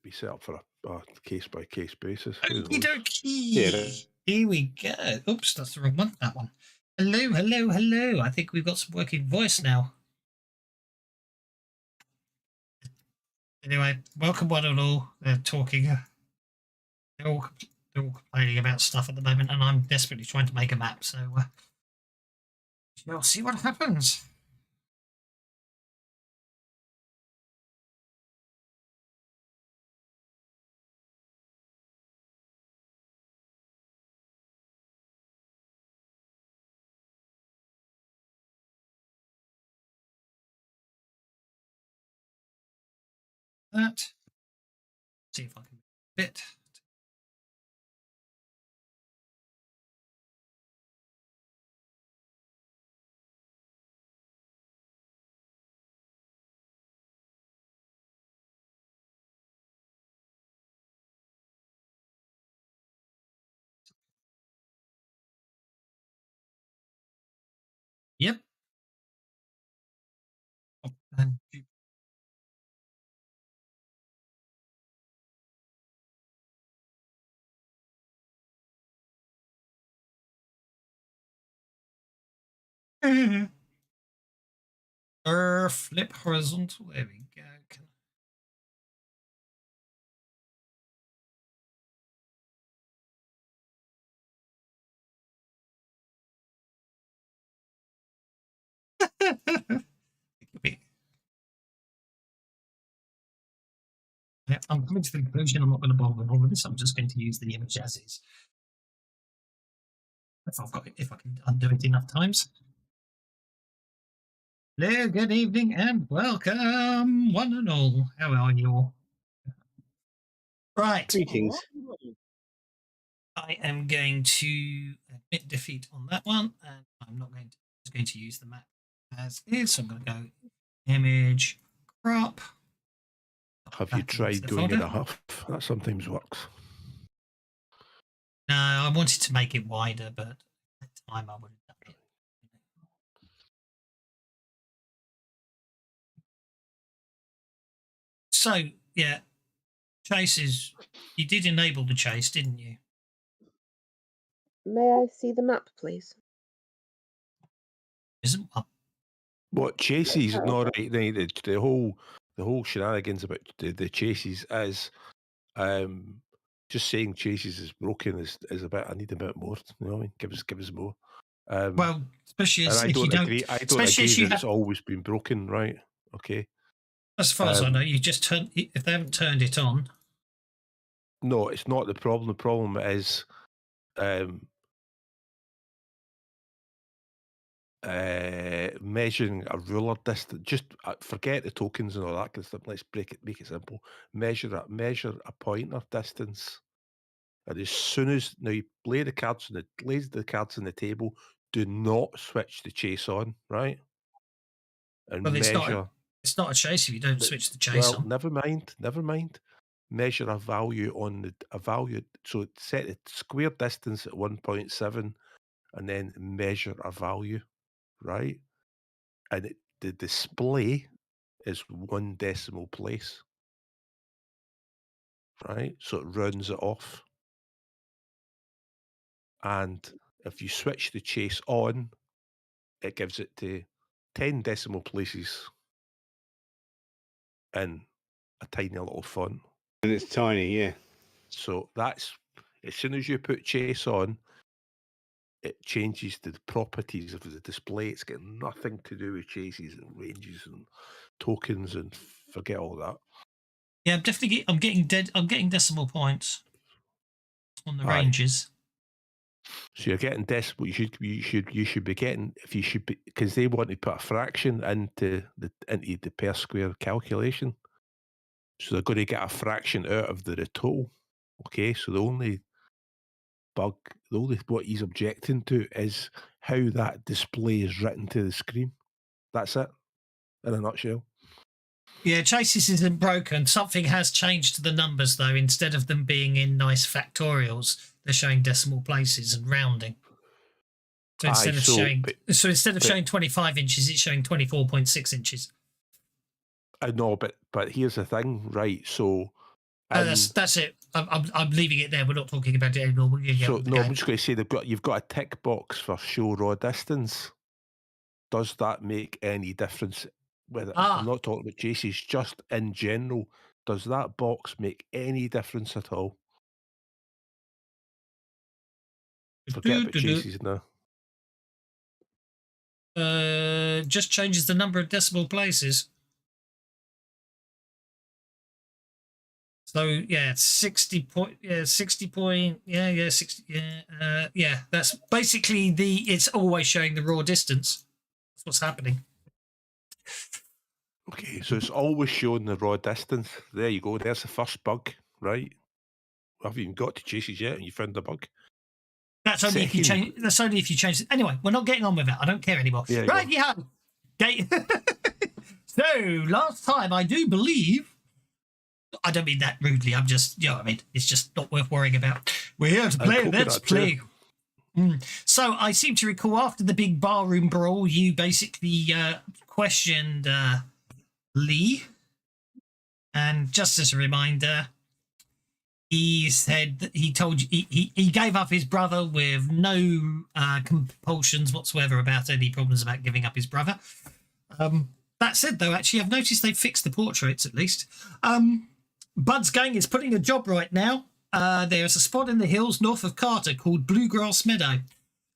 be set up for a case-by-case basis. Okie dokie. Here we go. Oops, that's the wrong one. That one. Hello, hello, hello. I think we've got some working voice now. Anyway, welcome one and all. They're talking. They're all complaining about stuff at the moment, and I'm desperately trying to make a map. So we'll see what happens. That. See if I can fit. Yep. Oh, and flip horizontal. There we go. I'm coming to the conclusion I'm not going to bother with all of this. I'm just going to use the image as is. If I can undo it enough times. Hello, good evening, and welcome, one and all. How are you all? Right. Greetings. I am going to admit defeat on that one, and I'm not going to. I'm going to use the map as is. So I'm going to go image crop. Have you tried doing it in a huff? That sometimes works. No, I wanted to make it wider, but at the time I would have done it. So, yeah, chases. You did enable the chase, didn't you? May I see the map, please? Isn't one. What chases? No, right. The whole shenanigans about the chases is just saying chases is broken is a bit. I need a bit more. You know what I mean? Give us more. Well, especially as I don't agree. I don't agree that it's always been broken, right? Okay. As far as I know, you just turn. If they haven't turned it on. No, it's not the problem. The problem is measuring a ruler distance. Just forget the tokens and all that kind of stuff. Let's make it simple. Measure a pointer distance, and as soon as now you lay the cards on the table, do not switch the chase on, right? And well, measure. It's not a chase if you don't switch the chase on. Never mind. Measure a value on a value. So set the square distance at 1.7, and then measure a value, right? And the display is 1 decimal place, right? So it rounds it off. And if you switch the chase on, it gives it to 10 decimal places in a tiny little font. And it's tiny, yeah. So that's, as soon as you put chase on, it changes the properties of the display. It's got nothing to do with chases and ranges and tokens, and forget all that. Yeah, I'm definitely. I'm getting decimal points on the ranges. So you're getting decimal. You should be getting, because they want to put a fraction into the per square calculation. So they're going to get a fraction out of the total. Okay, so the only what he's objecting to is how that display is written to the screen. That's it, in a nutshell. Yeah, chases isn't broken. Something has changed to the numbers, though. Instead of them being in nice factorials, they're showing decimal places and rounding. So instead of showing 25 inches, it's showing 24.6 inches. I know, but here's the thing, right? So That's it. I'm leaving it there. We're not talking about it anymore. We're going to get on the game. I'm just going to say you've got a tick box for show raw distance. Does that make any difference? Whether I'm not talking about chases, just in general, does that box make any difference at all? Forget about chases now. Just changes the number of decimal places. So yeah, 60 point. Yeah, 60 point. Yeah, 60. Yeah. That's basically it's always showing the raw distance. That's what's happening. Okay, so it's always showing the raw distance. There you go. There's the first bug, right? We haven't even got to chases yet, and you found the bug. That's only if you change. That's only if you change it. Anyway, we're not getting on with it. I don't care anymore. Right, yeah. Okay. So last time, I do believe. I don't mean that rudely. I'm just, I mean, it's just not worth worrying about. We're here to play. Let's play. So I seem to recall after the big barroom brawl, you basically questioned Lee, and just as a reminder, he said that he told you he gave up his brother with no compulsions whatsoever about any problems about giving up his brother. That said, though, actually, I've noticed they've fixed the portraits at least. Bud's gang is putting a job right now. There's a spot in the hills north of Carter called Bluegrass Meadow.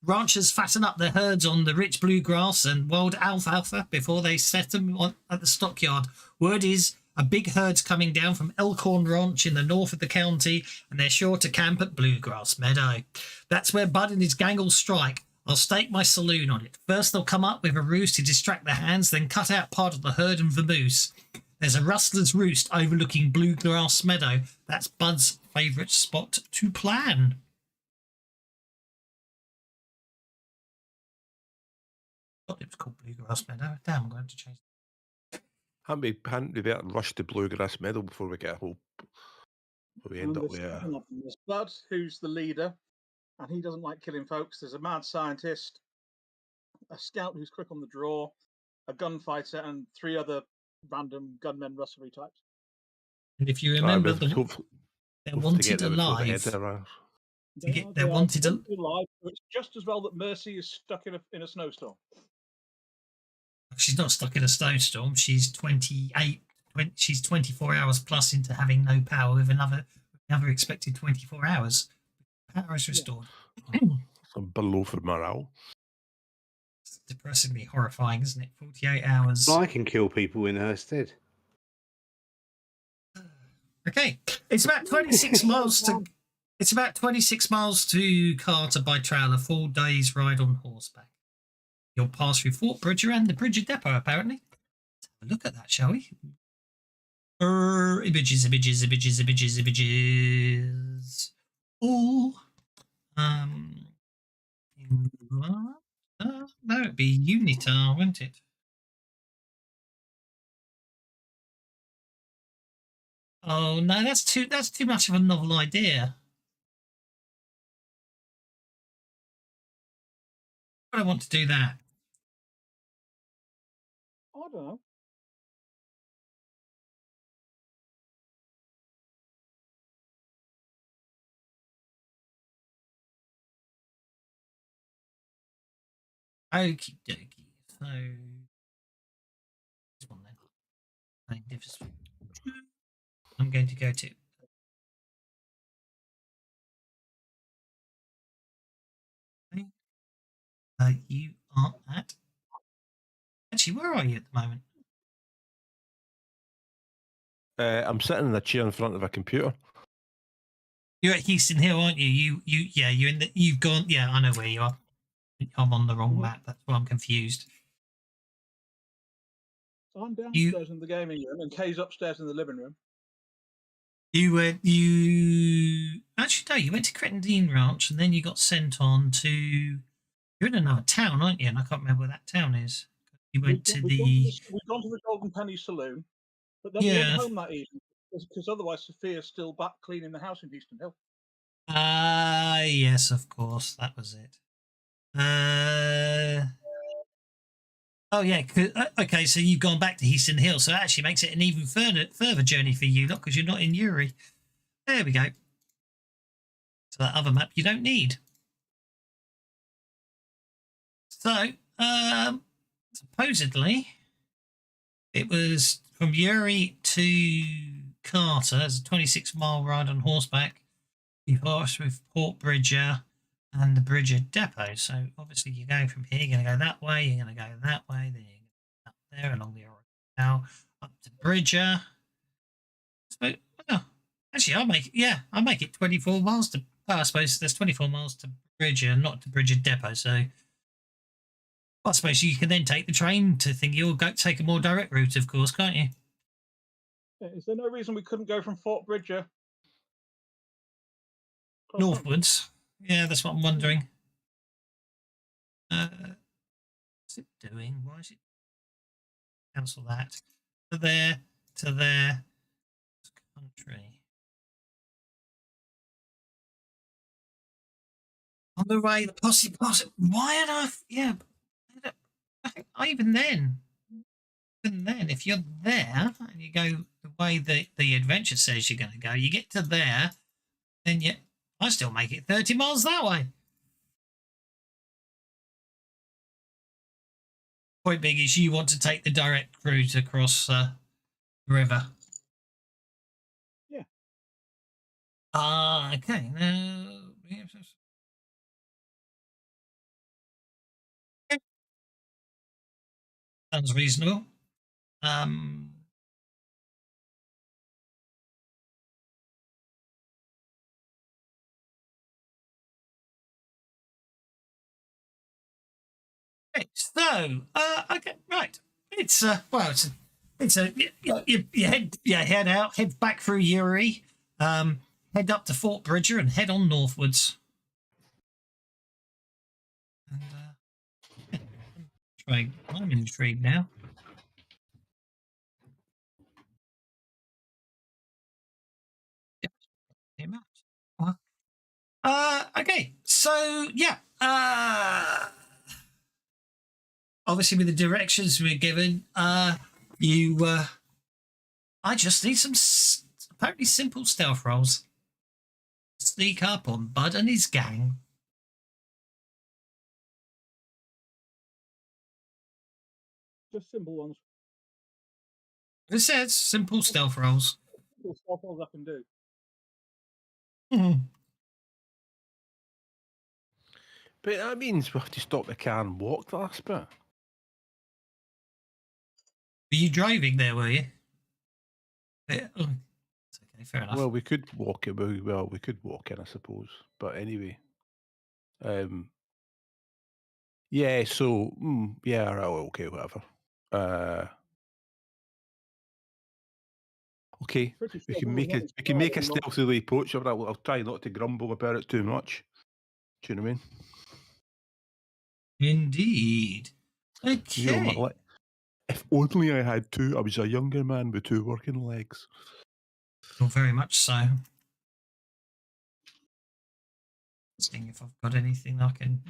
Ranchers fatten up their herds on the rich bluegrass and wild alfalfa before they set them at the stockyard. Word is a big herd's coming down from Elkhorn Ranch in the north of the county, and they're sure to camp at Bluegrass Meadow. That's where Bud and his gang will strike. I'll stake my saloon on it. First they'll come up with a ruse to distract the hands, then cut out part of the herd and vamoose. There's a rustler's roost overlooking Bluegrass Meadow. That's Bud's favourite spot to plan. I thought it was called Bluegrass Meadow. Damn, I'm going to change it. Hadn't we better rush to Bluegrass Meadow before we get home? We end up there. There's Bud, who's the leader, and he doesn't like killing folks. There's a mad scientist, a scout who's quick on the draw, a gunfighter, and 3 other random gunmen rustlery types. And if you remember, they're wanted alive. They're wanted alive. It's just as well that Mercy is stuck in a snowstorm. She's not stuck in a snowstorm. She's 28. She's 24 hours plus into having no power with another expected 24 hours. Power is restored. Some below for morale. It's depressingly horrifying, isn't it? 48 hours. I can kill people in her stead. Okay, it's about 26 miles to. It's about 26 miles to Carter by trail, a full day's ride on horseback. You'll pass through Fort Bridger and the Bridger Depot, apparently. Let's have a look at that, shall we? Images. All. No, it'd be Unitar, wouldn't it? Oh no, that's too much of a novel idea. I don't want to do that. I don't know. Okie dokie. So this one then. I'm going to go to. You are at. Actually, where are you at the moment? I'm sitting in a chair in front of a computer. You're at Heaston Hill, aren't you? You're in the. You've gone. Yeah, I know where you are. I'm on the wrong map. That's why I'm confused. So I'm downstairs in the gaming room, and Kay's upstairs in the living room. You actually no. You went to Cretton Ranch, and then you got sent on to. You're in another town, aren't you? And I can't remember where that town is. You went to the. We've gone to the Golden Penny Saloon, but then we went home that evening because otherwise Sophia's still back cleaning the house in Heaston Hill. Yes, of course, that was it. Oh yeah. Okay, so you've gone back to Heaston Hill, so it actually makes it an even further journey for you, not because you're not in Uri. There we go. So that other map you don't need. So, supposedly, it was from Uri to Carter. It's a 26-mile ride on horseback. You pass with Port Bridger and the Bridger Depot. So, obviously, you're going from here. You're going to go that way. You're going to go that way. Then you're going to go up there along the Oracle Canal, up to Bridger. So, oh, actually, I'll make it 24 miles to. Oh, I suppose there's 24 miles to Bridger, not to Bridger Depot. So, I suppose you can then take the train to think you'll go take a more direct route, of course, can't you? Is there no reason we couldn't go from Fort Bridger Northwards? Yeah, that's what I'm wondering. What's it doing? Why is it? Cancel that. To there, to there. Country. On the way, the posse. Why on earth? Yeah. Even then, if you're there and you go the way the adventure says you're going to go, you get to there, then I still make it 30 miles that way. Point being is you want to take the direct route across the river. Yeah. Okay. Now, sounds reasonable. Okay, so okay, right. It's you head out, head back through Uri, head up to Fort Bridger, and head on northwards. And I'm intrigued now. Okay, so yeah, obviously with the directions we're given, I just need some apparently simple stealth rolls. Sneak up on Bud and his gang. Just simple ones. It says simple stealth rolls. Simple stealth rolls I can do. But that means we have to stop the car and walk the last bit. Were you driving there, were you? Yeah. Oh, it's okay, fair enough. Well, we could walk it. Well, we could walk in, I suppose. But anyway, yeah. So, yeah. Okay, whatever. Okay, we can make it. We can make a stealthily approach. I'll try not to grumble about it too much. Do you know what I mean? Indeed. Okay. You know, if only I had two. I was a younger man with two working legs. Well, very much so. Seeing if I've got anything I can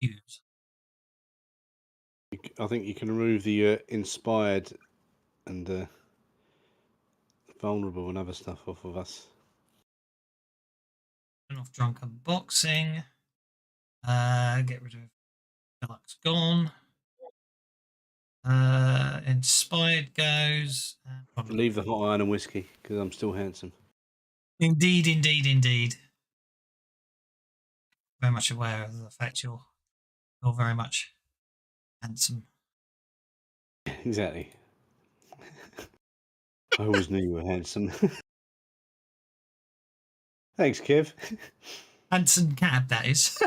use. I think you can remove the inspired and vulnerable and other stuff off of us. Turn off drunken boxing. Get rid of deluxe gone. Inspired goes. Leave the hot iron and whiskey because I'm still handsome. Indeed, indeed, indeed. Very much aware of the fact you're very much handsome. Exactly. I always knew you were handsome. Thanks, Kev. Handsome cab, that is.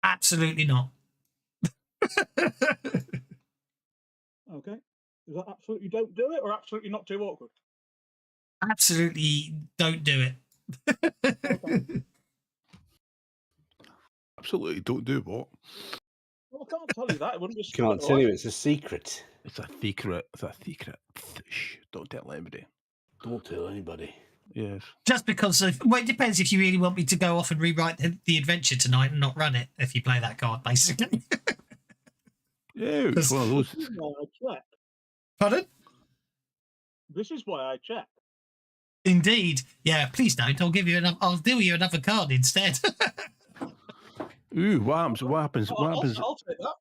Absolutely not. Okay. Is that absolutely don't do it or absolutely not too awkward? Absolutely don't do it. Okay. Absolutely, don't do what? Well, I can't tell you that. It wouldn't be. Can't tell you. It's a secret. It's a secret. It's a secret. Shh, don't tell anybody. Don't tell anybody. Yes. Just because it depends if you really want me to go off and rewrite the adventure tonight and not run it if you play that card, basically. Yeah, it's one of those. This is why I check. Pardon? This is why I check. Indeed. Yeah, please don't. I'll deal you another card instead. Ooh, what happens? What happens? What happens? I'll take that.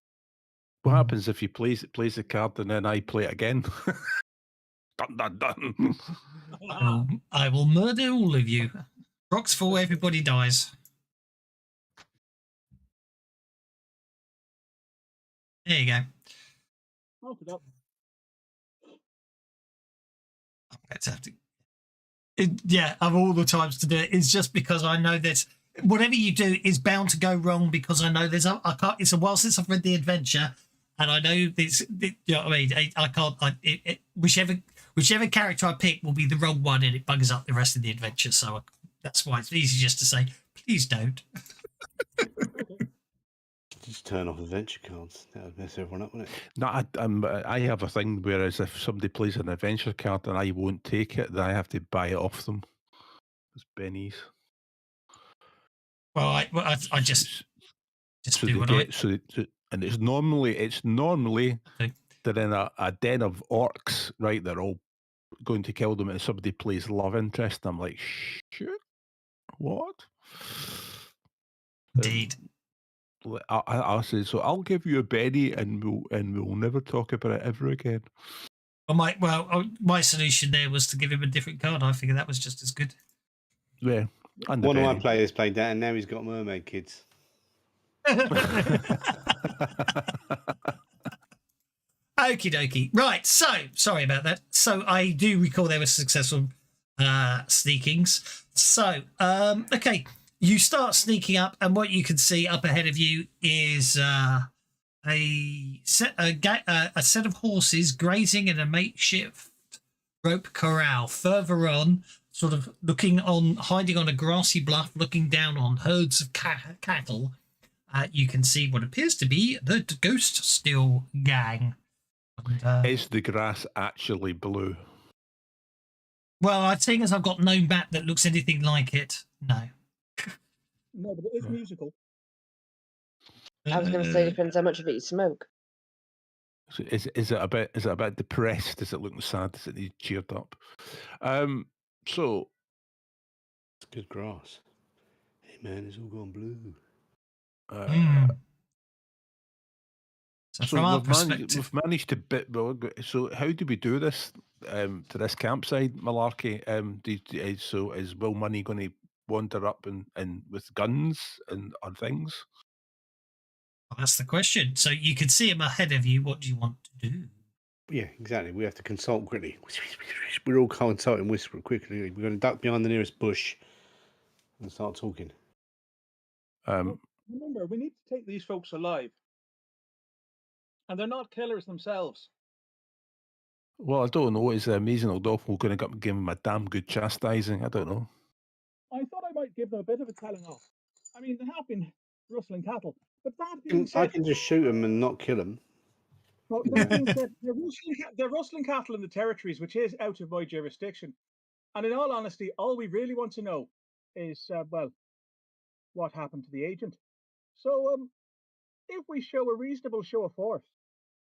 What happens if you plays the card and then I play it again? Dun dun dun. I will murder all of you. Rocks fall, everybody dies. There you go. Okay, that. Let's have to. Of all the times to do it, it's just because I know that whatever you do is bound to go wrong, because I know it's a while since I've read the adventure, and I know this. You know what I mean? I can't. Whichever character I pick will be the wrong one, and it bugs up the rest of the adventure. So that's why it's easy just to say, please don't. Just turn off adventure cards. That would mess everyone up, wouldn't it? No, I have a thing whereas if somebody plays an adventure card and I won't take it, then I have to buy it off them. It's bennies. Well, I just so do they what get so and it's normally Okay. they're in a den of orcs, right? They're all going to kill them, and somebody plays love interest. And I'm like, shit, what? Indeed. I say, so I'll give you a Benny, and we'll never talk about it ever again. My solution there was to give him a different card. I figured that was just as good. Yeah. And One of my players played that, and now he's got mermaid kids. Okie dokie. Right, so sorry about that. So I do recall there were successful sneakings. So okay, you start sneaking up, and what you can see up ahead of you is a set of horses grazing in a makeshift rope corral. Further on, sort of hiding on a grassy bluff, looking down on herds of cattle. You can see what appears to be the Ghost Still gang. And, is the grass actually blue? Well, I think as I've got no map that looks anything like it. No. No, but it is musical. I was going to say, depends how much of it you smoke. So is it a bit depressed? Does it look sad? Does it need cheered up? So it's good grass. Hey man, it's all gone blue. So from our perspective, we've managed to bit. So how do we do this to this campsite malarkey? So is Will Money going to wander up and with guns and on things? Well, that's the question. So you can see him ahead of you. What do you want to do? Yeah, exactly. We have to consult quickly. We're all consulting whisper quickly. We're going to duck behind the nearest bush and start talking. Remember, we need to take these folks alive. And they're not killers themselves. Well, I don't know. Is the amazing old awful going to go up and give him a damn good chastising? I don't know. I thought I might give them a bit of a telling off. I mean, they have been rustling cattle. But that being said, I can just shoot them and not kill them. Well, that being said, they're rustling cattle in the territories, which is out of my jurisdiction. And in all honesty, all we really want to know is, what happened to the agent. So, if we show a reasonable show of force,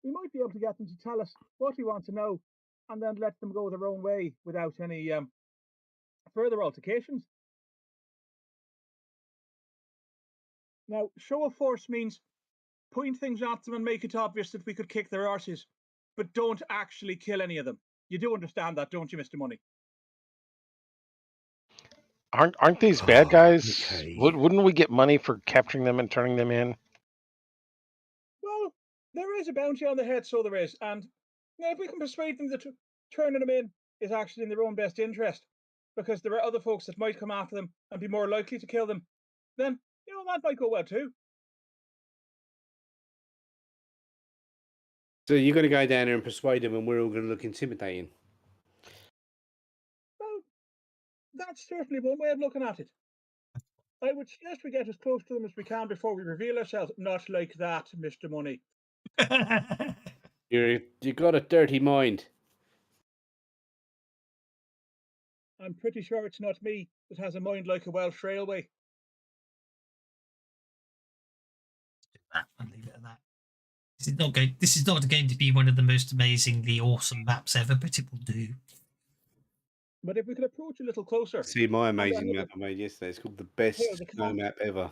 we might be able to get them to tell us what we want to know, and then let them go their own way without any further altercations. Now, show of force means point things at them and make it obvious that we could kick their arses, but don't actually kill any of them. You do understand that, don't you, Mr. Money? Aren't these bad guys? Okay. Wouldn't we get money for capturing them and turning them in? Well, there is a bounty on the head, so there is. And if we can persuade them that turning them in is actually in their own best interest, because there are other folks that might come after them and be more likely to kill them, then, that might go well too. So you're going to go down there and persuade them, and we're all going to look intimidating. Well, that's certainly one way of looking at it. I would suggest we get as close to them as we can before we reveal ourselves. Not like that, Mr. Money. You got a dirty mind. I'm pretty sure it's not me that has a mind like a Welsh railway. And leave it at that. This is not going to be one of the most amazingly awesome maps ever, but it will do. But if we could approach a little closer. See my amazing map I made yesterday. It's called the best snow map ever.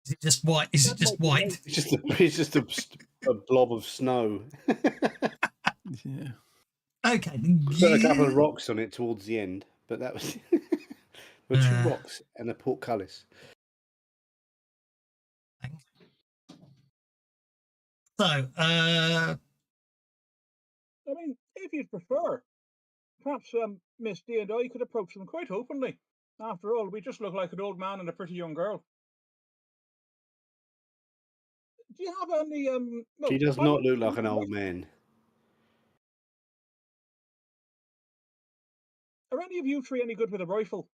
Is it just white? Is it just white? It's just a blob of snow. Yeah. Okay. Put a couple of rocks on it towards the end, but that was there were 2 rocks and a portcullis. So, I mean, if you'd prefer, perhaps Miss D and I could approach them quite openly. After all, we just look like an old man and a pretty young girl. Do you have any? Well, She does not look like an old man. Are any of you 3 any good with a rifle?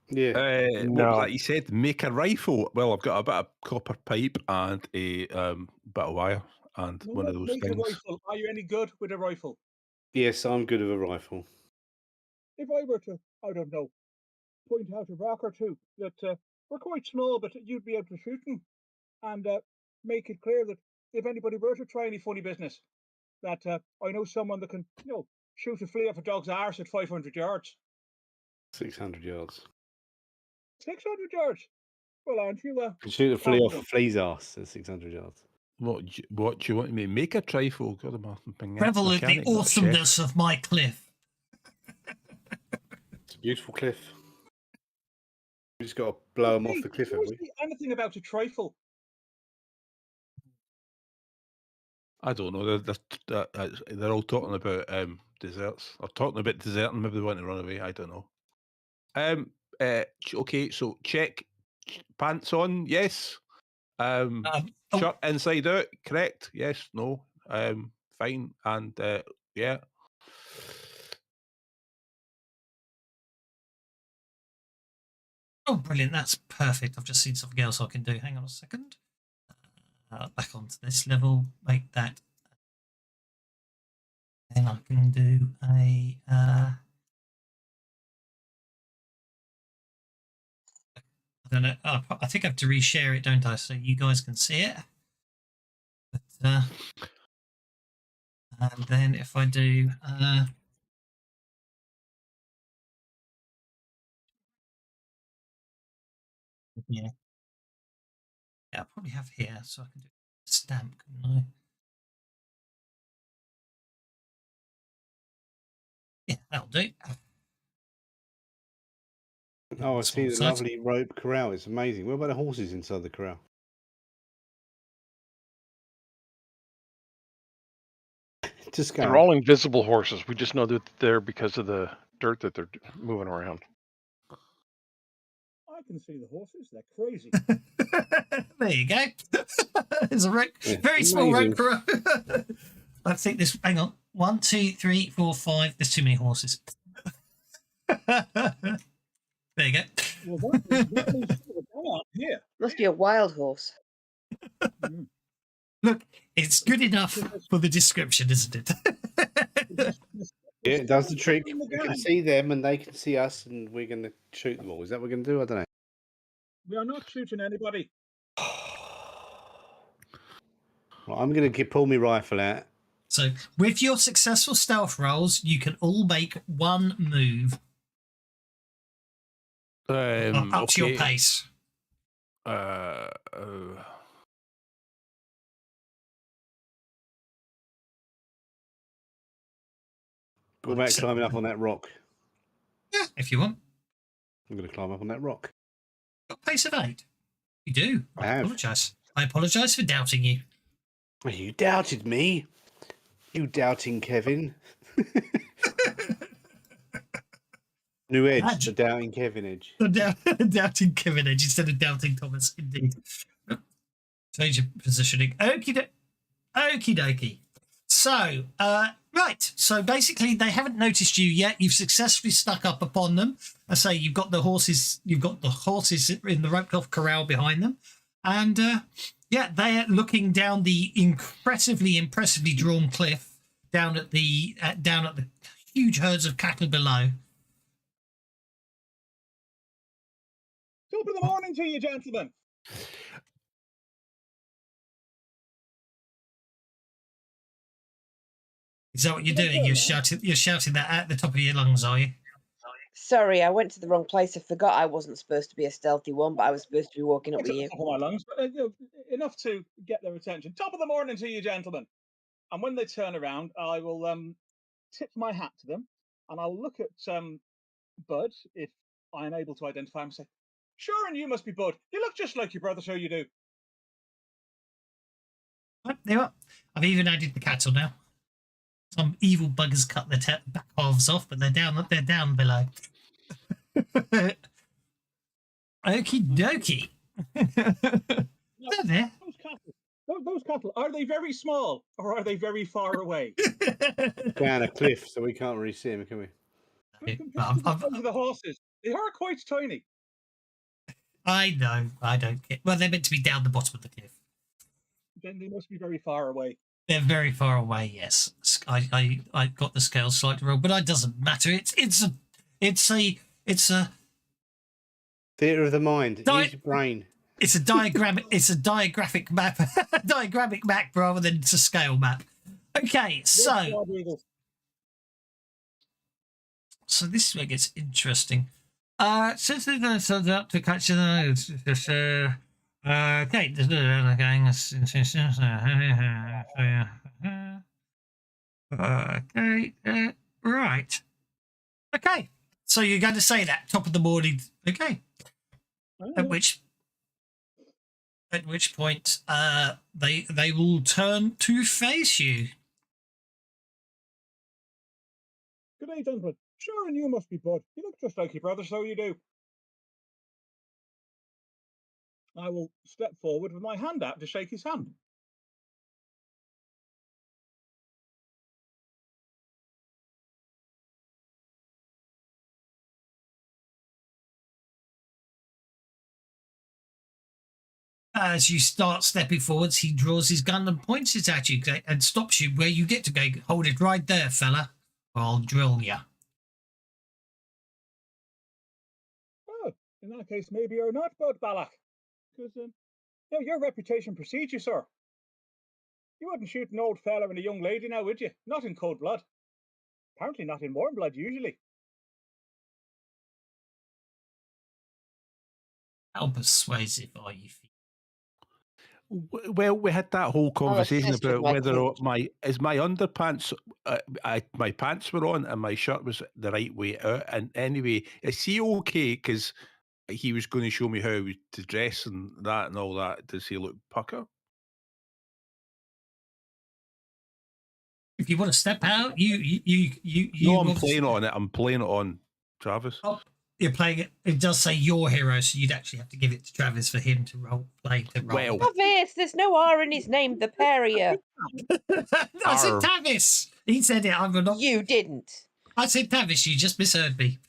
Yeah. What was No. that you said? Make a rifle. Well, I've got a bit of copper pipe and a bit of wire and No, one of those make things. a rifle. Are you any good with a rifle? Yes, I'm good with a rifle. If I were to, I don't know, point out a rock or 2 that were quite small, but you'd be able to shoot them, and make it clear that if anybody were to try any funny business, that I know someone that can, shoot a flea off a dog's arse at 500 yards. 600 yards. 600 yards? Well, aren't you? Can shoot a flea off a flea's arse at 600 yards. What do you want me to make a trifle? God, I'm a revel in the mechanic, not a chef. awesomeness of my cliff. It's a beautiful cliff. We just got to blow them off the cliff, have we? Anything about a trifle? I don't know. They're all talking about desserts. Or talking about dessert and maybe they want to run away. I don't know. Okay, so check. Pants on, yes. Shirt inside out, correct? Yes, no. Fine. And yeah. Oh, brilliant. That's perfect. I've just seen something else I can do. Hang on a second. Back onto this level. Make that. Then I can do a... I don't know. I think I have to reshare it, don't I? So you guys can see it. But, and then if I do... yeah. Yeah, I probably have here, so I can do a stamp, couldn't I? Yeah, that'll do. Oh, I see the lovely rope corral. It's amazing. What about the horses inside the corral? Just go. They're all invisible horses. We just know that they're because of the dirt that they're moving around. I can see the horses. They're crazy. There you go. There's a very small rope corral. I think this. Hang on. 1, 2, 3, 4, 5. There's too many horses. There you go. Well, that here. Must be a wild horse. Look, it's good enough for the description, isn't it? Yeah, it does the trick. We can see them and they can see us, and we're going to shoot them all. Is that what we're going to do? I don't know. We are not shooting anybody. Right, I'm going to pull my rifle out. So, with your successful stealth rolls, you can all make one move up to your pace. What about climbing up on that rock? Yeah, if you want. I'm going to climb up on that rock. Got a pace of 8. You do. I have. Apologise. I apologise for doubting you. You doubted me. You doubting Kevin. New edge, the doubting Kevin edge. Doubting Kevin edge instead of doubting Thomas, indeed. Change your positioning. Okie dokie. So, right. So basically, they haven't noticed you yet. You've successfully stuck up upon them. I say you've got the horses. You've got the horses in the roped-off corral behind them, and yeah, they are looking down the impressively drawn cliff down at the huge herds of cattle below. Top of the morning to you, gentlemen. Is that what you're doing? You're shouting that at the top of your lungs, are you? Sorry, I went to the wrong place. I forgot I wasn't supposed to be a stealthy one, but I was supposed to be walking up with you. Top of my lungs, but enough to get their attention. Top of the morning to you, gentlemen. And when they turn around, I will tip my hat to them, and I'll look at Bud if I am able to identify him and say, "Sure, and you must be Bud. You look just like your brother, so you do." Right, there you are. I've even added the cattle now. Some evil buggers cut their back halves off, but they're down. They're down below. Okie dokie. There. Those cattle, are they very small or are they very far away? Down a cliff, so we can't really see them, can we? Compared to the horses, they are quite tiny. I know. I don't care. Well, they're meant to be down the bottom of the cliff. Then they must be very far away. They're very far away. Yes, I got the scales slightly wrong, but it doesn't matter. It's a Theatre of the mind. Use your brain. It's a diagram. It's a diagraphic map. Diagramic map rather than it's a scale map. Okay, so this is where it gets interesting. Since they're going to send out to catch the okay, okay, right. Okay, so you're going to say that top of the morning. Okay, at which point they will turn to face you. Good day, gentlemen. Sure, and you must be Bud. You look just like your brother, so you do. I will step forward with my hand out to shake his hand. As you start stepping forwards, he draws his gun and points it at you and stops you where you get to go. Hold it right there, fella, or I'll drill ya. Oh, in that case, maybe you're not Bud Balak. Because your reputation precedes you, sir. You wouldn't shoot an old fella and a young lady now, would you? Not in cold blood. Apparently not in warm blood, usually. How persuasive are you? Well, we had that whole conversation about whether my underpants, my pants were on and my shirt was the right way out. And anyway, is he okay? Because he was going to show me how to dress and that and all that. Does he look pucker? If you want to step out, you. No, I'm playing on it. I'm playing it on Travis. Oh, you're playing it. It does say your hero, so you'd actually have to give it to Travis for him to role play. Well, Travis, there's no R in his name. The Perrier. I said Travis. He said it. I'm not. You didn't. I said Travis. You just misheard me.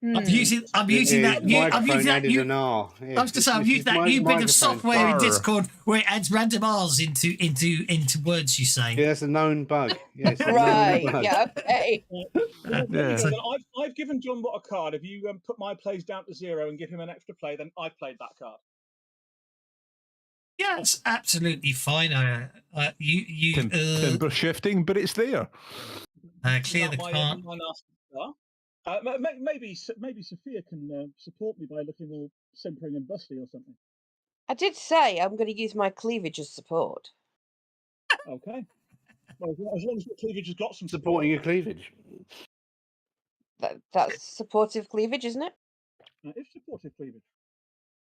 I'm using that. I'm using that. I'm just to say, I'm using that new bit of software in Discord where it adds random R's into words you say. Yeah, that's a known bug. Yeah, right. Yeah. Okay. I've given John a card. If you put my plays down to 0 and give him an extra play, then I've played that card. Yeah, it's absolutely fine. Timber shifting, but it's there. Clear the card. Maybe Sophia can support me by looking all simpering and busty or something. I did say I'm going to use my cleavage as support. Okay. Well, as long as your cleavage has got some supporting your cleavage. That's supportive cleavage, isn't it? It's supportive cleavage.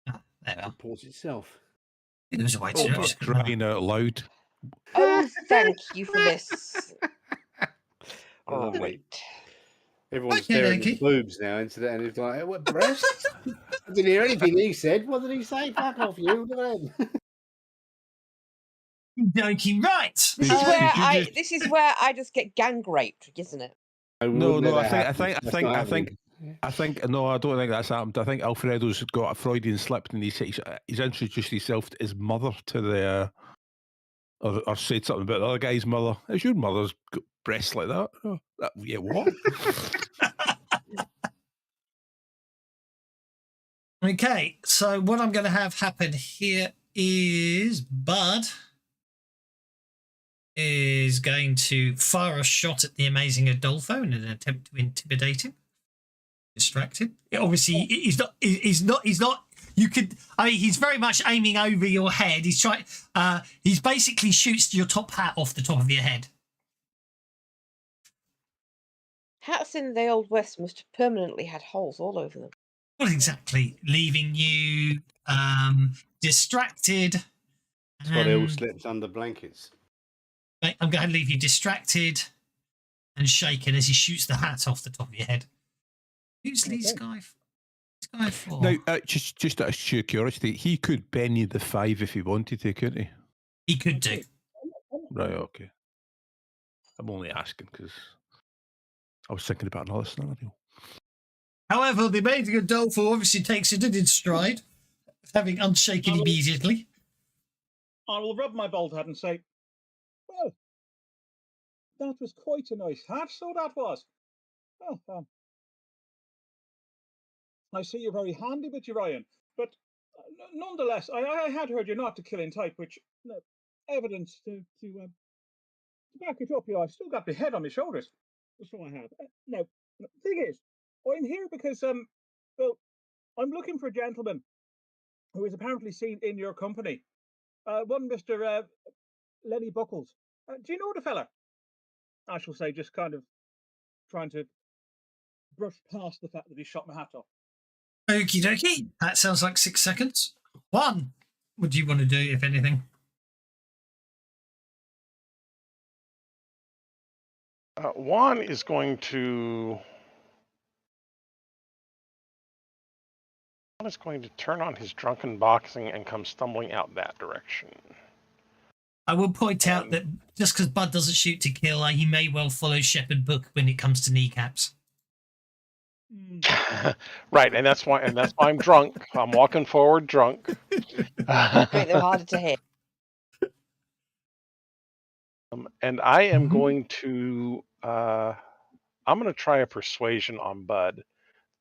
There supports itself. There's a way to do it. Crying out loud. Oh, thank you for this. Oh, wait. Everyone's staring at the boobs now into that, and it's like, what breasts? I didn't hear anything he said. What did he say? Fuck off, you. Look at him. Donkey, right. This is where I just get gang raped, isn't it? No. I think. No, I don't think that's happened. I think Alfredo's got a Freudian slip, and he's introduced himself to his mother to the, or said something about the other guy's mother. Is your mother's got breasts like that? Oh, yeah, what? Okay, so what I'm going to have happen here is Bud is going to fire a shot at the amazing Adolfo in an attempt to intimidate him, distract him. Obviously, he's not. You could. I mean, he's very much aiming over your head. He's trying. He's basically shoots your top hat off the top of your head. Hats in the Old West must have permanently had holes all over them. Well, exactly, leaving you distracted. That's why they all slipped under blankets. I'm going to leave you distracted and shaken as he shoots the hat off the top of your head. Who's this guy for? Now, just out of sheer curiosity, he could Benny the 5 if he wanted to, couldn't he? He could do. Right, okay. I'm only asking because I was thinking about another scenario. However, the amazing Adolfo obviously takes it in stride, having unshaken immediately. I will rub my bald head and say, well, that was quite a nice hat, so that was. Well, I see you're very handy with your iron, but nonetheless, I had heard you're not the killing type, which evidence to back it up. I've still got my head on my shoulders. So I have. Now, the thing is, I'm here because well, I'm looking for a gentleman who is apparently seen in your company. One Mr. Lenny Buckles. Do you know the fella? I shall say, just kind of trying to brush past the fact that he shot my hat off. Okie dokie. That sounds like 6 seconds. 1. What do you want to do, if anything? Juan is going to turn on his drunken boxing and come stumbling out that direction. I will point out that just because Bud doesn't shoot to kill, he may well follow Shepherd Book when it comes to kneecaps. Right, and that's why I'm drunk. I'm walking forward drunk. Make them harder to hit. And I am going to I'm going to try a persuasion on Bud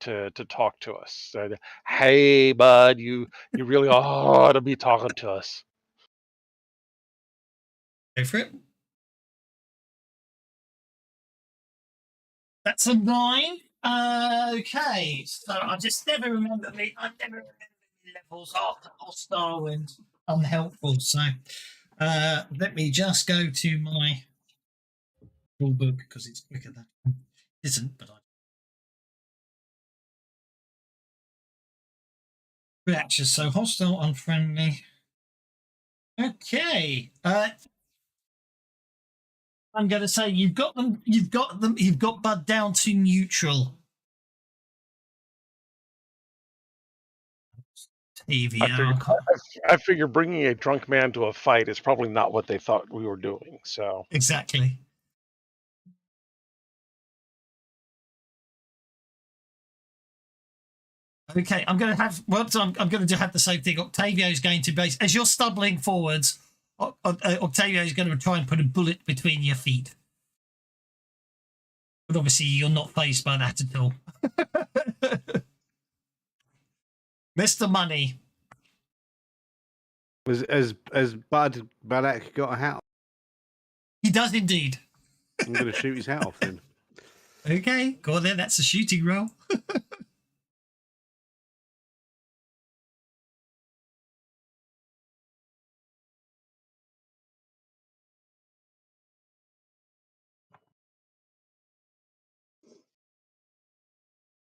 to talk to us. So, hey, Bud, you really ought to be talking to us. Go for it. That's a 9. Okay, so I just never remember the levels after hostile and unhelpful. So let me just go to my rule book because it's quicker than it isn't, but I reactions. So hostile, unfriendly. Okay. I'm going to say you've got Bud down to neutral. I figure bringing a drunk man to a fight is probably not what they thought we were doing. So exactly. Okay, I'm going to have the same thing. Octavio's going to base as you're stumbling forwards. Octavio is going to try and put a bullet between your feet, but obviously you're not fazed by that at all. Mr. Money. Has Bud Badak got a hat? He does indeed. I'm going to shoot his hat off then. Okay, go on then. That's a shooting roll.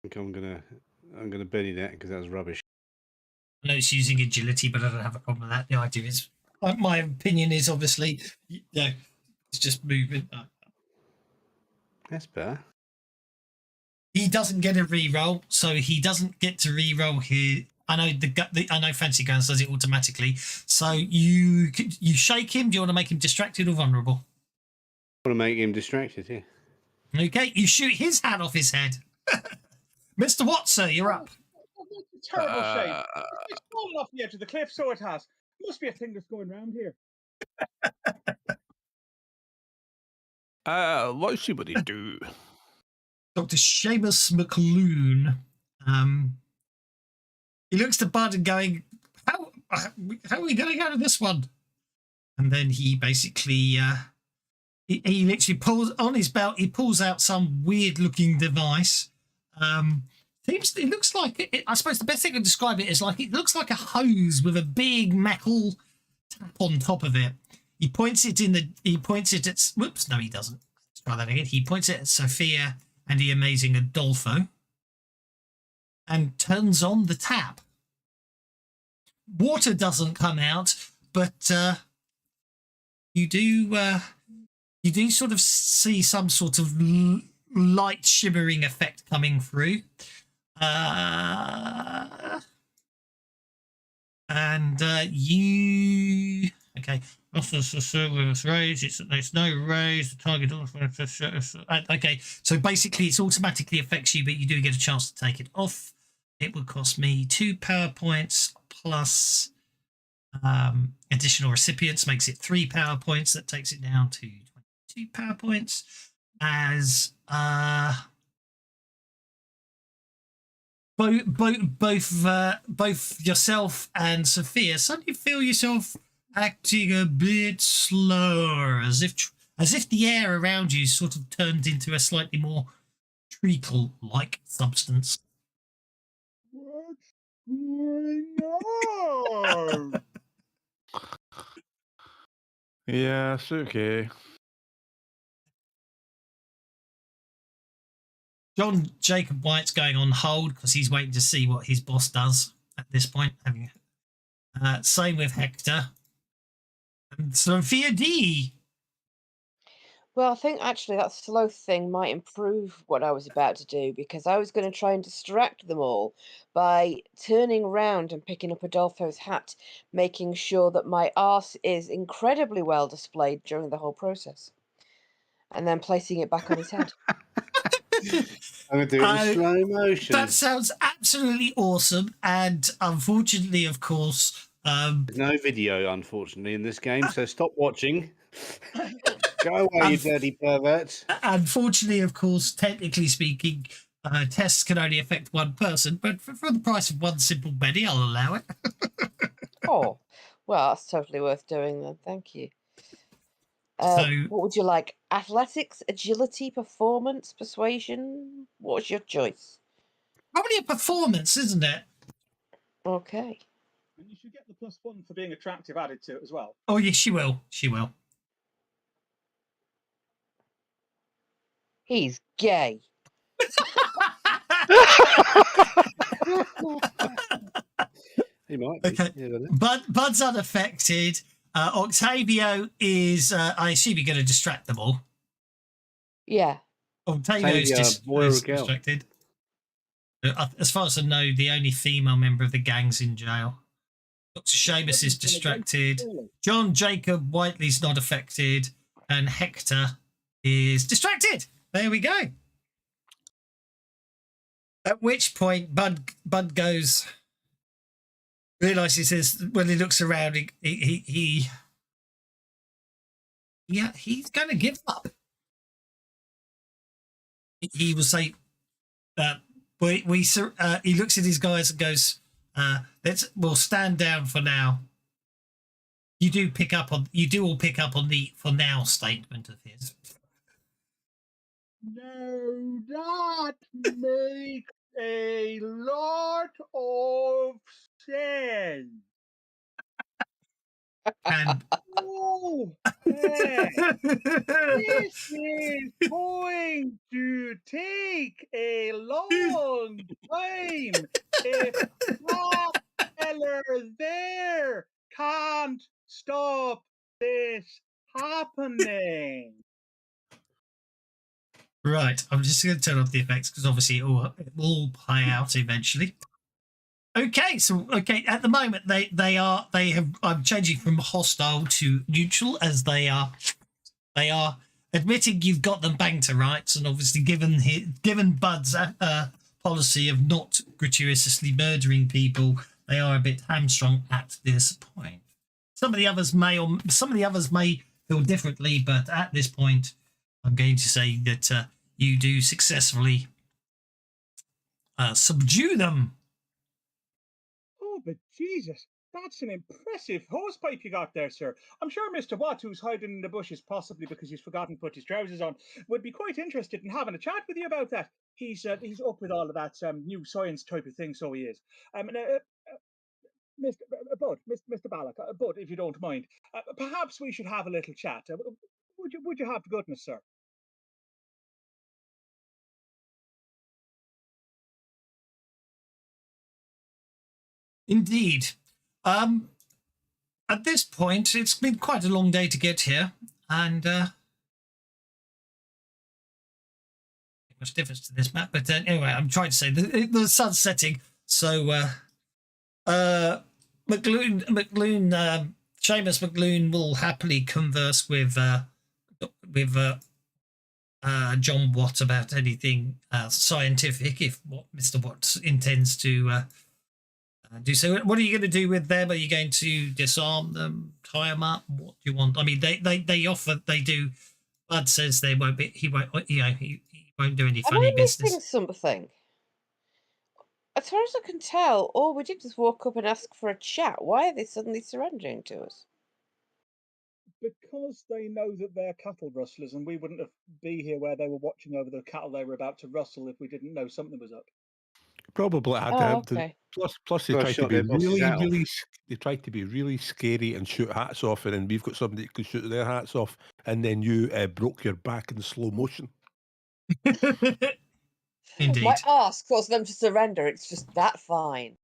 I think I'm gonna Benny that because that was rubbish. I know it's using agility, but I don't have a problem with that. The idea is, my opinion is obviously, it's just movement. That's better. He doesn't get a re-roll, so he doesn't get to re-roll here. I know I know Fancy Guns does it automatically. So you shake him. Do you want to make him distracted or vulnerable? I want to make him distracted. Yeah. Okay, you shoot his hat off his head. Mr. Watson, you're up. That's a terrible shame. It's fallen off the edge of the cliff, so it has. Must be a thing that's going around here. Let's see what they do. Dr. Seamus McLoon. He looks to Bud and going, how are we going to go to this one? And then he basically he literally pulls on his belt. He pulls out some weird-looking device. It looks like. I suppose the best thing to describe it is like it looks like a hose with a big metal tap on top of it. He points it at. Whoops! No, he doesn't. Let's try that again. He points it at Sophia and the amazing Adolfo, and turns on the tap. Water doesn't come out, but you do sort of see some sort of light shimmering effect coming through. You okay? Raise. It's no raise. The target. Okay, so basically, it automatically affects you, but you do get a chance to take it off. It would cost me 2 power points plus additional recipients, makes it 3 power points. That takes it down to 22 power points. As both yourself and Sophia suddenly feel yourself acting a bit slower, as if the air around you sort of turned into a slightly more treacle-like substance. What's going on? Yeah, it's okay. John Jacob White's going on hold because he's waiting to see what his boss does at this point. Same with Hector. And Sophia D. Well, I think actually that sloth thing might improve what I was about to do, because I was going to try and distract them all by turning around and picking up Adolfo's hat, making sure that my arse is incredibly well displayed during the whole process, and then placing it back on his head. I'm going to do it in slow motion. That sounds absolutely awesome. And unfortunately, of course... There's no video, unfortunately, in this game, so stop watching. Go away, you dirty perverts. Unfortunately, of course, technically speaking, tests can only affect one person, but for the price of one simple Betty, I'll allow it. Oh, well, that's totally worth doing then. Thank you. So, what would you like? Athletics, agility, performance, persuasion? What's your choice? probably a performance, isn't it? Okay. And you should get the +1 for being attractive added to it as well. Oh, yes, she will. She will. He's gay. He might be. Okay. Yeah, Bud's unaffected. Octavio is, I assume you're going to distract them all. Yeah. Octavio's just boy or girl? distracted. As far as I know, the only female member of the gang's in jail. Dr. Seamus is distracted. John Jacob Whiteley's not affected. And Hector is distracted. There we go. At which point, Bud goes, realizes when he looks around, he's going to give up. He will say, he looks at his guys and goes, we'll stand down for now. You do all pick up on the "for now" statement of his. No, that makes a lot of sense. And Oh, yeah. This is going to take a long time if that fella there can't stop this happening. Right, I'm just going to turn off the effects because obviously it will play out eventually. Okay, at the moment I'm changing from hostile to neutral, as they are admitting you've got them banged to rights, and obviously given Bud's policy of not gratuitously murdering people, they are a bit hamstrung at this point. Some of the others may feel differently, but at this point, I'm going to say that you do successfully subdue them. Oh, but Jesus, That's an impressive hosepipe you got there, sir. I'm sure Mr. Watt, who's hiding in the bushes, possibly because he's forgotten to put his trousers on, would be quite interested in having a chat with you about that. He's up with all of that new science type of thing, so he is. Mr. Bud, Mr. Ballock, Bud, if you don't mind, perhaps we should have a little chat. Would you have the goodness, sir? Indeed. At this point, it's been quite a long day to get here, and much difference to this map. But anyway, I'm trying to say the sun's setting, so Seamus McLoon will happily converse with John Watt about anything scientific if what Mr. Watt intends to do. So what are you going to do with them? Are you going to disarm them, tie them up? What do you want? I mean, they offer, they do. Bud says they won't be, he won't do any funny business. Am I missing something? As far as I can tell, all we did was walk up and ask for a chat. Why are they suddenly surrendering to us? Because they know that they're cattle rustlers, and we wouldn't be here where they were watching over the cattle they were about to rustle if we didn't know something was up. Probably had Okay. Plus they tried to be really scary and shoot hats off, and then we've got somebody that could shoot their hats off, and then you broke your back in slow motion. Indeed. My arse caused them to surrender. It's just that fine.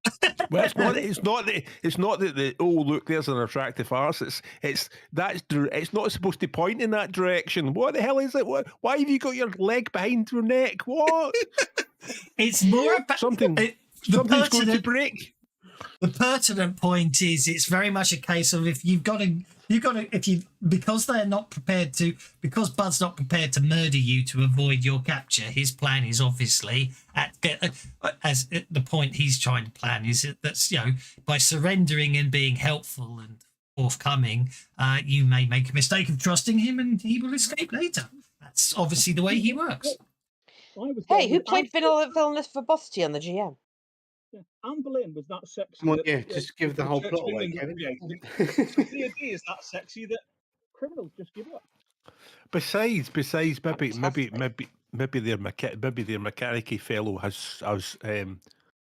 Well, it's not that oh look, there's an attractive arse. It's not supposed to point in that direction. What the hell is it? Why have you got your leg behind your neck? What? It's more about something's going to break. The pertinent point is it's very much a case of because they're not prepared to, because Bud's not prepared to murder you to avoid your capture. His plan is obviously the point he's trying to plan is that's by surrendering and being helpful and forthcoming, you may make a mistake of trusting him and he will escape later. That's obviously the way he works. Hey, who played Villainous Verbosity on the GM? Yeah. Anne Boleyn was that sexy. Well, just give the whole plot away, Kevin. The idea is that sexy that criminals just give up. Besides, maybe their mechanic fellow has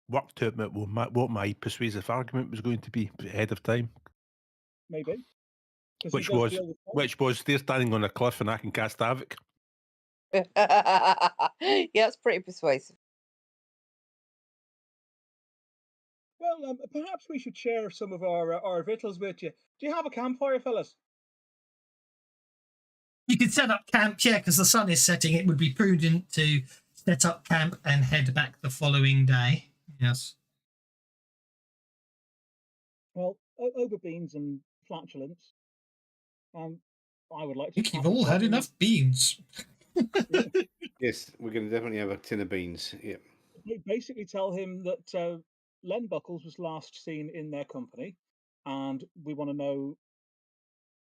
worked out what my persuasive argument was going to be ahead of time. Maybe. Which was they're standing on a cliff and I can cast havoc. Yeah, it's pretty persuasive. Well, perhaps we should share some of our victuals with you. Do you have a campfire, fellas? You could set up camp, yeah, because the sun is setting. It would be prudent to set up camp and head back the following day. Yes. Well, over beans and flatulence. I would like to. You've all had enough beans. Yes, we're going to definitely have a tin of beans. Yeah. We basically tell him that Len Buckles was last seen in their company, and we want to know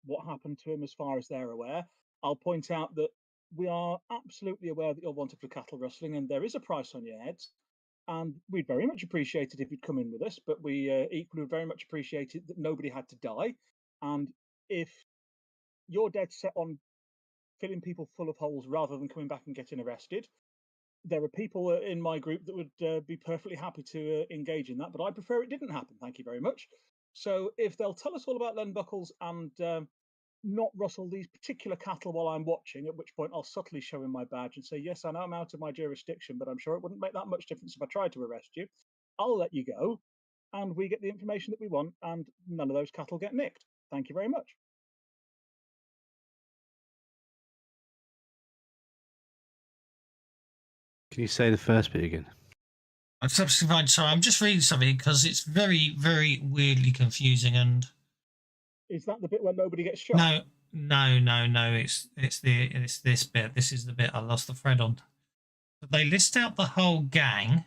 what happened to him as far as they're aware. I'll point out that we are absolutely aware that you're wanted for cattle rustling, and there is a price on your heads. And we'd very much appreciate it if you'd come in with us, but we equally would very much appreciate it that nobody had to die. And if you're dead set on filling people full of holes rather than coming back and getting arrested, there are people in my group that would be perfectly happy to engage in that, but I prefer it didn't happen. Thank you very much. So if they'll tell us all about Len Buckles and not rustle these particular cattle while I'm watching, at which point I'll subtly show him my badge and say, yes, I know I'm out of my jurisdiction, but I'm sure it wouldn't make that much difference if I tried to arrest you. I'll let you go, and we get the information that we want, and none of those cattle get nicked. Thank you very much. Can you say the first bit again? That's absolutely fine. Sorry, I'm just reading something because it's very, very weirdly confusing. And is that the bit where nobody gets shot? No. It's this bit. This is the bit I lost the thread on. But they list out the whole gang.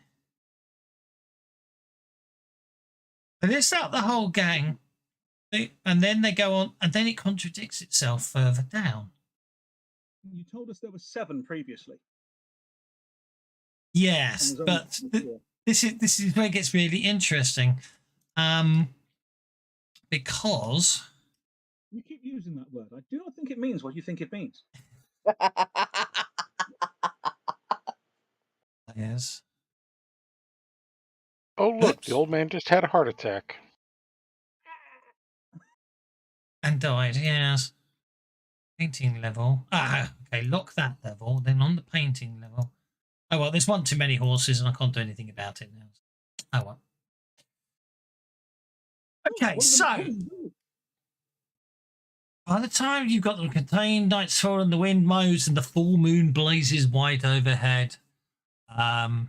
They list out the whole gang, and then they go on, and then it contradicts itself further down. You told us there were 7 previously. Yes, but this is where it gets really interesting. Because You keep using that word. I do not think it means what you think it means. yes. Oh, look, Oops. the old man just had a heart attack. And died, yes. Painting level. Okay, lock that level. Then on the painting level. Oh, well, there's one too many horses and I can't do anything about it now. Oh, well. Okay, so by the time you've got them contained, night's fallen, the wind mows, and the full moon blazes white overhead. But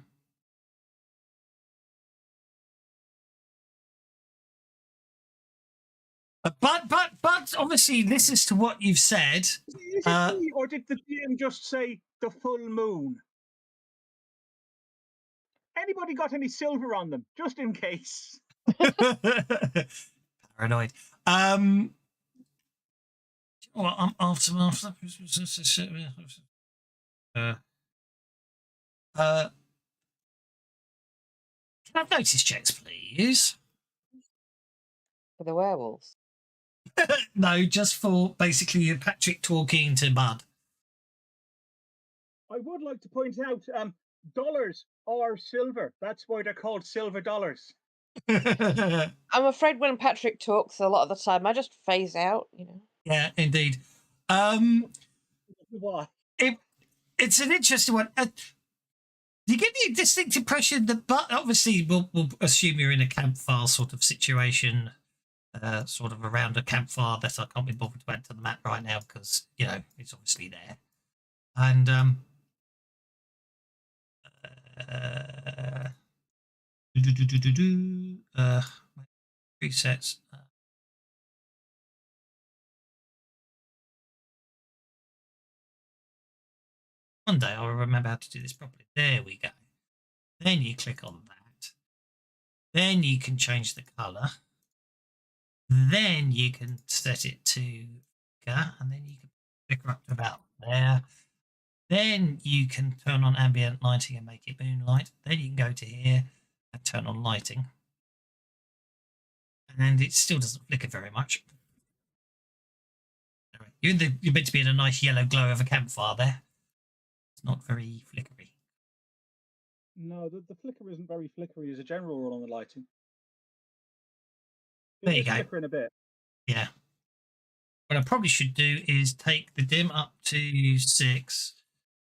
obviously, this is to what you've said. Is it me, or did the GM just say the full moon? Anybody got any silver on them, just in case? Paranoid. Well, I'm after. Can I have notice checks, please? For the werewolves. No, just for basically Patrick talking to Bud. I would like to point out, dollars are silver. That's why they're called silver dollars. I'm afraid when Patrick talks, a lot of the time I just phase out. Yeah, indeed. Why? It's an interesting one. You get the distinct impression that, but obviously, we'll assume you're in a campfire sort of situation, sort of around a campfire that I can't be bothered to add to the map right now because it's obviously there, and presets. One day I'll remember how to do this properly. There we go. Then you click on that. Then you can change the color. Then you can set it to flicker, and then you can flicker up to about there. Then you can turn on ambient lighting and make it moonlight. Then you can go to here and turn on lighting. And it still doesn't flicker very much. You're meant to be in a nice yellow glow of a campfire there. It's not very flickery. No, the flicker isn't very flickery as a general rule on the lighting. There you go. Flicker in a bit. Yeah. What I probably should do is take the dim up to 6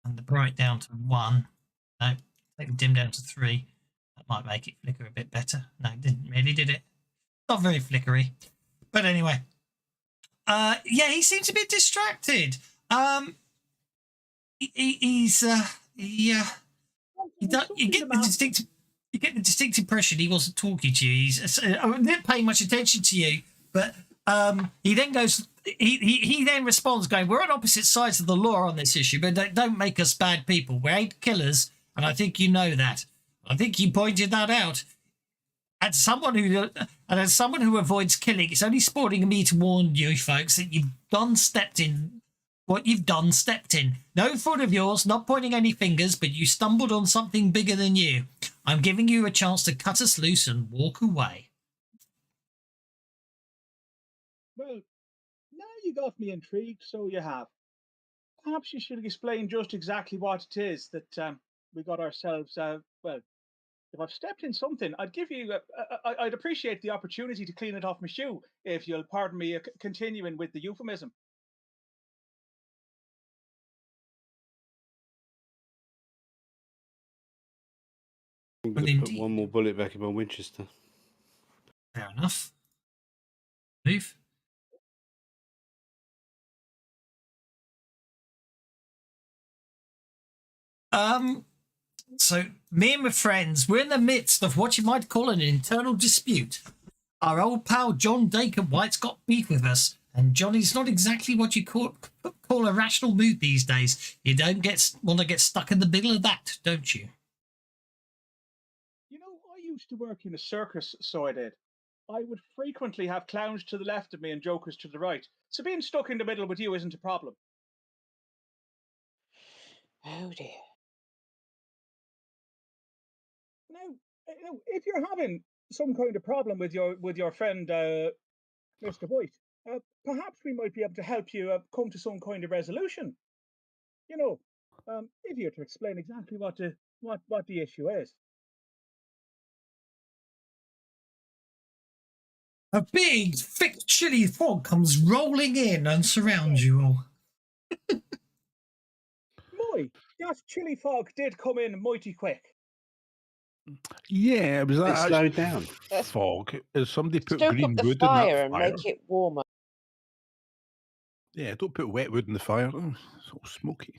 and the bright down to 1. No, take the dim down to 3. That might make it flicker a bit better. No, it didn't really, did it? Not very flickery. But anyway. Yeah, he seems a bit distracted. He's you get the distinct impression he wasn't talking to you. He's not paying much attention to you, but he then goes. He then responds, going, "We're on opposite sides of the law on this issue, but don't make us bad people. We ain't killers, and I think you know that. I think you pointed that out. As someone who avoids killing, it's only sporting me to warn you folks that you've stepped in. What you've done, stepped in. No fault of yours, not pointing any fingers, but you stumbled on something bigger than you. I'm giving you a chance to cut us loose and walk away." Well, now you got me intrigued, so you have. Perhaps you should explain just exactly what it is that we got ourselves. Well, if I've stepped in something, I'd give you. I'd appreciate the opportunity to clean it off my shoe, if you'll pardon me continuing with the euphemism. I'm going to put one more bullet back in my Winchester. Fair enough. Move. So me and my friends, we're in the midst of what you might call an internal dispute. Our old pal John Dacre White's got beef with us, and Johnny's not exactly what you call a rational mood these days. You don't want to get stuck in the middle of that, don't you? You know, I used to work in a circus, so I did. I would frequently have clowns to the left of me and jokers to the right. So being stuck in the middle with you isn't a problem. Oh dear. Now, if you're having some kind of problem with your friend Mr. White, perhaps we might be able to help you come to some kind of resolution. You know, if you were to explain exactly what the issue is. A big, thick, chilly fog comes rolling in and surrounds you all. Moy, that chilly fog did come in mighty quick. Yeah, it was It that slowed down. fog. Is somebody put Stoke green up the wood in that fire and fire? make it warmer. Yeah, don't put wet wood in the fire. Oh, it's all smoky.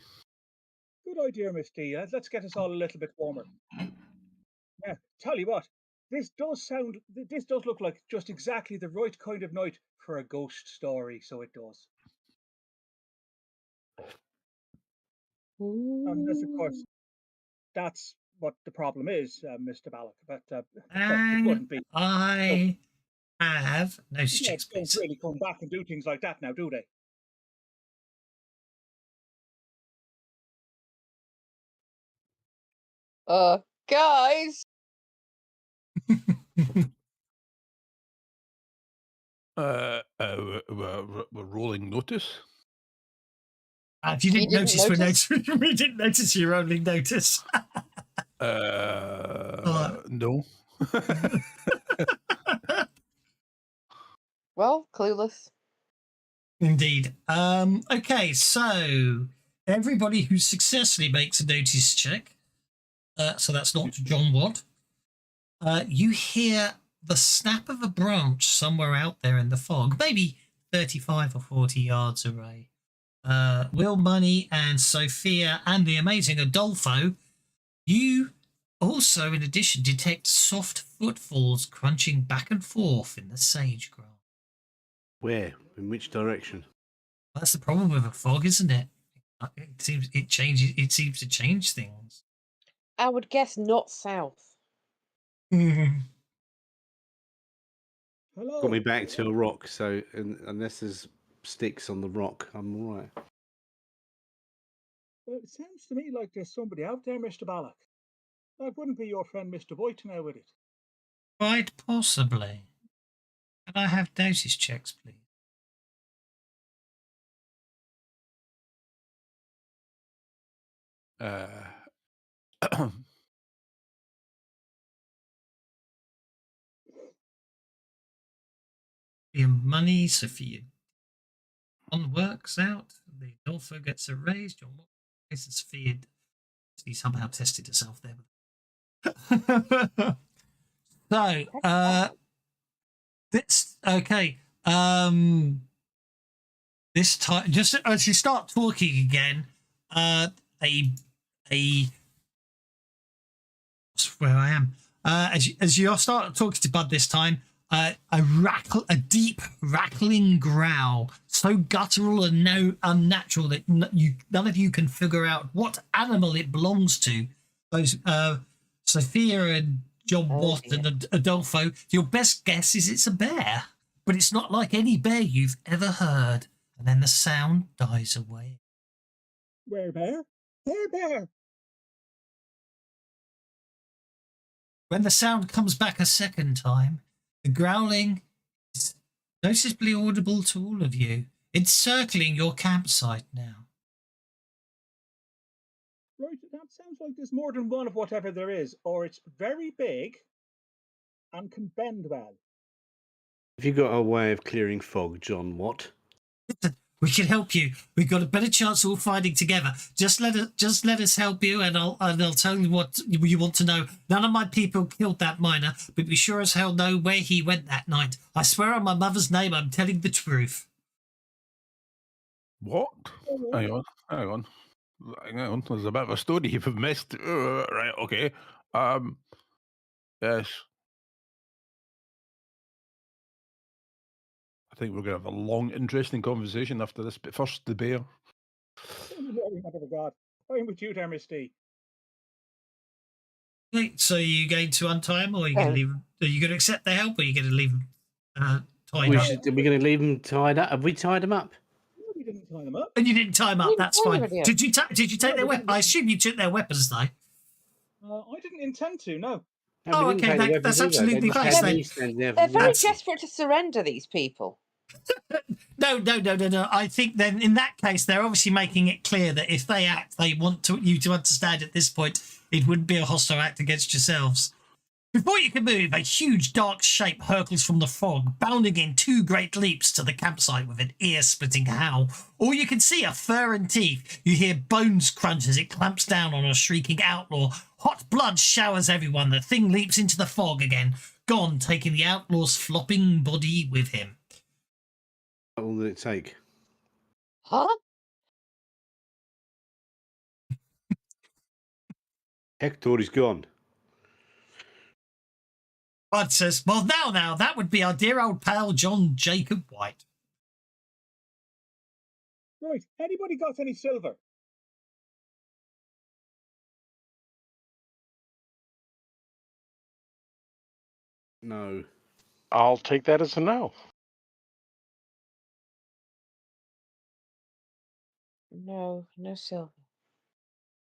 Good idea, Miss D. Let's get us all a little bit warmer. Yeah, tell you what, this does look like just exactly the right kind of night for a ghost story, so it does. Unless, of course, that's what the problem is, Mr. Balak. But it wouldn't be. I have notice checks, Don't please. really come back and do things like that now, do they? Guys. We're rolling notice. If you didn't, notice, notice? we didn't notice your rolling notice. No. Well, clueless. Indeed. Okay, so everybody who successfully makes a notice check, so that's not John Watt, you hear the snap of a branch somewhere out there in the fog, maybe 35 or 40 yards away. Will, Money, and Sophia, and the amazing Adolfo, you also, in addition, detect soft footfalls crunching back and forth in the sage grass. Where? In which direction? That's the problem with a fog, isn't it? It seems to change things. I would guess not south. Hello. Got me back to a rock, so unless there's sticks on the rock, I'm all right. Well, it sounds to me like there's somebody out there, Mr. Balak. That wouldn't be your friend, Mr. White, now, would it? Quite possibly. Can I have notice checks, please? Your money, Sophia. John works out. The Adolfo gets a raise. John works, and Sophia. He somehow tested herself there. So, this okay. This time, just as you start talking again, where I am. As you start talking to Bud this time, a deep rattling growl, so guttural and unnatural that none of you can figure out what animal it belongs to. Those Sophia and John Watt and Adolfo, your best guess is it's a bear, but it's not like any bear you've ever heard. And then the sound dies away. Where, bear? Where, bear? When the sound comes back a second time, the growling is noticeably audible to all of you. It's circling your campsite now. Right, that sounds like there's more than one of whatever there is, or it's very big and can bend well. Have you got a way of clearing fog, John Watt? We can help you. We've got a better chance of all fighting together. Just let us help you, and I'll tell you what you want to know. None of my people killed that miner, but we sure as hell know where he went that night. I swear on my mother's name, I'm telling the truth. What? Hang on. There's a bit of a story you've missed. Right, okay. Yes. I think we're going to have a long, interesting conversation after this, but first, the bear. I'm with you there, Miss D. Okay, so are you going to untie him, or are you going to leave him? Are you going to accept the help, or are you going to leave him tied up? Are we going to leave him tied up? Have we tied him up? No, we didn't tie them up. And you didn't tie him up. That's fine. Yeah. Did you take their weapons? I assume you took their weapons, though. I didn't intend to, no. Oh, okay, that's absolutely fine. They're very desperate to surrender, these people. No. I think then in that case, they're obviously making it clear that if they act, they want you to understand at this point it wouldn't be a hostile act against yourselves. Before you can move, a huge dark shape hurtles from the fog, bounding in 2 great leaps to the campsite with an ear-splitting howl. All you can see are fur and teeth. You hear bones crunch as it clamps down on a shrieking outlaw. Hot blood showers everyone. The thing leaps into the fog again, gone, taking the outlaw's flopping body with him. How long did it take? Huh? Hector is gone. Bud says, well, now, that would be our dear old pal John Jacob White. Right. Anybody got any silver? No. I'll take that as a no. No silver.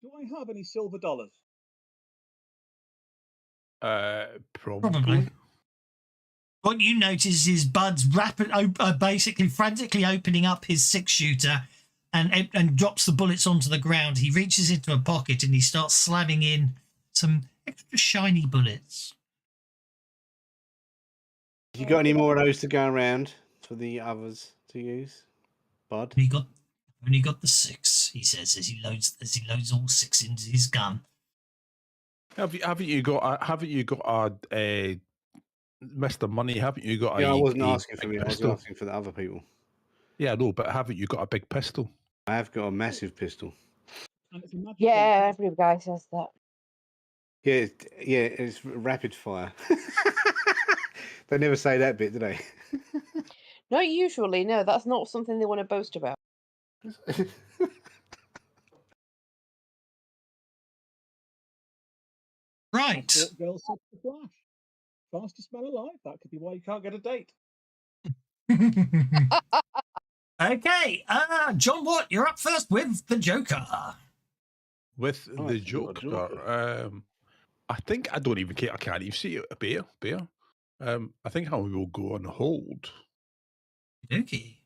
Do I have any silver dollars? Probably. What you notice is Bud's basically frantically opening up his 6-shooter and drops the bullets onto the ground. He reaches into a pocket and he starts slamming in some extra shiny bullets. You got any more of those to go around for the others to use, Bud? Only got the 6, he says as he loads all 6 into his gun. Haven't you got a Mr. Money? Haven't you got? Yeah, I wasn't asking for me. I was pistol? asking for the other people. Yeah, no, but haven't you got a big pistol? I have got a massive pistol. And it's a magic Yeah, gun. every guy says that. Yeah, it's rapid fire. They never say that bit, do they? Not usually, no. That's not something they want to boast about. Right. Girl said the Flash. Fastest man alive. That could be why you can't get a date. Okay, John Watt, you're up first with the Joker. With the Joker. I think I don't even care. I can't even see it. A bear. I think I will go on hold. Okay.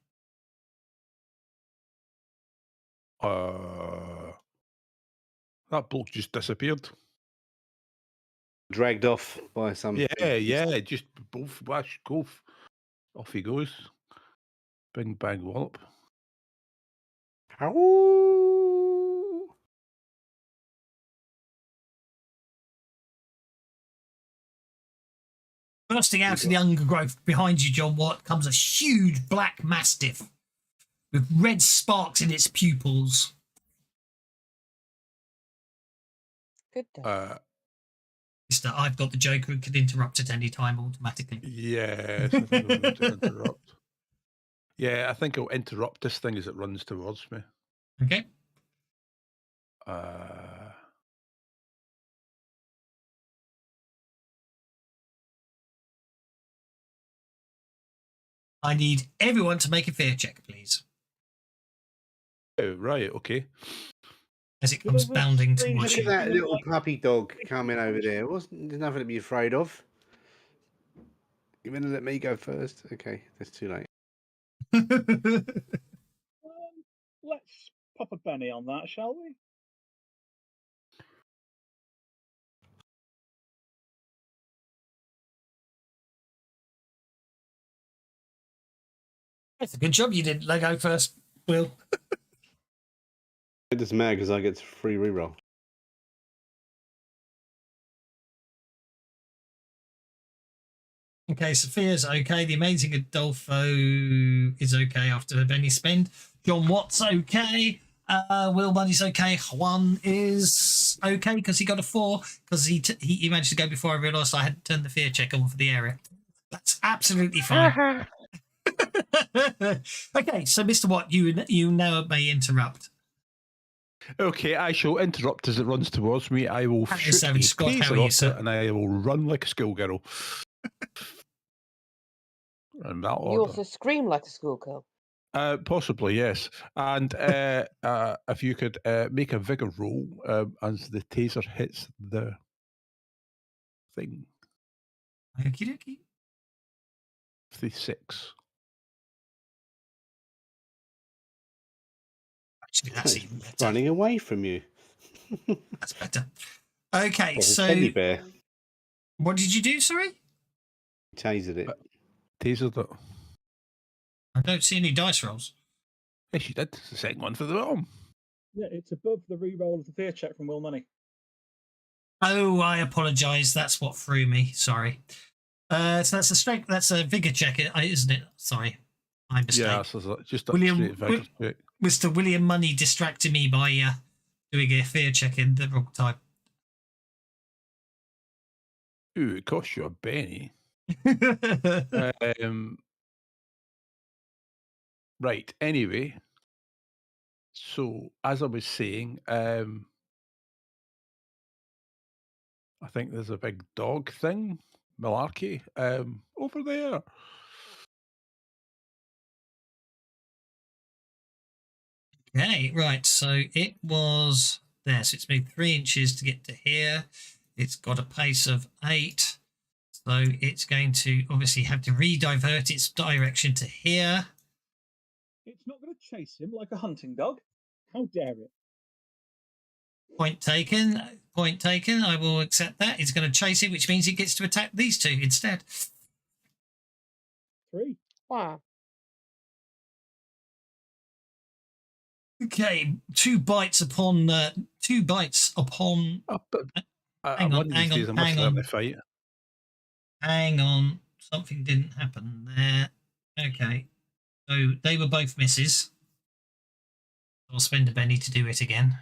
That bloke just disappeared. Dragged off by some. Yeah. Just both wash golf. Off he goes. Bing bang wallop. Ow! Bursting out of the undergrowth behind you, John Watt, comes a huge black mastiff with red sparks in its pupils. Good day. Mister, I've got the Joker and can interrupt at any time automatically. Yes, I think I'm going to interrupt. Yeah, I think I'll interrupt this thing as it runs towards me. Okay. I need everyone to make a fear check, please. Oh, right, okay. As it comes bounding towards Look you. at that little puppy dog coming over there. There's nothing to be afraid of. You're going to let me go first? Okay, that's too late. Let's pop a penny on that, shall we? It's a good job you didn't let go first, Will. It doesn't matter because I get free reroll. Okay, Sophia's okay. The Amazing Adolfo is okay after a penny spend. John Watt's okay. Will Buddy's okay. Juan is okay because he got a 4 because he managed to go before I realised I hadn't turned the fear check on for the area. That's absolutely fine. Okay, so Mr. Watt, you now may interrupt. Okay, I shall interrupt as it runs towards me. I will shoot a taser off it and I will run like a schoolgirl. And that You also scream like a schoolgirl. Possibly, yes. And if you could make a vigor roll as the taser hits the thing. Okie dokie. 56. Actually, that's even better. Running away from you. That's better. Okay, so Teddy bear. What did you do? Sorry, Tasered it. Tasered it. I don't see any dice rolls. Yes, you did. It's the second one for the bottom. Yeah, it's above the re-roll of the fear check from Will Money. Oh, I apologise. That's what threw me. Sorry. So that's a strength. That's a vigor check, isn't it? Sorry, my mistake. Yeah, so just a William, straight vigor check. Mr. William Money distracted me by doing a fear check in the wrong time. Ooh, it cost you a penny. Right. Anyway, so as I was saying, I think there's a big dog thing, malarkey, over there. Okay, right. So it was there. So it's made 3 inches to get to here. It's got a pace of 8. So it's going to obviously have to re-divert its direction to here. It's not going to chase him like a hunting dog. How dare it? Point taken. Point taken. I will accept that. It's going to chase it, which means it gets to attack these two instead. 3. Wow. Okay, 2 bites upon. Hang on, hang on, hang on. Fight. Hang on. Something didn't happen there. Okay. So they were both misses. I'll spend a penny to do it again.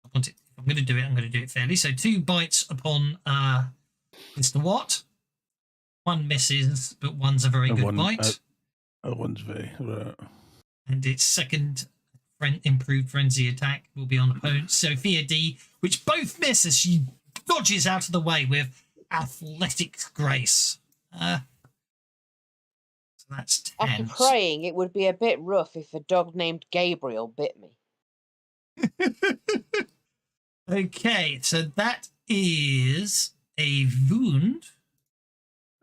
If I'm going to do it, I'm going to do it fairly. So 2 bites upon Mr. Watt. 1 misses, but 1's a very good bite. One's very right. And its second improved frenzy attack will be on opponent Sophia D, which both miss as she dodges out of the way with athletic grace. So that's 10. After praying, it would be a bit rough if a dog named Gabriel bit me. Okay, so that is a wound.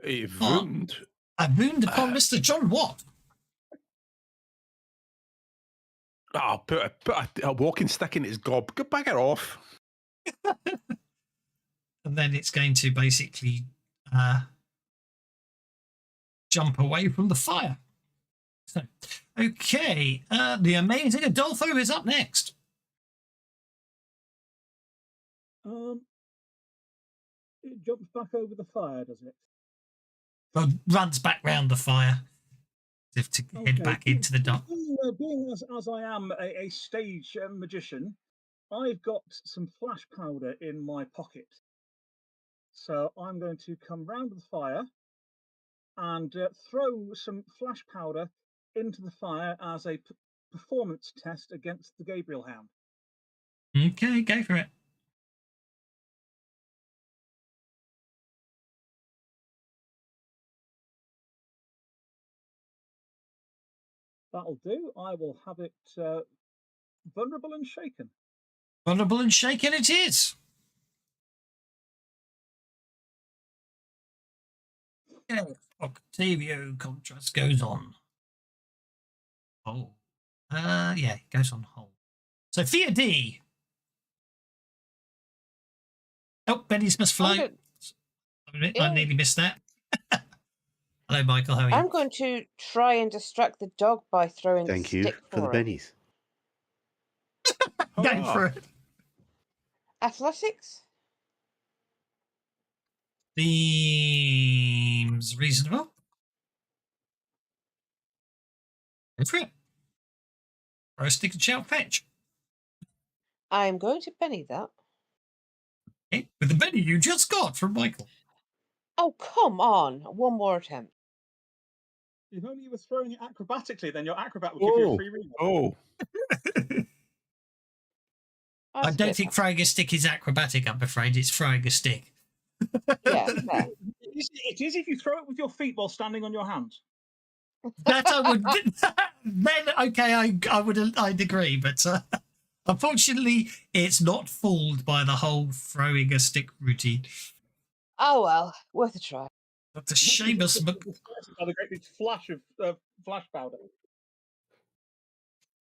A wound? A wound upon Mr. John Watt. I'll put a walking stick in his gob. Go back it off. And then it's going to basically jump away from the fire. So, okay, the amazing Adolfo is up next. It jumps back over the fire, does it? Well, runs back round the fire as if to head back into the dark. Being as I am a stage magician, I've got some flash powder in my pocket. So I'm going to come round the fire and throw some flash powder into the fire as a performance test against the Gabriel Hound. Okay, go for it. That'll do. I will have it vulnerable and shaken. Vulnerable and shaken it is. Yeah, Octavio contrast goes on. Oh. Yeah, it goes on hold. Sophia D. Oh, Benny's must fly. I nearly missed that. Hello, Michael. How are you? I'm going to try and distract the dog by throwing Thank the you stick for the it. bennies. Go for it. Athletics? Seems reasonable. Go for it. Throw a stick and shout fetch. I'm going to penny that. Okay, with the penny you just got from Michael. Oh, come on. One more attempt. If only you were throwing it acrobatically, then your acrobat would give you a free reroll. I don't think throwing a stick is acrobatic, I'm afraid. It's throwing a stick. Yeah, it is if you throw it with your feet while standing on your hands. That I would. Then, okay, I'd agree, but unfortunately, it's not fooled by the whole throwing a stick routine. Oh, well, worth a try. That's a Seamus By the great big flash of flash powder.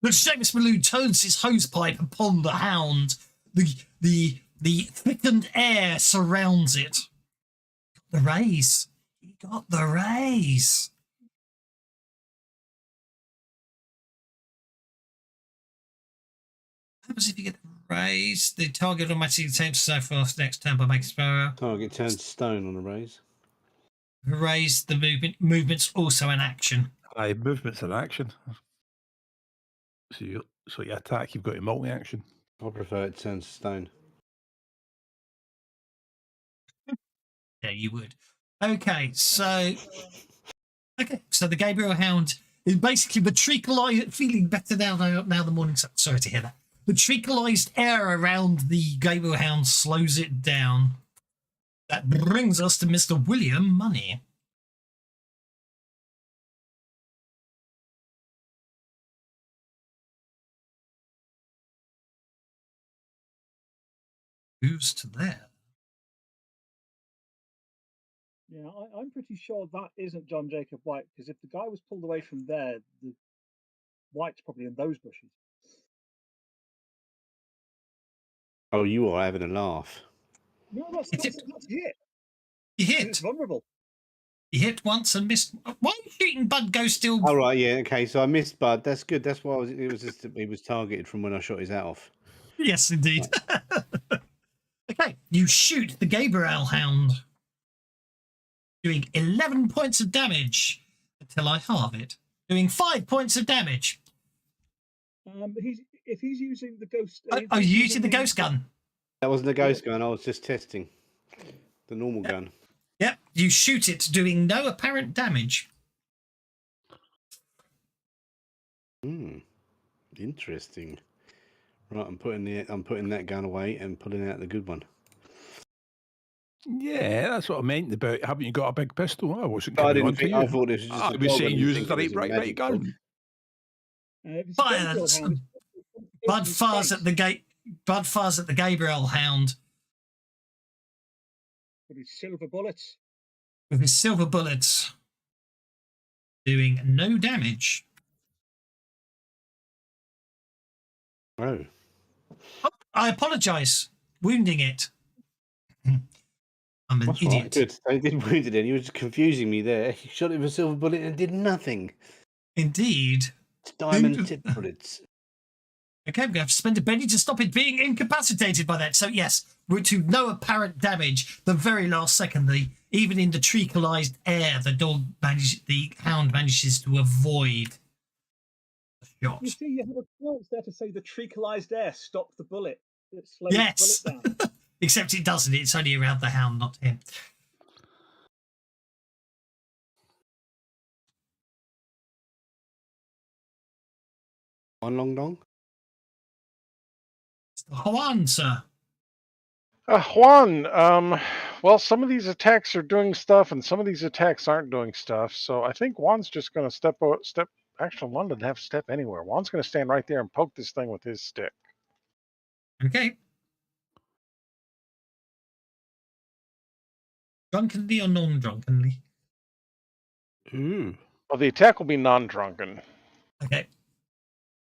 But Seamus Malone turns his hosepipe upon the hound. The thickened air surrounds it. The raise. He got the raise. What happens if you get the raise? The target automatically attempts so far next turn by making sparrow. Target turns to stone on a raise. Raise the movement's also an action. Aye, movement's an action. So you attack, you've got your multi-action. I prefer it turns to stone. Yeah, you would. Okay, so the Gabriel Hound is basically the treacleized, feeling better now the morning. Sorry to hear that. The treacleized air around the Gabriel Hound slows it down. That brings us to Mr. William Money. Moves to there. Yeah, I'm pretty sure that isn't John Jacob White, because if the guy was pulled away from there, the White's probably in those bushes. Oh, you are having a laugh. No, that's hit. You hit. It's vulnerable. You hit once and missed. Why are you shooting Bud Go still? Oh, right, yeah, okay. So I missed Bud. That's good. That's why he was targeted from when I shot his hat off. Yes, indeed. Right. Okay, you shoot the Gabriel Hound, doing 11 points of damage until I halve it, doing 5 points of damage. If he's using the ghost. Oh, you're using the ghost gun. That wasn't a ghost gun. I was just testing the normal gun. Yep, you shoot it, doing no apparent damage. Interesting. Right, I'm putting that gun away and pulling out the good one. Yeah, that's what I meant about. Haven't you got a big pistol? I wasn't. I didn't think. I thought this was just. I was saying use the right gun. Fire! Bud fires at the gate. Bud fires at the Gabriel Hound with his silver bullets. With his silver bullets, doing no damage. Oh. I apologise. Wounding it. I'm an That's idiot. Right, good. I didn't wound it. You were just confusing me there. You shot it with a silver bullet and did nothing. Indeed. It's diamond tip bullets. Okay, I'm going to have to spend a penny to stop it being incapacitated by that. So yes, we're to no apparent damage. The very last second, even in the treacleized air, the hound manages to avoid the shot. You see, you have a quote there to say the treacleized air stopped the bullet. It slowed yes, the bullet down. Except it doesn't. It's only around the hound, not him. One long dong. Juan, sir. Juan, well, some of these attacks are doing stuff, and some of these attacks aren't doing stuff. So I think Juan's just going to step. Actually, Juan doesn't have to step anywhere. Juan's going to stand right there and poke this thing with his stick. Okay. Drunkenly or non-drunkenly? Ooh. Well, the attack will be non-drunken. Okay.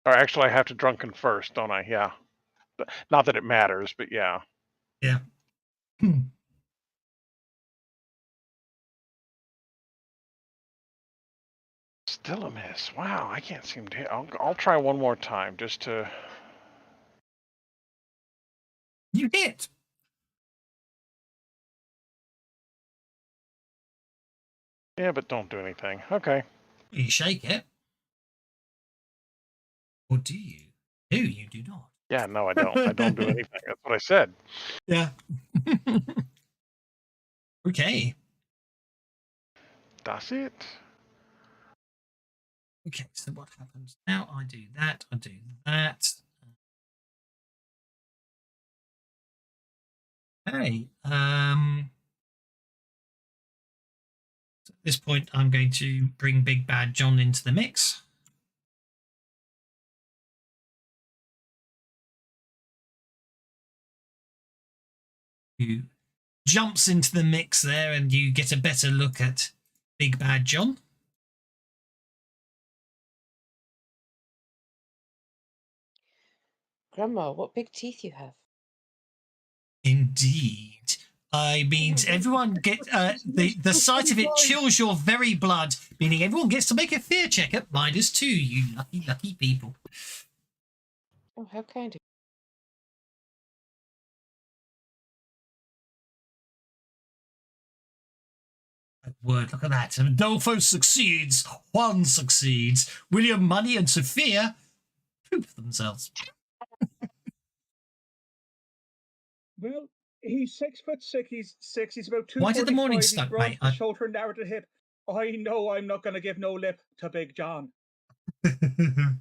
Or actually, I have to drunken first, don't I? Yeah. Not that it matters, but yeah. Yeah. Still a miss. Wow, I can't seem to hit. I'll try one more time just to... You hit! Yeah, but don't do anything. Okay. You shake it. Or do you? No, you do not. Yeah, no, I don't. I don't do anything. That's what I said. Yeah. Okay. That's it. Okay, so what happens now? I do that. I do that. Okay. So at this point, I'm going to bring Big Bad John into the mix. Who jumps into the mix there, and you get a better look at Big Bad John. Grandma, what big teeth you have. Indeed. I means everyone get the sight of it chills your very blood, meaning everyone gets to make a fear check at -2. You lucky people. Oh, how kind of Word, look at that. Adolfo succeeds. Juan succeeds. William, Money, and Sophia poop themselves. Well, he's 6'6". He's about 245. Why did the morning start, broad mate? from the shoulder and narrow to the hip. I know I'm not going to give no lip to Big John. Okie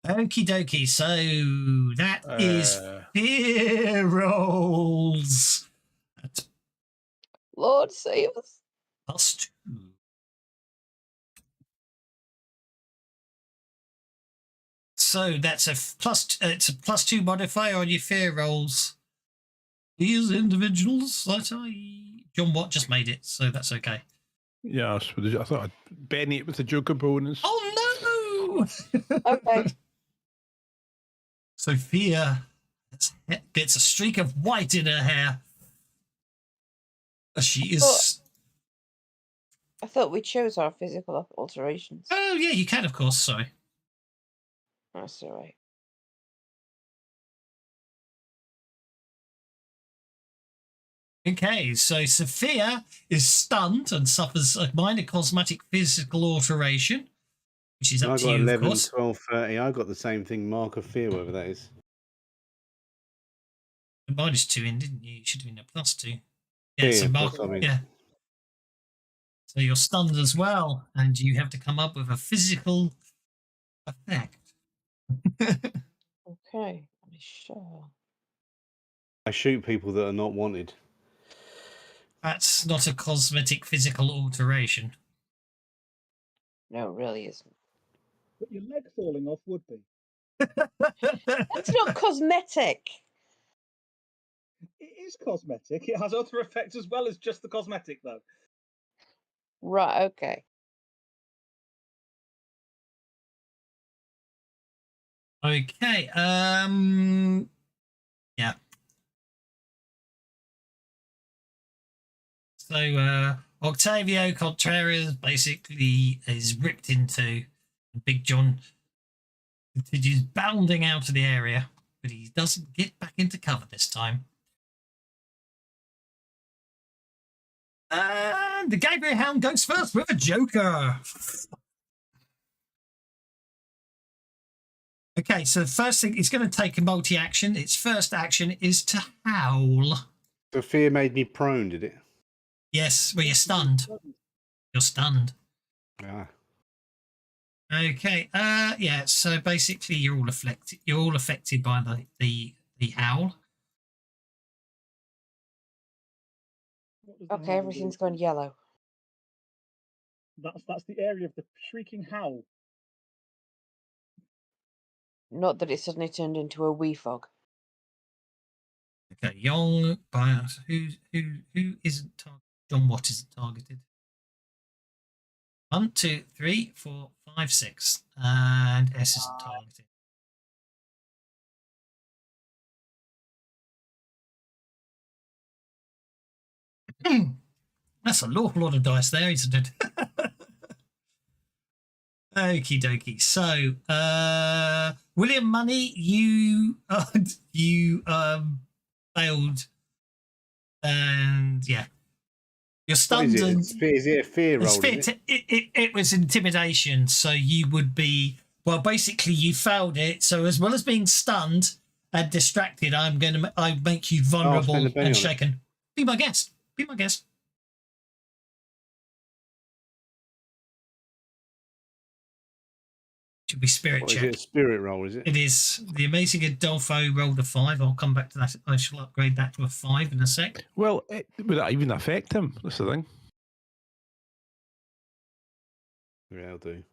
dokie. So that is fear rolls. That's Lord save us. +2. So that's it's a +2 modifier on your fear rolls. These individuals that John Watt just made it, so that's okay. Yeah, I thought I'd Benny it with the Joker bonus. Oh no! Okay. Sophia gets a streak of white in her hair. She is. I thought we chose our physical alterations. Oh yeah, you can, of course. Sorry. That's all right. Okay, so Sophia is stunned and suffers a minor cosmetic physical alteration, which is up to you, 11, of course. 12, 30. I got the same thing, Mark of Fear, whatever that is. -2 in, didn't you? You should have been a +2. Yeah, Yeah, so that's what I mean. yeah. So you're stunned as well, and you have to come up with a physical effect. Okay, let me show. I shoot people that are not wanted. That's not a cosmetic physical alteration. No, it really isn't. But your leg falling off would be. That's not cosmetic. It is cosmetic. It has other effects as well as just the cosmetic, though. Right, okay. Okay, yeah. So Octavio Contreras basically is ripped into. Big John continues bounding out of the area, but he doesn't get back into cover this time. And the Gabriel Hound goes first with a Joker. Okay, so the first thing, it's going to take a multi-action. Its first action is to howl. The fear made me prone, did it? Yes, well, you're stunned. You're stunned. Ah. Okay, yeah, so basically you're all affected by the howl. Okay, everything's gone yellow. That's the area of the shrieking howl. Not that it suddenly turned into a wee fog. Okay, Young bias. Who isn't targeted? John Watt isn't targeted. 1, 2, 3, 4, 5, 6, and S isn't targeted. That's a lawful lot of dice there, isn't it? Okie dokie. So, William Money, you failed, and yeah, you're stunned. Is it a fear roll? It was intimidation, so you would be basically you failed it. So as well as being stunned and distracted, I make you vulnerable and shaken. Be my guest. Be my guest. Should be spirit check. Is it a spirit roll, is it? It is. The amazing Adolfo rolled a 5. I'll come back to that. I shall upgrade that to a 5 in a sec. Well, would that even affect him? That's the thing. Yeah, I'll do.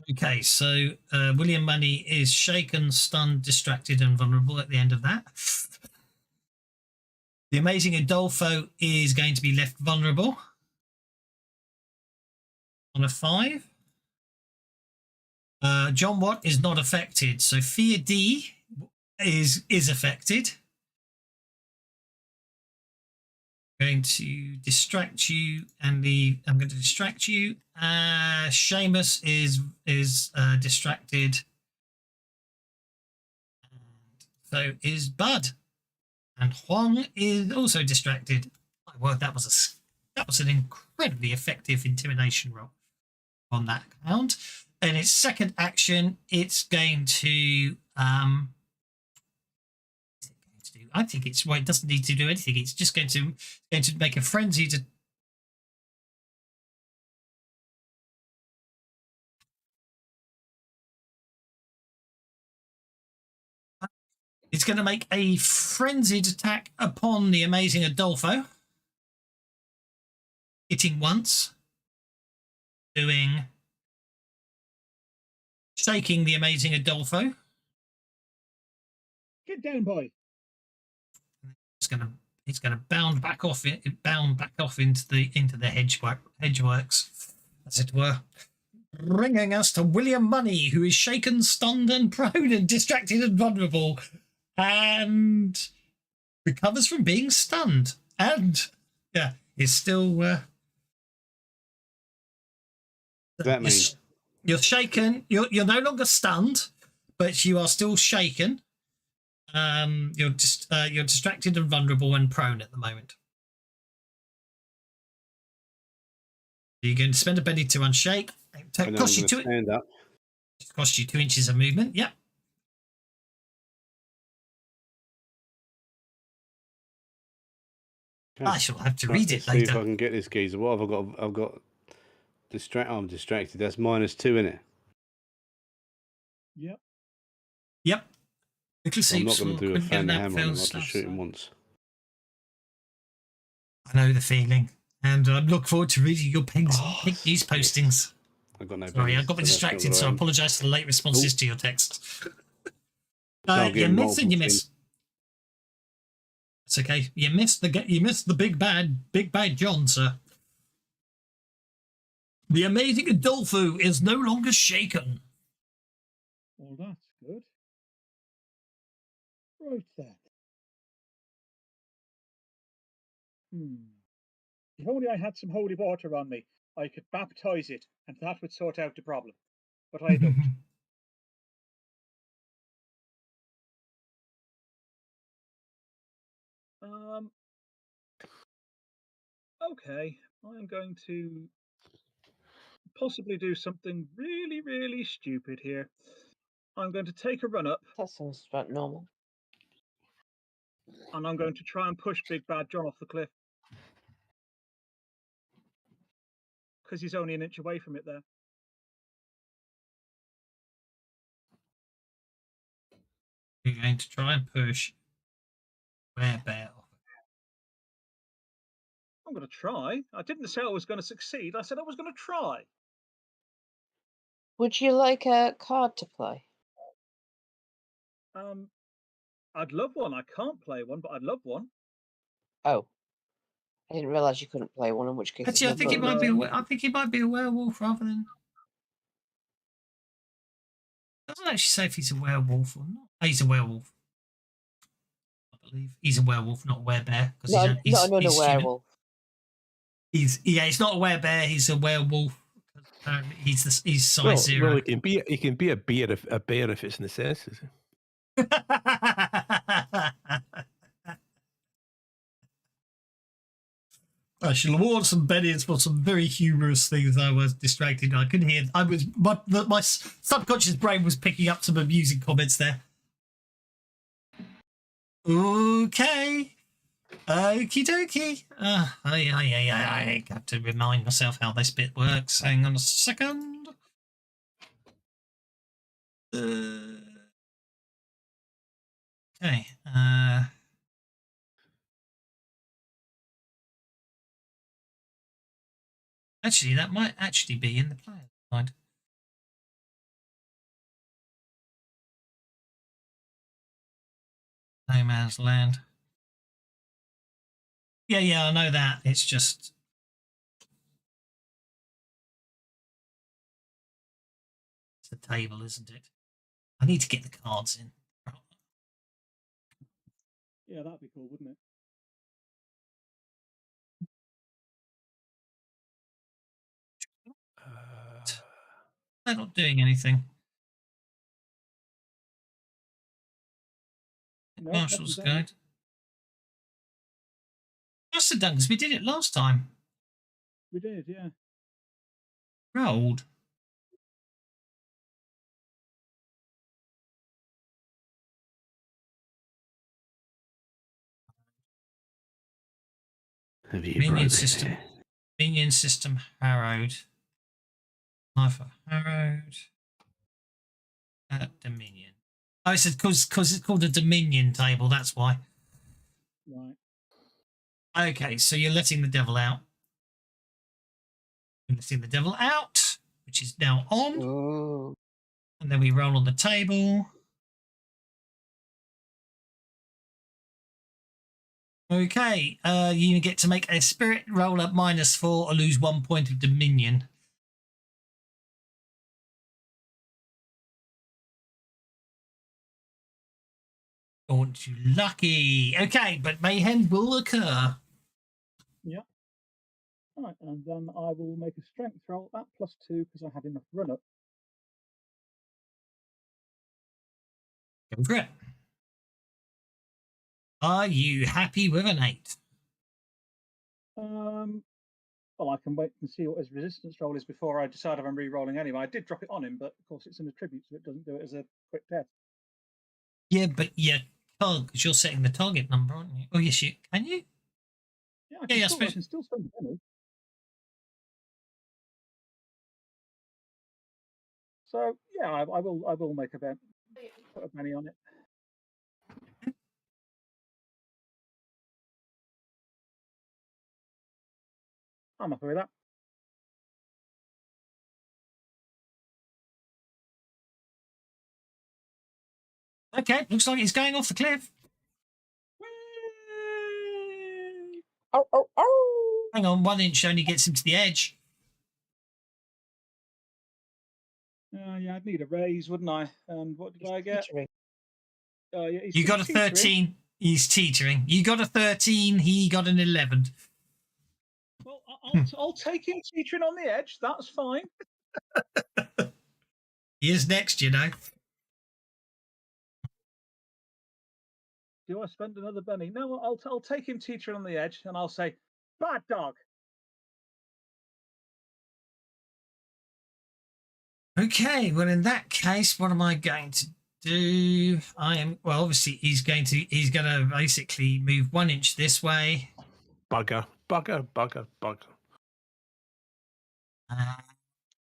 Okay, so William Money is shaken, stunned, distracted, and vulnerable at the end of that. The amazing Adolfo is going to be left vulnerable on a 5. John Watt is not affected, so Fear D is affected. I'm going to distract you, Andy. I'm going to distract you. Seamus is distracted. So is Bud, and Huang is also distracted. My word, that was an incredibly effective intimidation roll on that count. And its second action, it's going to I think it's it doesn't need to do anything. It's just going to make a frenzy to. It's going to make a frenzied attack upon the amazing Adolfo, hitting once, shaking the amazing Adolfo. Get down, boy. It's gonna bound back off into the hedgeworks, as it were, bringing us to William Money, who is shaken, stunned, and prone, and distracted and vulnerable, and recovers from being stunned, and is still. That means you're shaken. You're no longer stunned, but you are still shaken. You're distracted and vulnerable and prone at the moment. You're going to spend a penny to unshake. Cost you stand up. Cost you 2 inches of movement. Yep. Okay. I shall have to read it later. See if I can get this geezer. What have I got? I've got I'm distracted. That's -2, isn't it? Yep. Yep. I'm not going to do a fan hammer. I'll just shoot him once. I know the feeling, and I look forward to reading your pink news postings. I've got no. Sorry, I got me distracted, so I apologise for the late responses to your texts. You miss and you miss. It's okay. You missed the big bad John, sir. The amazing Adolfo is no longer shaken. Well, that's good. Right then. If only I had some holy water on me, I could baptize it, and that would sort out the problem. But I don't. Okay, I'm going to possibly do something really, really stupid here. I'm going to take a run up. That sounds about normal. And I'm going to try and push Big Bad John off the cliff. Because he's only an inch away from it there. You're going to try and push Bear off. I'm going to try. I didn't say I was going to succeed. I said I was going to try. Would you like a card to play? I'd love one. I can't play one, but I'd love one. Oh, I didn't realise you couldn't play one. In which case, actually, I think it might be. I think he might be a werewolf rather than. It doesn't actually say if he's a werewolf or not. He's a werewolf. I believe he's a werewolf, not a werebear. No, he's another werewolf. He's not a werebear. He's a werewolf. He's size 0. Well, he can be a bear if it's necessary. I shall award some pennies for some very humorous things. I was distracted. I couldn't hear. My subconscious brain was picking up some amusing comments there. Okay. Okie dokie. I have to remind myself how this bit works. Hang on a second. Okay. Actually, that might actually be in the player side. No Man's Land. Yeah, I know that. It's just... It's a table, isn't it? I need to get the cards in. Yeah, that'd be cool, wouldn't it? They're not doing anything. No, Marshall's nothing's happening. Guide. Must have done because we did it last time. We did, yeah. Rolled. Have you Minion system. Minion system harrowed. Life of harrowed. Dominion. Oh, it's because it's called a Dominion table. That's why. Right. Okay, so you're letting the devil out. You're letting the devil out, which is now on. Oh. And then we roll on the table. Okay, you get to make a spirit roll at -4 or lose 1 point of dominion. Aren't you lucky? Okay, but mayhem will occur. Yeah. Right, and then I will make a strength roll at +2 because I had enough run up. Go for it. Are you happy with an 8? Well, I can wait and see what his resistance roll is before I decide if I'm re-rolling anyway. I did drop it on him, but of course it's an attribute, so it doesn't do it as a quick death. Yeah, but you can't because you're setting the target number, aren't you? Oh, yes, you can you? Yeah, I suppose. can still spend a penny. So yeah, I will make a bet, put a penny on it. I'm happy with that. Okay, looks like it's going off the cliff. Oh, oh, oh. Hang on, 1 inch only gets him to the edge. Yeah, I'd need a raise, wouldn't I? And what did I get? Teetering. Yeah, You got a 13. He's teetering. You got a 13. He got an 11. Well, I'll take him teetering on the edge. That's fine. He is next, you know. Do I spend another penny? No, I'll take him teetering on the edge, and I'll say, "Bad dog." Okay, well, in that case, what am I going to do? Obviously, he's going to basically move 1 inch this way. Bugger.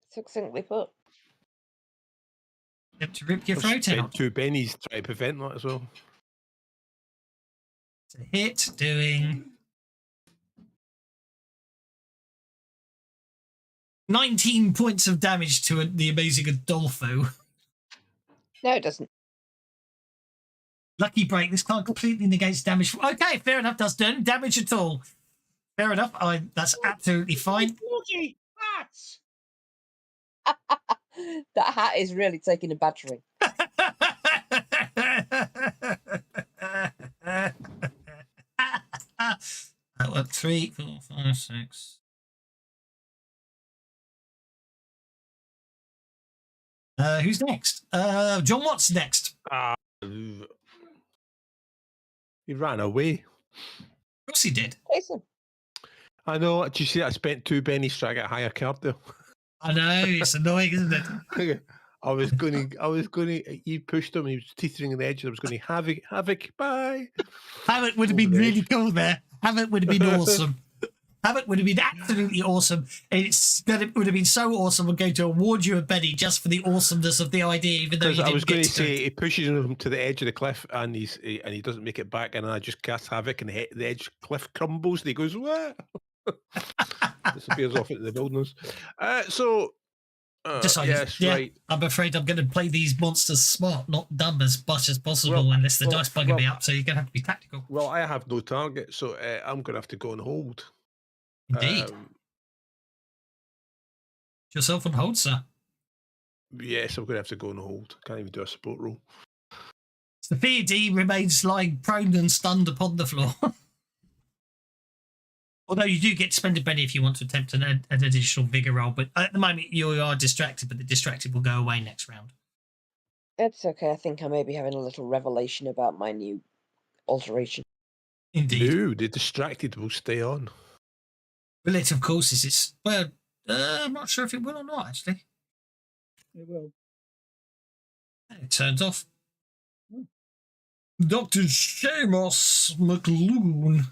Succinctly put. To rip your throat out. 2 pennies to try to prevent that as well. It's a hit, doing 19 points of damage to the amazing Adolfo. No, it doesn't. Lucky break. This card completely negates damage. Okay, fair enough. Does no damage at all. Fair enough. That's absolutely fine. Bloody bats! That hat is really taking a battering. That was 3, 4, 5, 6. Who's next? John Watt's next. He ran away. Of course he did. Jason. I know. Did you see that? I spent 2 pennies trying to get a higher card there. I know, it's annoying, isn't it? I was going to, you pushed him, he was teetering on the edge, and I was going to havoc, bye. Havoc would have been really cool there. Havoc would have been awesome. Havoc would have been absolutely awesome. It would have been so awesome. We're going to award you a penny just for the awesomeness of the idea, even though you didn't I was going get to say, he pushes him to the edge of the cliff, and he doesn't make it back, and I just cast Havoc, and the edge cliff crumbles, and he goes, what? Disappears off into the wilderness. Right. I'm afraid I'm going to play these monsters smart, not dumb as much as possible, unless the dice bugging me up. So you're going to have to be tactical. Well, I have no target, so I'm going to have to go and hold. Indeed. Yourself on hold, sir. Yes, I'm going to have to go on hold. Can't even do a support roll. The VD remains lying prone and stunned upon the floor. Although you do get to spend a penny if you want to attempt an additional vigor roll, but at the moment you are distracted, but the distracted will go away next round. It's okay. I think I may be having a little revelation about my new alteration. Indeed. No, the distracted will stay on. Well, it, of course, is. It's, well, I'm not sure if it will or not, actually. It will. It turns off. Dr. Seamus McLoon.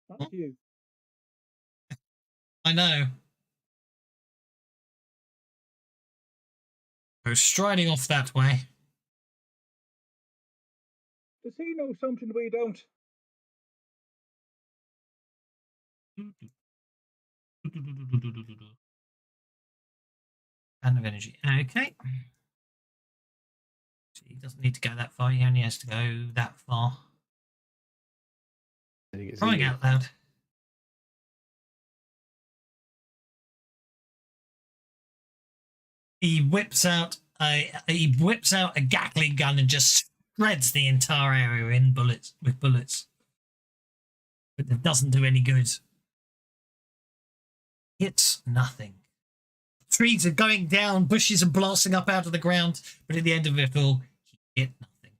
That's you. I know. Goes striding off that way. Does he know something we don't? And of energy. Okay. He doesn't need to go that far. He only has to go that far. Crying out loud. He whips out a Gatling gun and just shreds the entire area with bullets. But it doesn't do any good. It's nothing. Trees are going down, bushes are blasting up out of the ground, but at the end of it all, he hit nothing.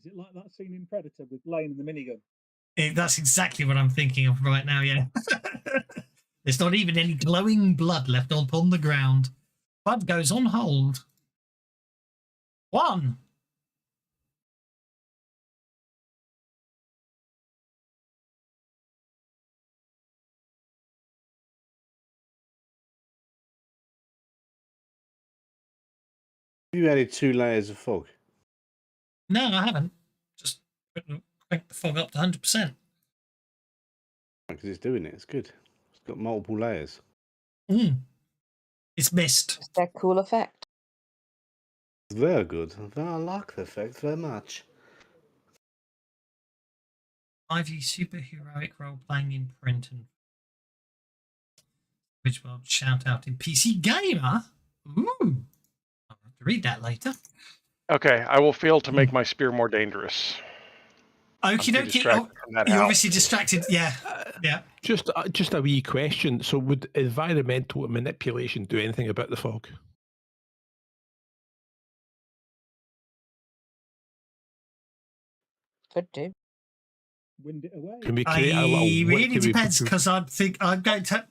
Is it like that scene in Predator with Lane and the minigun? That's exactly what I'm thinking of right now, yeah. There's not even any glowing blood left upon the ground. Bud goes on hold. 1. You added 2 layers of fog. No, I haven't. Just crank the fog up to 100%. Because it's doing it. It's good. It's got multiple layers. It's mist. It's that cool effect. Very good. I like the effect very much. Ivy superheroic role playing in print and which will shout out in PC Gamer. Ooh. I'll have to read that later. Okay, I will fail to make my spear more dangerous. Okie dokie. Oh, you're obviously distracted. Yeah. Yeah. Just a wee question. So would environmental manipulation do anything about the fog? Could do. Wind it away. Can we create a little It really can we depends put- because I'm going to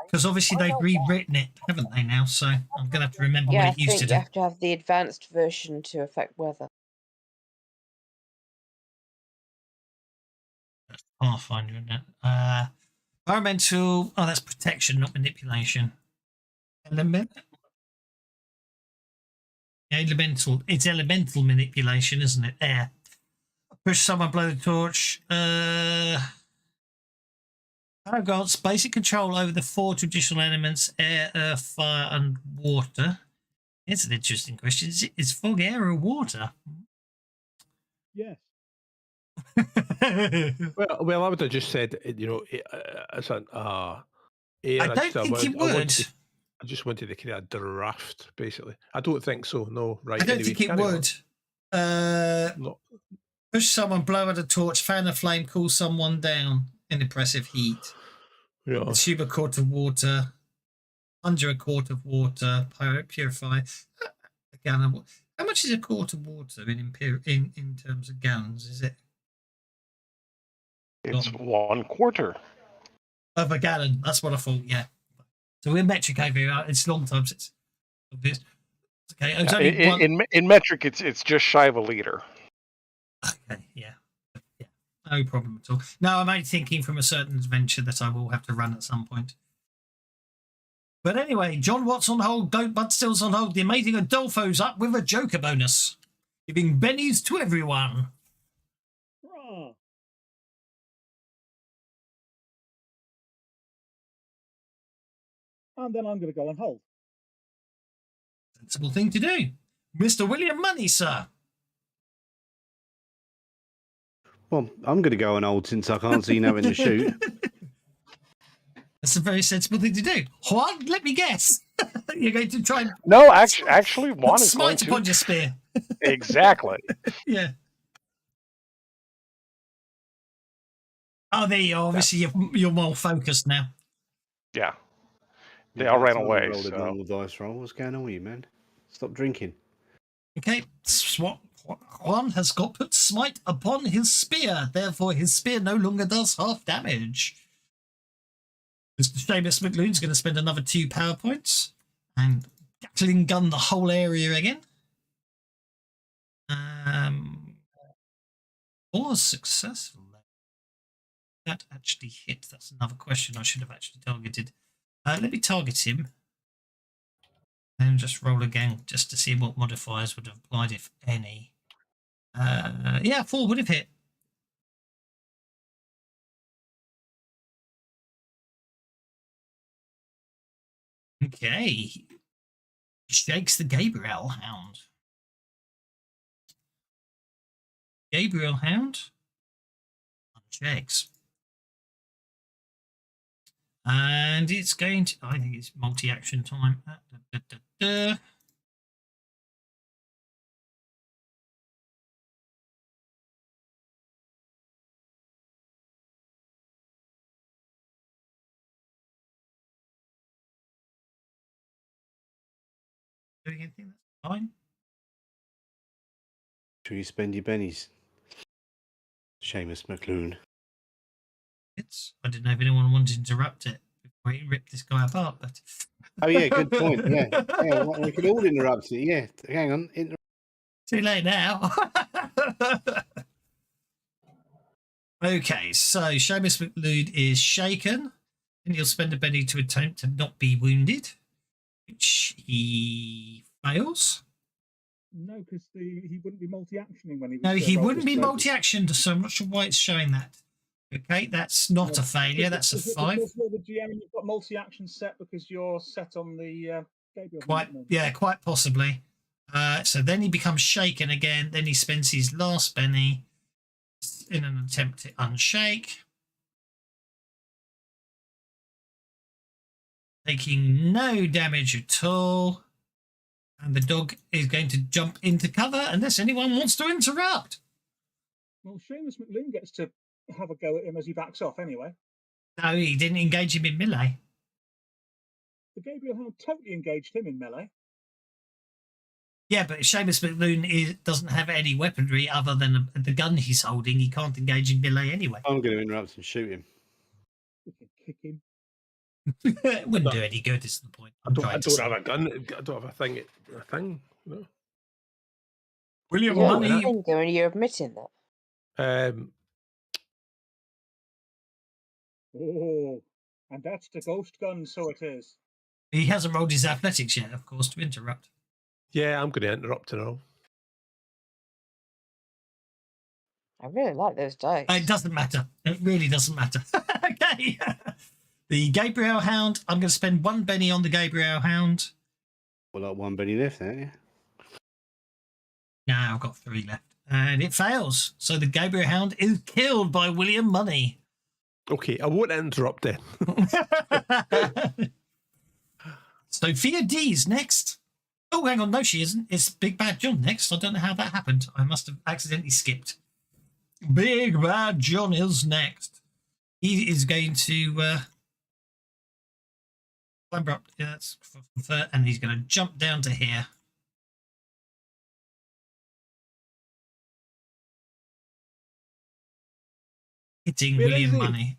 because obviously they've rewritten it, haven't they now? So I'm going to have to remember Yeah, I what it used think to you do. have to have the advanced version to affect weather. Pathfinder, isn't it? Environmental. Oh, that's protection, not manipulation. Elemental. It's elemental manipulation, isn't it? Air. Push someone, blow the torch. Arrogance, basic control over the 4 traditional elements: air, earth, fire, and water. It's an interesting question. Is fog air or water? Yes. Well, I would have just said, as an air. I don't think it would. I just wanted to create a draft, basically. I don't think so. No, right. I don't anyway, think it carry on. would. No. Push someone, blow out a torch, fan a flame, cool someone down in oppressive heat. Yeah. Consume a quart of water. Under a quart of water. Purify. A gallon. How much is a quart of water in terms of gallons? Is it? It's 1/4 of a gallon. That's what I thought. Yeah. So we're metric over here. It's long time since. Obvious. Okay. It's only in metric, it's just shy of a liter. Okay. Yeah. Yeah. No problem at all. No, I'm only thinking from a certain adventure that I will have to run at some point. But anyway, John Watts on hold. Don't Bud Still's on hold. The amazing Adolfo's up with a Joker bonus, giving bennies to everyone. Hurrah. And then I'm going to go on hold. Sensible thing to do. Mr. William Money, sir. Well, I'm going to go on hold since I can't see no in the shoot. That's a very sensible thing to do. Juan, let me guess. You're going to try and No, actually, Juan is going smite upon to. your spear. Exactly. Yeah. Oh, there you are. Obviously, you're more focused now. Yeah. They all ran away. Rolled a So normal dice roll. What's going on with you, man? Stop drinking. Okay. Juan has got put smite upon his spear. Therefore, his spear no longer does half damage. Mr. Seamus McLuhan's going to spend another 2 power points and Gatling gun the whole area again. Was successful. That actually hit. That's another question I should have actually targeted. Let me target him and just roll again just to see what modifiers would have applied, if any. Yeah, 4 would have hit. Okay. Shakes the Gabriel Hound. Gabriel Hound unshakes. And it's going to, I think it's multi-action time. Doing anything, that's fine. Should you spend your bennies? Seamus McLuhan. I didn't know if anyone wanted to interrupt it before he ripped this guy apart, but... Oh, yeah, good point. Yeah, yeah, we could all interrupt it. Yeah, hang on. Too late now. Okay, so Seamus McLeod is shaken, and he'll spend a penny to attempt to not be wounded, which he fails. No, because he wouldn't be multi-actioning when he was. No, he rolled wouldn't his be dice. multi-actioned, so I'm not sure why it's showing that. Okay, that's not a failure. That's a Is it 5. because you're the GM and you've got multi-action set because you're set on the Gabriel. Quite possibly. So then he becomes shaken again. Then he spends his last penny in an attempt to unshake, taking no damage at all. And the dog is going to jump into cover unless anyone wants to interrupt. Well, Seamus McLean gets to have a go at him as he backs off anyway. No, he didn't engage him in melee. The Gabriel Hound totally engaged him in melee. Yeah, but Seamus McLuhan doesn't have any weaponry other than the gun he's holding. He can't engage in melee anyway. I'm going to interrupt and shoot him. We can kick him. It wouldn't do any good, is the point. I don't have a gun. I don't have a thing. No. William You don't Money. think, and you're admitting that. Oh, and that's the ghost gun, so it is. He hasn't rolled his athletics yet, of course, to interrupt. Yeah, I'm going to interrupt and all. I really like those dice. It doesn't matter. It really doesn't matter. Okay. The Gabriel Hound. I'm going to spend 1 penny on the Gabriel Hound. Well, like 1 penny left, haven't you? Now I've got 3 left. And it fails. So the Gabriel Hound is killed by William Money. Okay, I won't interrupt then. Sophia D's next. Oh, hang on. No, she isn't. It's Big Bad John next. I don't know how that happened. I must have accidentally skipped. Big Bad John is next. He is going to climb up. Yeah, that's and he's going to jump down to here. Hitting Where William is he? Money.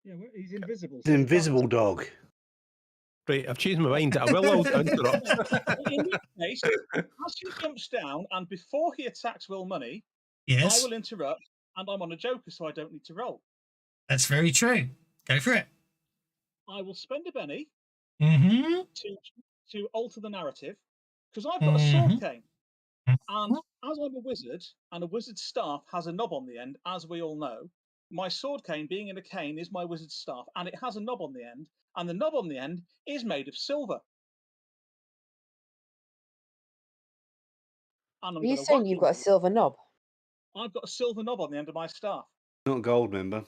Yeah, he's invisible. It's an invisible dog. Right, I've changed my mind. I will interrupt. In this case, as he jumps down and before he attacks Will Money, Yes, I will interrupt, and I'm on a joker, so I don't need to roll. that's very true. Go for it. I will spend a penny Mm-hmm. to alter the narrative because I've got a sword cane, and as I'm a wizard, and a wizard's staff has a knob on the end, as we all know. My sword cane, being in a cane, is my wizard's staff, and it has a knob on the end, and the knob on the end is made of silver. And Are you saying you've got a silver knob? I've got a silver knob on the end of my staff. Not gold, member.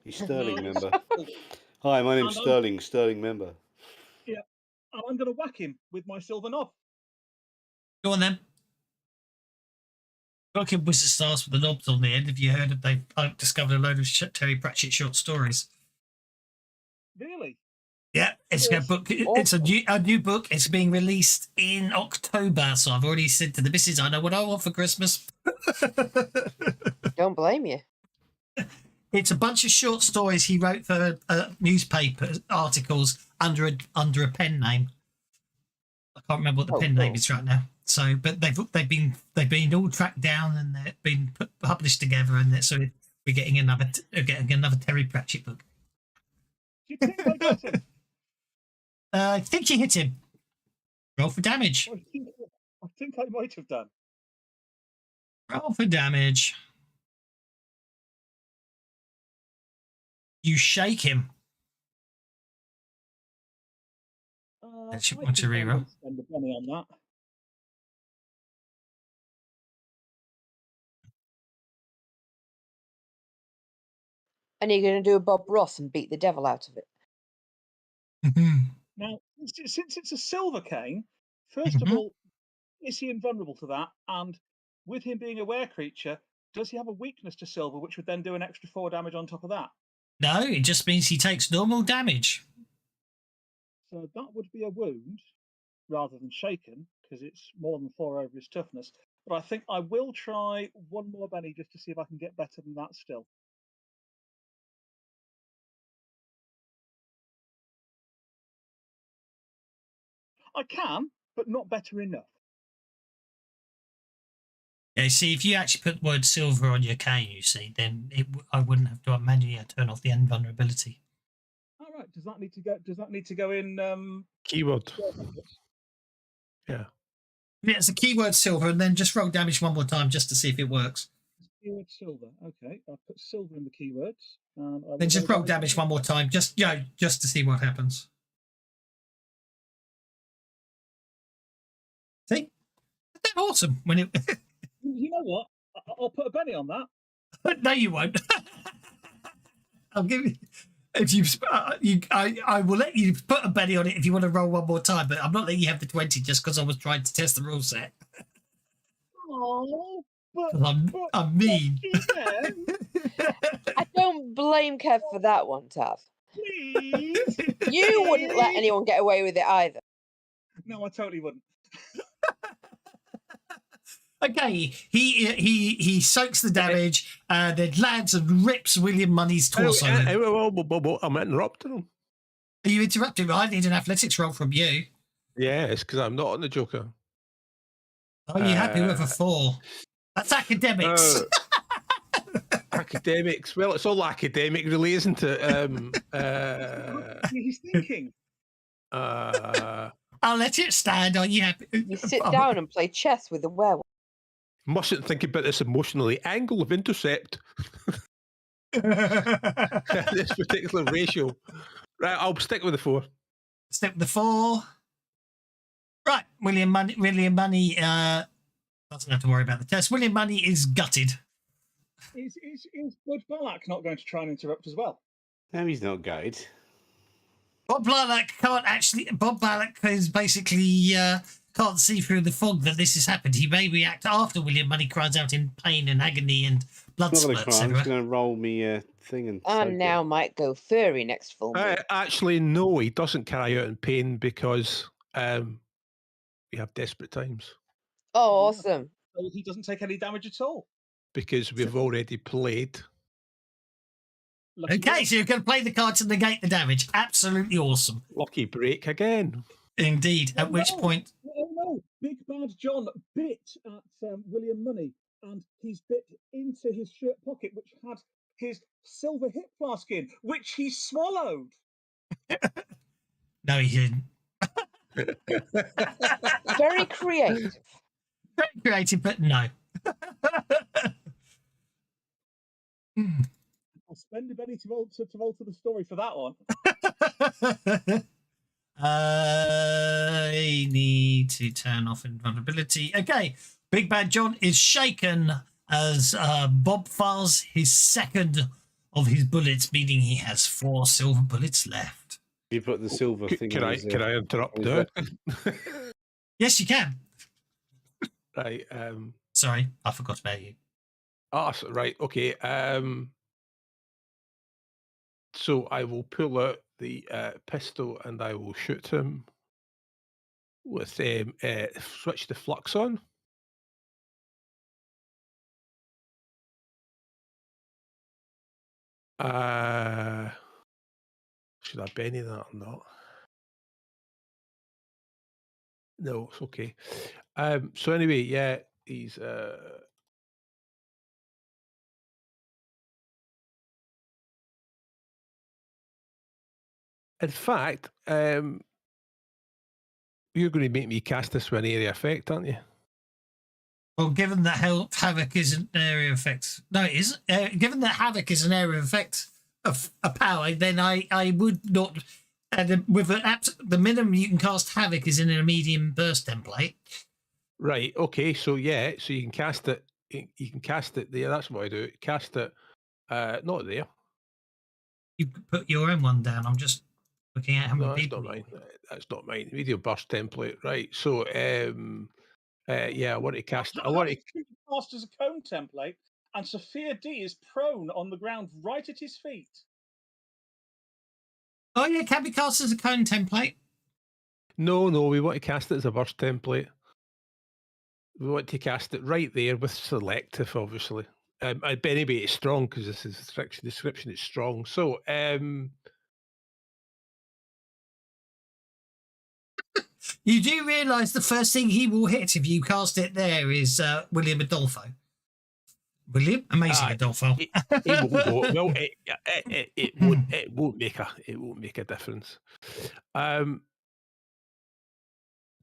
He's sterling, member. Hi, my name's And Sterling. Sterling member. Yeah, and I'm going to whack him with my silver knob. Go on then. Working Wizard Stars with the knobs on the end. Have you heard of they've discovered a load of Terry Pratchett short stories? Really? Yeah, it's Yes. a book. It's a new book. It's being released in October. So I've already said to the missus, I know what I want for Christmas. Don't blame you. It's a bunch of short stories he wrote for newspaper articles under a pen name. I can't remember what the pen name is right now. So, but they've been all tracked down and they've been published together, and so we're getting another Terry Pratchett book. Do you think I got him? I think you hit him. Roll for damage. I think I might have done. Roll for damage. You shake him. I should want to reroll. Spend a penny on that. And you're going to do a Bob Ross and beat the devil out of it. Now, since it's a silver cane, first of all, is he invulnerable to that? And with him being a were creature, does he have a weakness to silver, which would then do an extra 4 damage on top of that? No, it just means he takes normal damage. So that would be a wound rather than shaken, because it's more than 4 over his toughness. But I think I will try one more Benny just to see if I can get better than that still. I can, but not better enough. Yeah, see, if you actually put the word silver on your cane, you see, then I wouldn't have to manually turn off the invulnerability. All right. Does that need to go? Does that need to go in? Keyword. Yeah. Yeah, it's a keyword silver, and then just roll damage one more time just to see if it works. Keyword silver. Okay, I'll put silver in the keywords. Then just roll damage one more time, just to see what happens. See, that's awesome. When it. You know what? I'll put a penny on that. No, you won't. I'll give you. If I will let you put a penny on it if you want to roll one more time, but I'm not letting you have the 20 just because I was trying to test the rule set. Oh, but I'm mean. I don't blame Kev for that one, Tav. Please. You wouldn't let anyone get away with it either. No, I totally wouldn't. Okay, he soaks the damage, then lands and rips William Money's torso. I'm interrupting him. Are you interrupting? I need an athletics roll from you. Yeah, it's because I'm not on the Joker. Are you happy with a 4? That's academics. Academics. Well, it's all academic, really, isn't it? He's thinking. I'll let it stand. Are you happy? You sit down and play chess with the werewolf. Mustn't think about this emotionally. Angle of intercept. This particular ratio. Right, I'll stick with the 4. Stick with the 4. Right, William Money doesn't have to worry about the test. William Money is gutted. Is Bud Balak not going to try and interrupt as well? No, he's not gutted. Bob Balak is basically can't see through the fog that this has happened. He may react after William Money cries out in pain and agony and blood spurts. I'm just going to roll me thing and now might go furry next full moon. Actually, no, he doesn't cry out in pain because we have desperate times. Oh, awesome. So he doesn't take any damage at all. Because we've already played. Okay, so you're going to play the card to negate the damage. Absolutely awesome. Lucky break again. Indeed. At which point... Oh, no. Big Bad John bit at William Money, and he's bit into his shirt pocket, which had his silver hip flask in, which he swallowed. No, he didn't. Very creative. Very creative, but no. I'll spend a penny to alter the story for that one. I need to turn off invulnerability. Okay, Big Bad John is shaken as Bob files his second of his bullets, meaning he has 4 silver bullets left. You put the silver thing Can on I his, can I interrupt on his now? weapon. Yes, you can. Right. Sorry, I forgot about you. Right. Okay. So I will pull out the pistol and I will shoot him with switch the flux on. Should I Benny that or not? No, it's okay. So anyway, yeah, he's in fact, you're going to make me cast this with an area effect, aren't you? Well, given that Havoc is an area effect, no, it isn't. Given that Havoc is an area effect of a power, then I would not. With the minimum you can cast Havoc is in a medium burst template. Right. Okay. So yeah. So you can cast it. You can cast it there. That's what I do. Cast it. Not there. You put your own one down. I'm just looking at how many No, that's people. not mine. That's not mine. Medium burst template. Right. So yeah, I want to cast. I want to cast as a cone template, and Sophia D is prone on the ground right at his feet. Oh yeah, can be cast as a cone template. No, we want to cast it as a burst template. We want to cast it right there with selective, obviously. Anyway, it's strong because this is description. It's strong. So you do realise the first thing he will hit if you cast it there is William Adolfo. William, amazing Adolfo. It won't go. Well, it won't. It won't make a difference.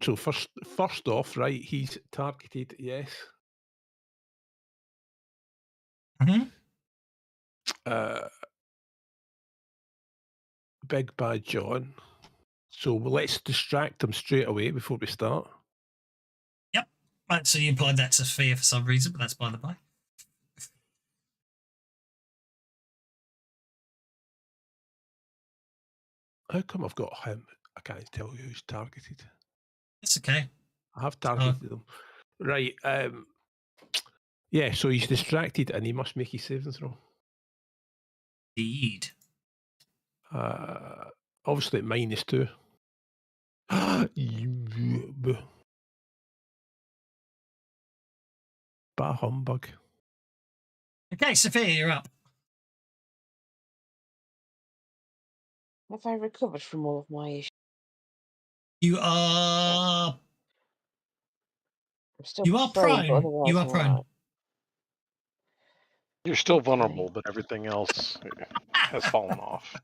So first off, right, he's targeted. Yes. Big Bad John. So let's distract him straight away before we start. Yep. Right, so you applied that to Sophia for some reason, but that's by the by. How come I've got him? I can't tell you who's targeted. It's okay. I have targeted them. Right. Yeah, so he's distracted and he must make his saving throw. Indeed. Obviously at -2. Bah humbug. Okay, Sophia, you're up. Have I recovered from all of my issues? You are. I'm still you are prone. You are prone. Right. You're still vulnerable, but everything else has fallen off.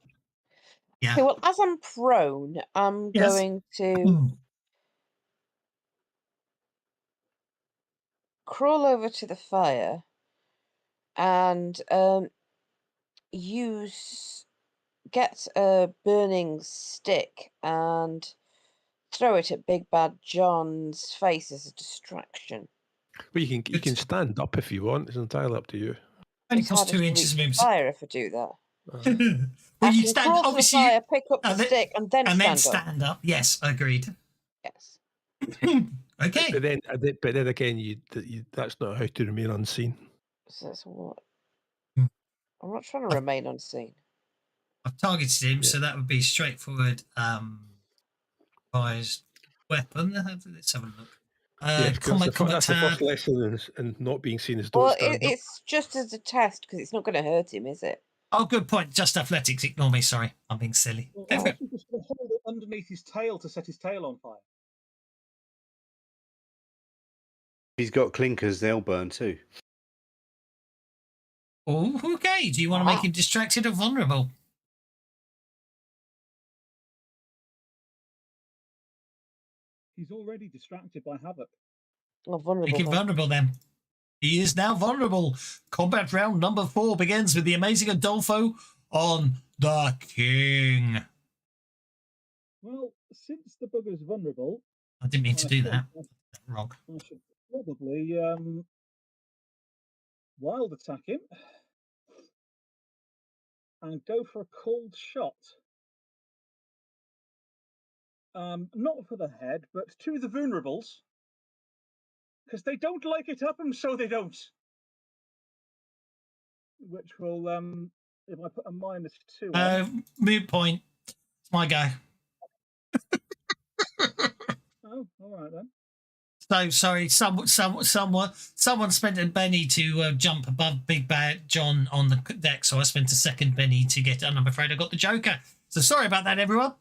Yeah. Okay, well, as I'm prone, I'm going to crawl over to the fire and get a burning stick and throw it at Big Bad John's face as a distraction. Well, you can stand up if you want. It's entirely up to you. Only costs 2 inches of movement. Fire if I do that. Well, you stand obviously. Fire, pick up the stick, and then stand up. Yes, agreed. Yes. Okay. But then again, that's not how to remain unseen. So that's what. I'm not trying to remain unseen. I've targeted him, so that would be straightforward. Buys weapon. Let's have a look. Yes, combat that's the first lesson in not being seen as don't Well, stand up. it's just as a test because it's not going to hurt him, is it? Oh, good point. Just athletics. Ignore me. Sorry, I'm being silly. Well, just hold it underneath his tail to set his tail on fire. If he's got clinkers, they'll burn too. Oh, okay. Do you want to make him distracted or vulnerable? He's already distracted by Havoc. Or vulnerable. Make him vulnerable then. He is now vulnerable. Combat round number 4 begins with the amazing Adolfo on the King. Well, since the bugger's vulnerable... I didn't mean to do that. Wrong. I should probably wild attack him. and go for a cold shot. Not for the head, but to the vulnerables, because they don't like it up them, so they don't. Which will, if I put a -2 on. Moot point. It's my go. Oh, all right then. So sorry, someone spent a penny to jump above Big Bad John on the deck, so I spent a second penny to get it, and I'm afraid I got the Joker. So sorry about that, everyone.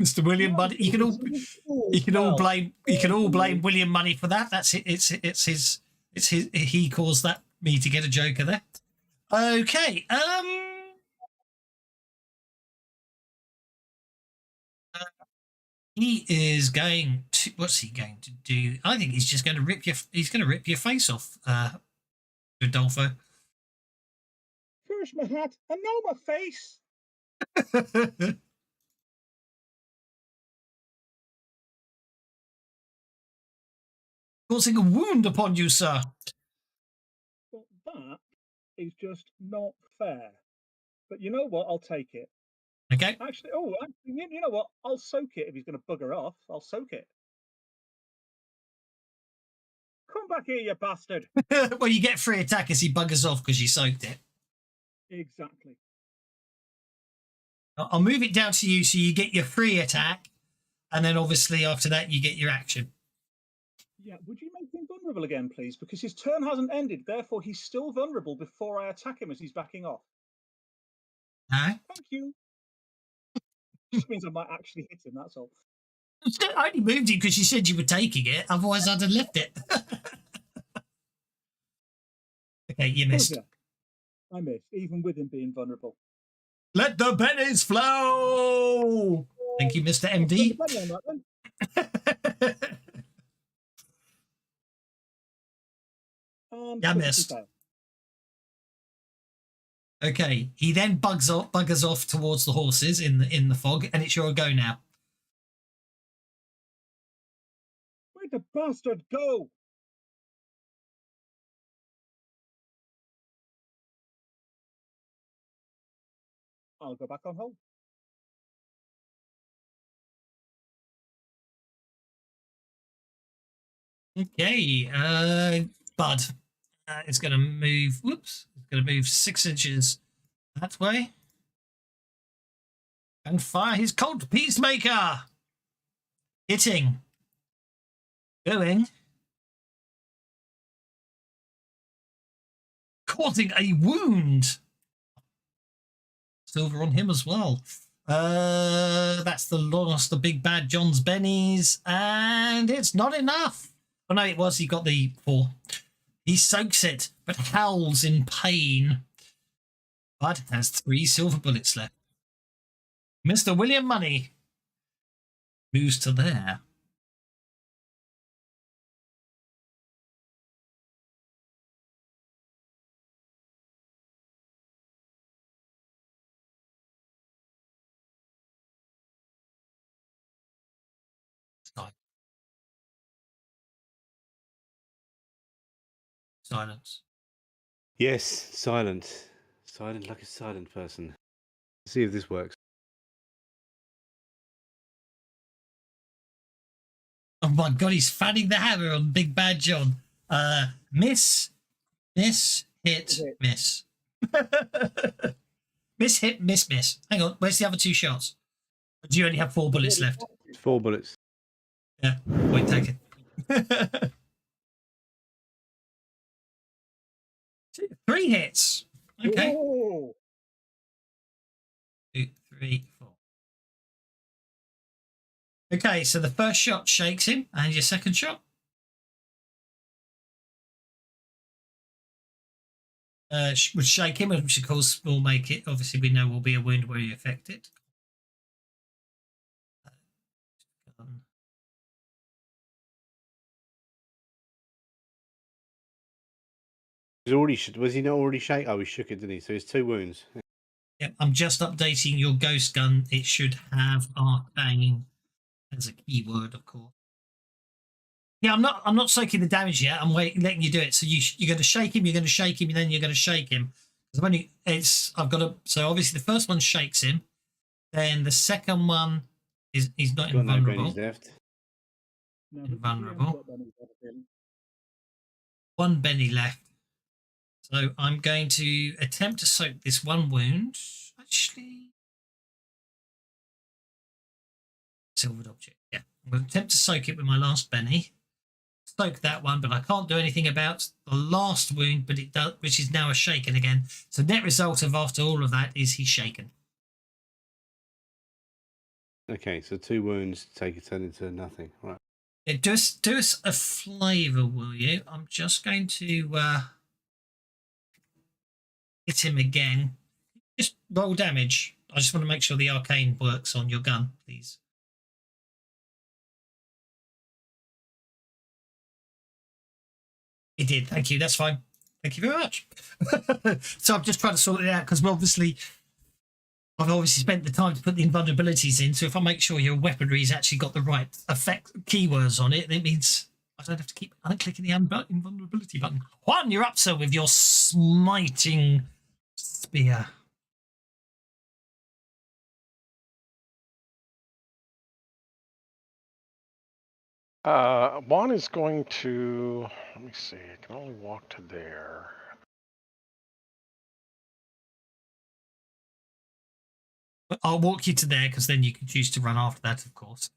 Mr. William Money, you can all blame William Money for that. That's it. It's his. He caused that me to get a Joker there. Okay. He is going to. What's he going to do? I think he's just going to rip your. He's going to rip your face off, Rodolfo. First my hat, and now my face. Causing a wound upon you, sir. Well, that is just not fair. But you know what? I'll take it. Okay. Actually, you know what? I'll soak it if he's going to bugger off. I'll soak it. Come back here, you bastard. Well, you get free attack as he buggers off because you soaked it. Exactly. I'll move it down to you so you get your free attack, and then obviously after that you get your action. Yeah, would you make him vulnerable again, please? Because his turn hasn't ended, therefore he's still vulnerable before I attack him as he's backing off. Huh? Thank you. Just means I might actually hit him, that's all. I only moved you because you said you were taking it, otherwise I'd have left it. Okay, you missed. I missed, even with him being vulnerable. Let the pennies flow! Thank you, Mr. MD. Yeah, I missed. Okay, he then buggers off towards the horses in the fog, and it's your go now. Where'd the bastard go? I'll go back on hold. Okay, Bud. It's going to move. Whoops! It's going to move 6 inches that way, and fire his Colt Peacemaker. Hitting. Going. Causing a wound. Silver on him as well. That's the loss, the Big Bad John's bennies, and it's not enough. Oh no, it was. He got the 4. He soaks it, but howls in pain. Bud has 3 silver bullets left. Mr. William Money moves to there. Silence. Yes, silent. Silent like a silent person. Let's see if this works. Oh my god, he's fanning the hammer on Big Bad John. Miss, hit, miss. Miss, hit, miss. Hang on, where's the other 2 shots? Or do you only have 4 bullets left? 4 bullets. Yeah, point taken. 3 hits. Okay. Ooh. 2, 3, 4. Okay, so the first shot shakes him, and your second shot? Would shake him, which of course will make it. Obviously, we know will be a wound where you affect it. Was he not already shaken? Oh, he shook it, didn't he? So it's 2 wounds. Yeah, I'm just updating your ghost gun. It should have arcane as a keyword, of course. Yeah, I'm not soaking the damage yet. I'm letting you do it. So you're going to shake him, and then you're going to shake him. I've got to. So obviously the first one shakes him. Then the second one he's not Got no invulnerable. bennies left. No, but the Invulnerable. GM's got bennies, I have a feeling. One Benny left. So I'm going to attempt to soak this one wound. Actually, silvered object. Yeah, I'm going to attempt to soak it with my last Benny. Soak that one, but I can't do anything about the last wound, but it does, which is now a shaken again. So net result of after all of that is he's shaken. Okay, so 2 wounds take it turn into nothing. Right. Yeah, do us a flavour, will you? I'm just going to hit him again. Just roll damage. I just want to make sure the arcane works on your gun, please. It did. Thank you. That's fine. Thank you very much. So I'm just trying to sort it out because I've obviously spent the time to put the invulnerabilities in. So if I make sure your weaponry's actually got the right effect keywords on it, it means I don't have to keep unclicking the invulnerability button. Juan, you're up, sir, with your smiting spear. Juan is going to, let me see, I can only walk to there. I'll walk you to there because then you can choose to run after that, of course.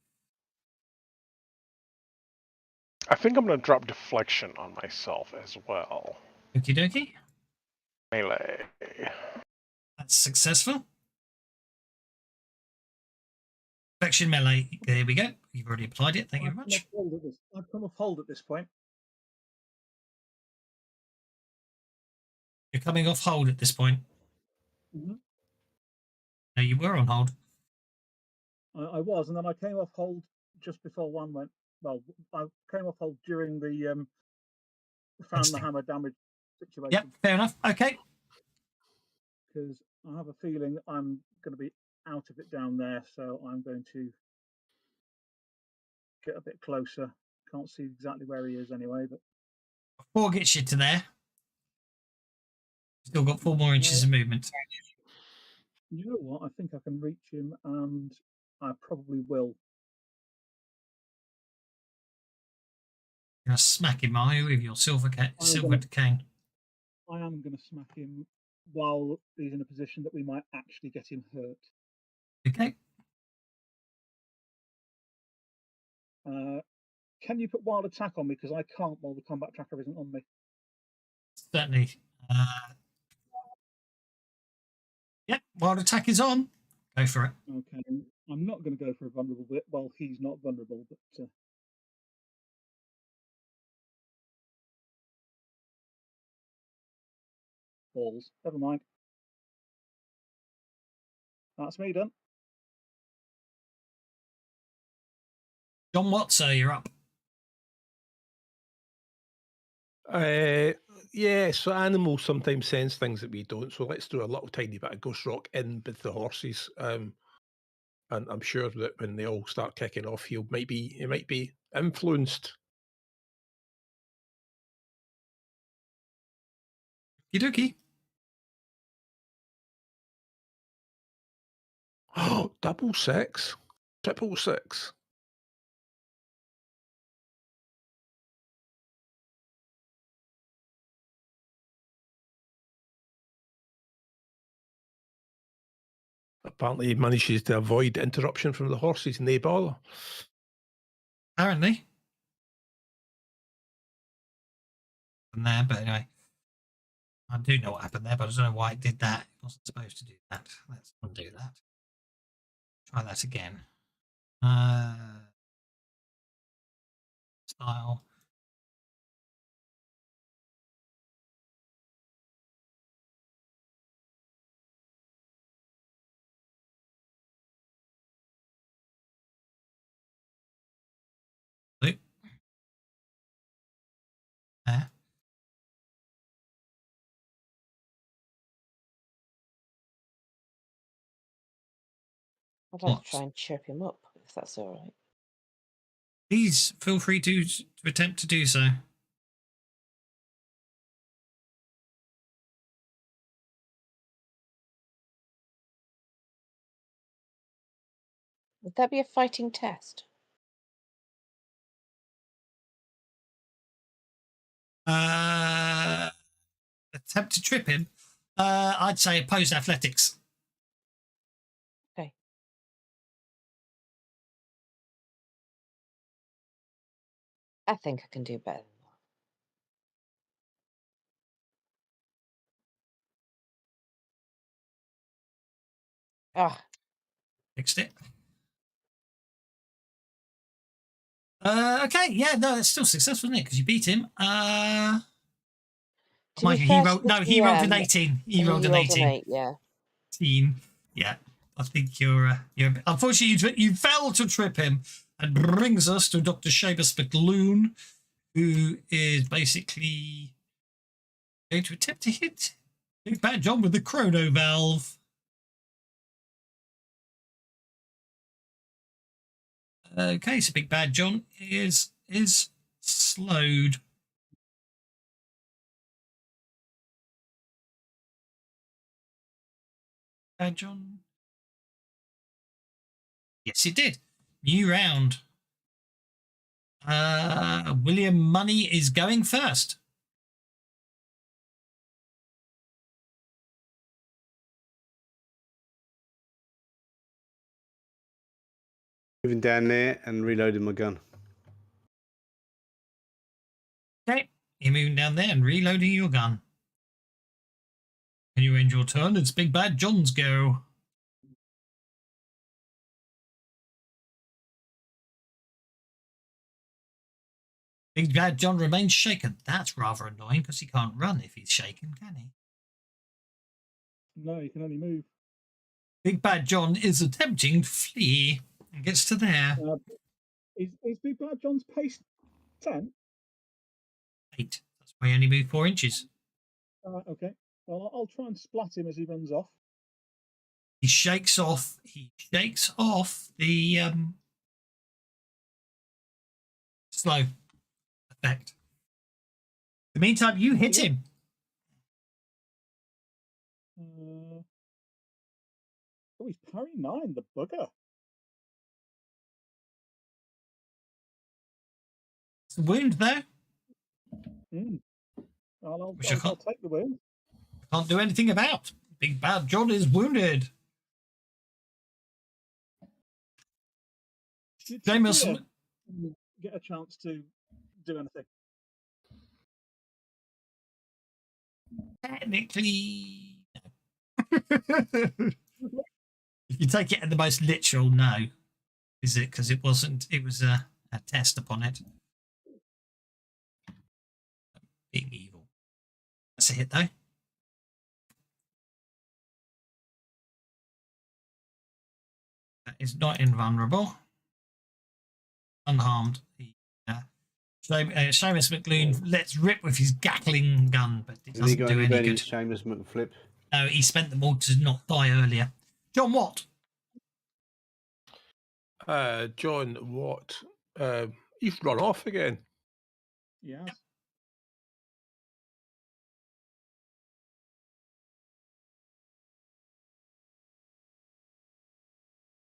I think I'm going to drop deflection on myself as well. Okie dokie. Melee. That's successful. Deflection melee. There we go. You've already applied it. Thank you very much. I've come off hold at this point. You're coming off hold at this point. Mm-hmm. No, you were on hold. I was, and then I came off hold just before one went. Well, I came off hold during the found the hammer damage situation. Yep, fair enough. Okay. Because I have a feeling I'm going to be out of it down there, so I'm going to get a bit closer. Can't see exactly where he is anyway, but 4 gets you to there. Still got 4 more inches of movement. You know what? I think I can reach him, and I probably will. You're going to smack him, are you, with your silver cane? I am going to smack him while he's in a position that we might actually get him hurt. Okay. Can you put wild attack on me? Because I can't while the combat tracker isn't on me. Certainly. Yep, wild attack is on. Go for it. Okay. I'm not going to go for a vulnerable bit while he's not vulnerable, but balls. Never mind. That's me done. John Watso, you're up. Yeah, so animals sometimes sense things that we don't. So let's do a little tiny bit of ghost rock in with the horses. And I'm sure that when they all start kicking off, he might be influenced. Okie Oh, 666, 666. Apparently, he manages to avoid interruption from the horses, no bother. Apparently. There, but anyway. I do know what happened there, but I don't know why it did that. It wasn't supposed to do that. Let's undo that. Try that again. Style. Loop. There. I'd like to try and chirp him up, if that's all right. Please feel free to attempt to do so. Would that be a fighting test? Attempt to trip him. I'd say opposed athletics. Okay. I think I can do better than that. Ah, Fixed it. Okay, yeah, no, that's still successful, isn't it? Because you beat him. to be Mind you, fair to the he rolled an GM, 18. He he rolled an rolled 18. 8, yeah. Yeah, I think you're unfortunately you failed to trip him, and brings us to Dr. Seamus McLoon, who is basically going to attempt to hit Big Bad John with the chrono valve. Okay, so Big Bad John is slowed. Bad John. Yes, it did. New round. William Money is going first. Moving down there and reloading my gun. Okay, you're moving down there and reloading your gun. When you end your turn, it's Big Bad John's go. Big Bad John remains shaken. That's rather annoying because he can't run if he's shaken, can he? No, you can only move. Big Bad John is attempting to flee and gets to there. Is Big Bad John's pace 10? 8. That's why he only moved 4 inches. Okay. Well, I'll try and splat him as he runs off. He shakes off the slow effect. In the meantime, you hit him. Oh, he's parry 9, the bugger. It's a wound, though. I'll Which I I'll take the wound. can't do anything about. Big Bad John is wounded. Did Seamus Sophia get a chance to do anything? technically. If you take it at the most literal, no. Is it? Because it wasn't. It was a test upon it. Being evil. That's a hit, though. That is not invulnerable. Unharmed. Seamus McLoon lets rip with his Gatling gun, but it doesn't do any good. Seamus McFlip. No, he spent them all to not die earlier. John Watt. John Watt. He's run off again. Yes.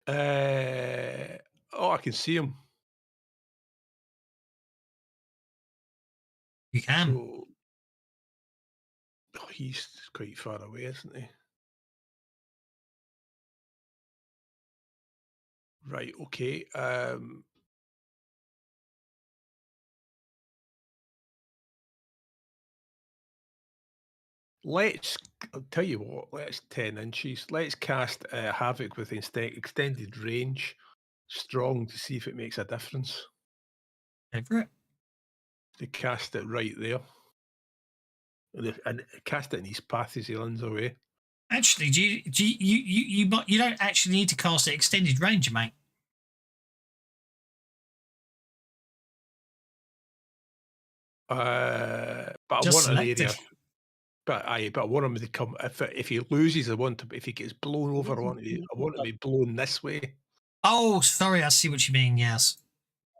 I can see him. You can. So, he's quite far away, isn't he? Right, okay. I'll tell you what, let's 10 inches. Let's cast Havoc with extended range, strong, to see if it makes a difference. Go for it. They cast it right there. And cast it in his path as he runs away. Actually, you don't actually need to cast it extended range, mate. But I Just want an select area. it. But I want him to come. If he loses, if he gets blown over, I want him to be blown this way. Oh, sorry, I see what you mean. Yes.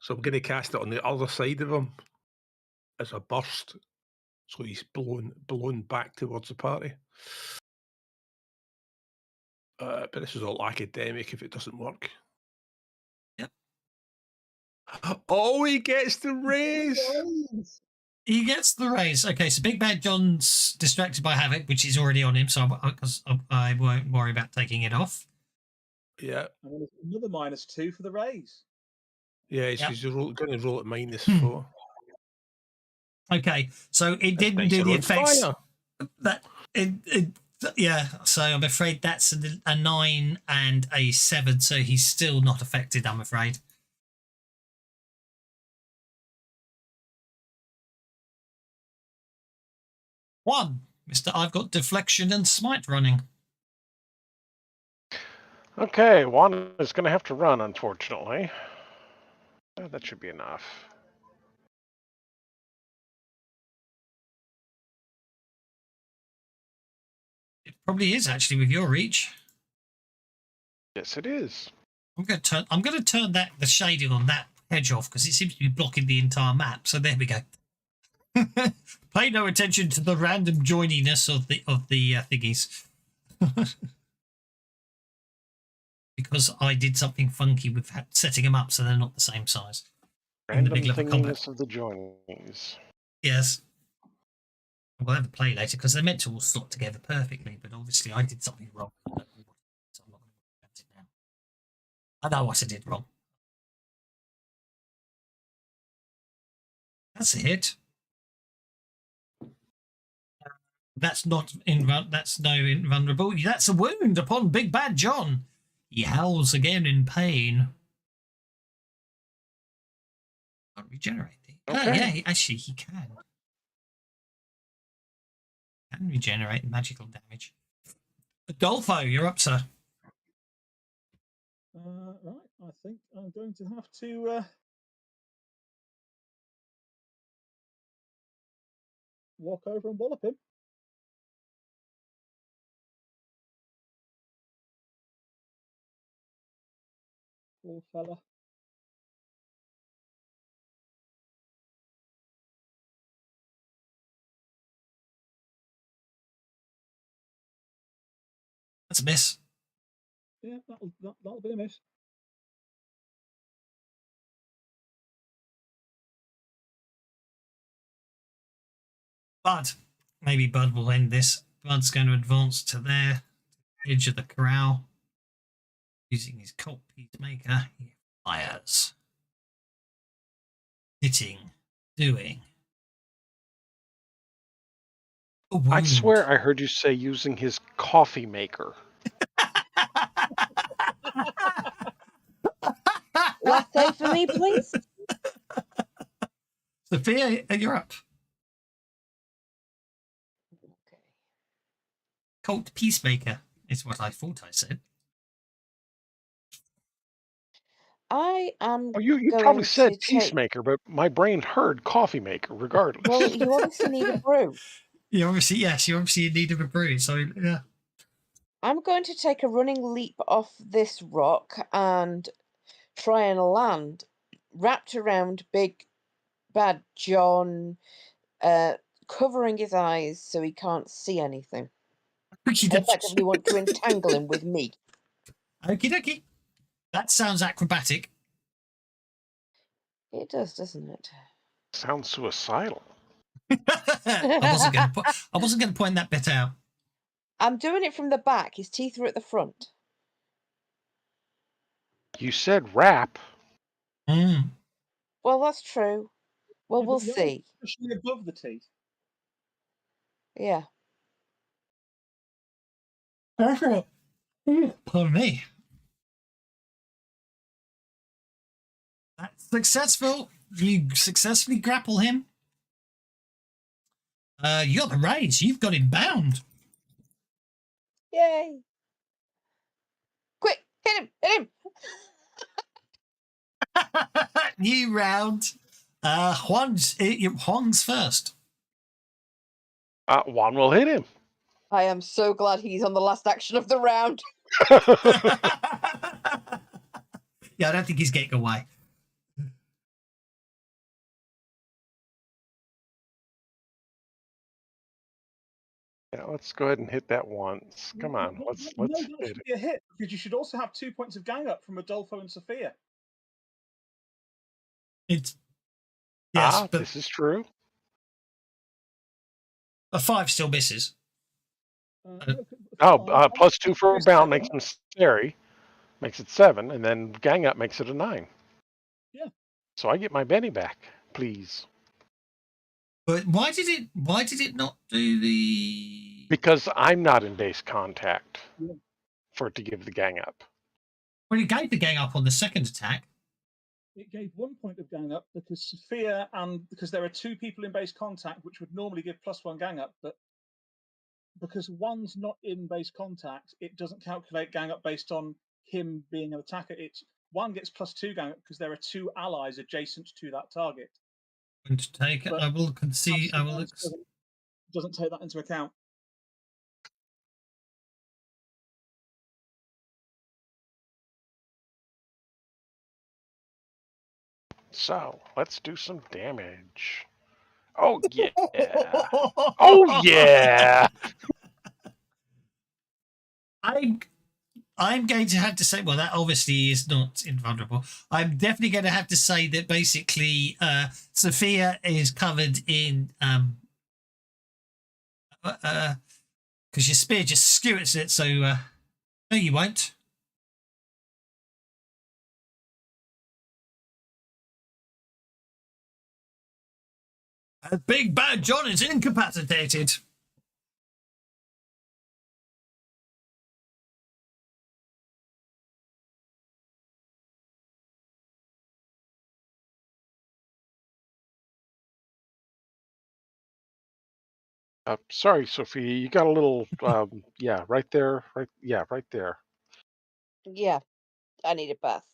So I'm going to cast it on the other side of him as a burst, so he's blown back towards the party. But this is all academic if it doesn't work. Oh, he gets the raise. He gets the raise. Okay, so Big Bad John's distracted by Havoc, which is already on him, so I won't worry about taking it off. Yeah. And then another -2 for the raise. Yeah, Yep. he's going to roll at -4. Okay, so it That's didn't nice do and the on effects. fire. That yeah. So I'm afraid that's a 9 and a 7. So he's still not affected. I'm afraid. One, Mister. I've got deflection and smite running. Okay, Juan is going to have to run, unfortunately. That should be enough. It probably is actually with your reach. Yes, it is. I'm going to turn the shading on that hedge off because it seems to be blocking the entire map. So there we go. Pay no attention to the random joininess of the thingies. Because I did something funky with setting them up so they're not the same size. Random thinginess of the joinings. Yes. We'll have to play later because they're meant to all slot together perfectly, but obviously I did something wrong. So I'm not going to worry about it now. I know what I did wrong. That's a hit. That's not that's no invulnerable. That's a wound upon Big Bad John. He howls again in pain. Can't regenerate. Okay. Yeah, he can. Can regenerate magical damage. Adolfo, you're up, sir. Right, I think I'm going to have to walk over and wallop him. Poor fella. That's a miss. Yeah, that'll be a miss. Bud. Maybe Bud will end this. Bud's going to advance to their edge of the corral. Using his Colt Peacemaker, he fires. Hitting. Doing. I swear I heard you say using his coffee maker. Latte for me, please. Sophia, you're up. Okay. Colt Peacemaker is what I thought I said. I am. Oh, you going probably said to peacemaker, but my brain heard coffee maker regardless. Well, you obviously need a brew. You obviously in need of a brew, so yeah. I'm going to take a running leap off this rock and try and land wrapped around Big Bad John, covering his eyes so he can't see anything. I effectively want to entangle him with me. Okie dokie. That sounds acrobatic. It does, doesn't it? Sounds suicidal. I wasn't going to point that bit out. I'm doing it from the back. His teeth are at the front. You said wrap. Mm. Well, that's true. Well, Yeah, we'll but the see. especially above the teeth. Yeah. Pardon me. That's successful. You successfully grapple him. You got the raise. You've got him bound. Yay! Quick, hit him! Hit him! New round. Huang's first. Juan will hit him. I am so glad he's on the last action of the round. Yeah, I don't think he's getting away. Yeah, let's go ahead and hit that once. Come on, let's No, hit that should it. be a hit because you should also have 2 points of gang up from Adolfo and Sophia. It's yes, but this is true. a 5 still misses. +2 for a bound makes him scary, makes it 7, and then gang up makes it a 9. Yeah. So I get my Benny back, please. But why did it not do the? Because I'm not in base contact Yeah. for it to give the gang up. Well, it gave the gang up on the second attack. It gave 1 point of gang up because Sophia because there are 2 people in base contact, which would normally give +1 gang up, but because one's not in base contact, it doesn't calculate gang up based on him being an attacker. It's one gets +2 gang up because there are 2 allies adjacent to that target. I'm going to take it. But I will concede. I will. Doesn't take that into account. So let's do some damage. Oh yeah! Oh yeah! I'm going to have to say, well, that obviously is not invulnerable. I'm definitely going to have to say that basically Sophia is covered in because your spear just skewers it. So no, you won't. Big Bad John is incapacitated. Sorry, Sophia, you got a little, yeah, right there, right there. Yeah, I need a bath.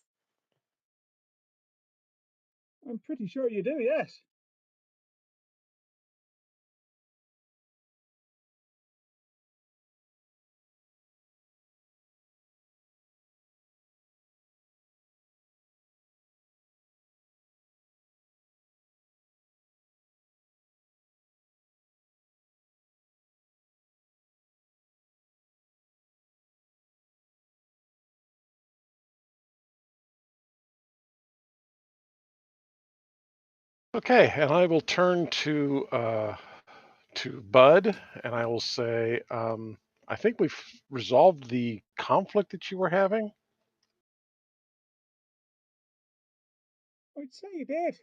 I'm pretty sure you do, yes. Okay, and I will turn to Bud, and I will say, I think we've resolved the conflict that you were having. I'd say you did.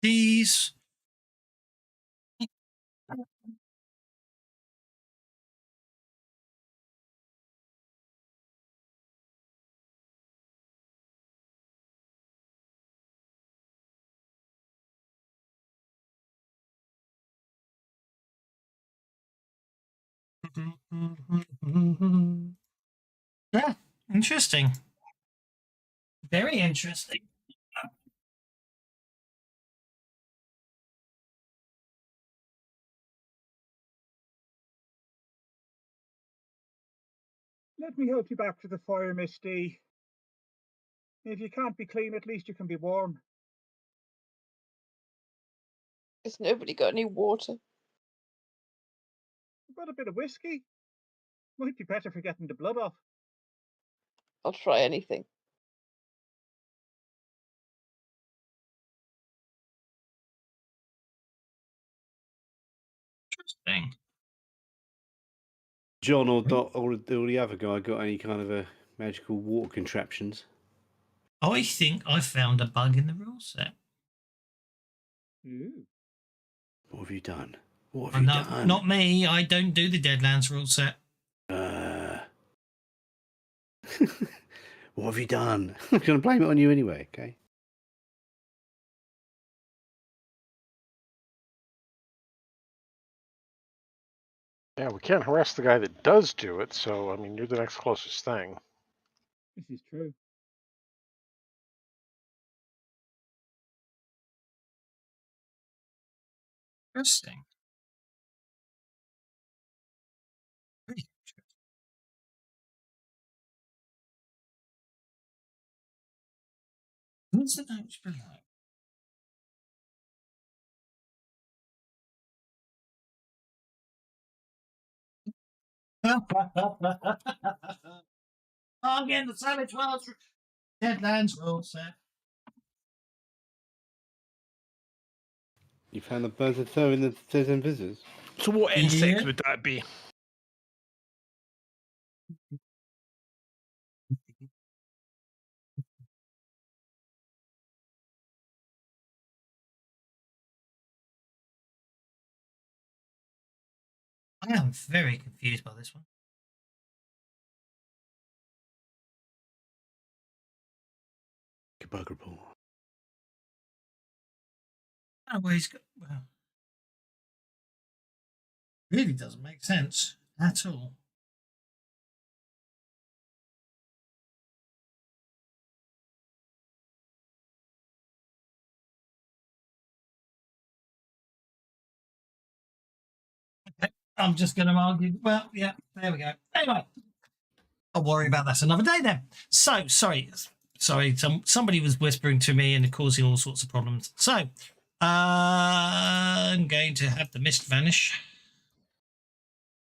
These. Yeah, interesting. Very interesting. Let me help you back to the fire, Misty. If you can't be clean, at least you can be warm. Has nobody got any water? I've got a bit of whiskey. Might be better for getting the blood off. I'll try anything. Interesting. John or the other guy got any kind of a magical water contraptions? I think I found a bug in the rule set. Ooh. What have you done? What have you done? Not me. I don't do the Deadlands rule set. What have you done? I'm going to blame it on you anyway, okay? Yeah, we can't harass the guy that does do it, so, I mean, you're the next closest thing. This is true. Interesting. What's the notes below? Again, the Savage Worlds Deadlands rule set. You found the birds of in the Citizen Visitors? So what insects Yeah. would that be? I am very confused by this one. Bug report. Oh, well, he's got. Well, really doesn't make sense at all. Okay, I'm just going to argue. Well, yeah, there we go. Anyway, I'll worry about that another day then. So, sorry. Somebody was whispering to me and causing all sorts of problems. So, I'm going to have the mist vanish.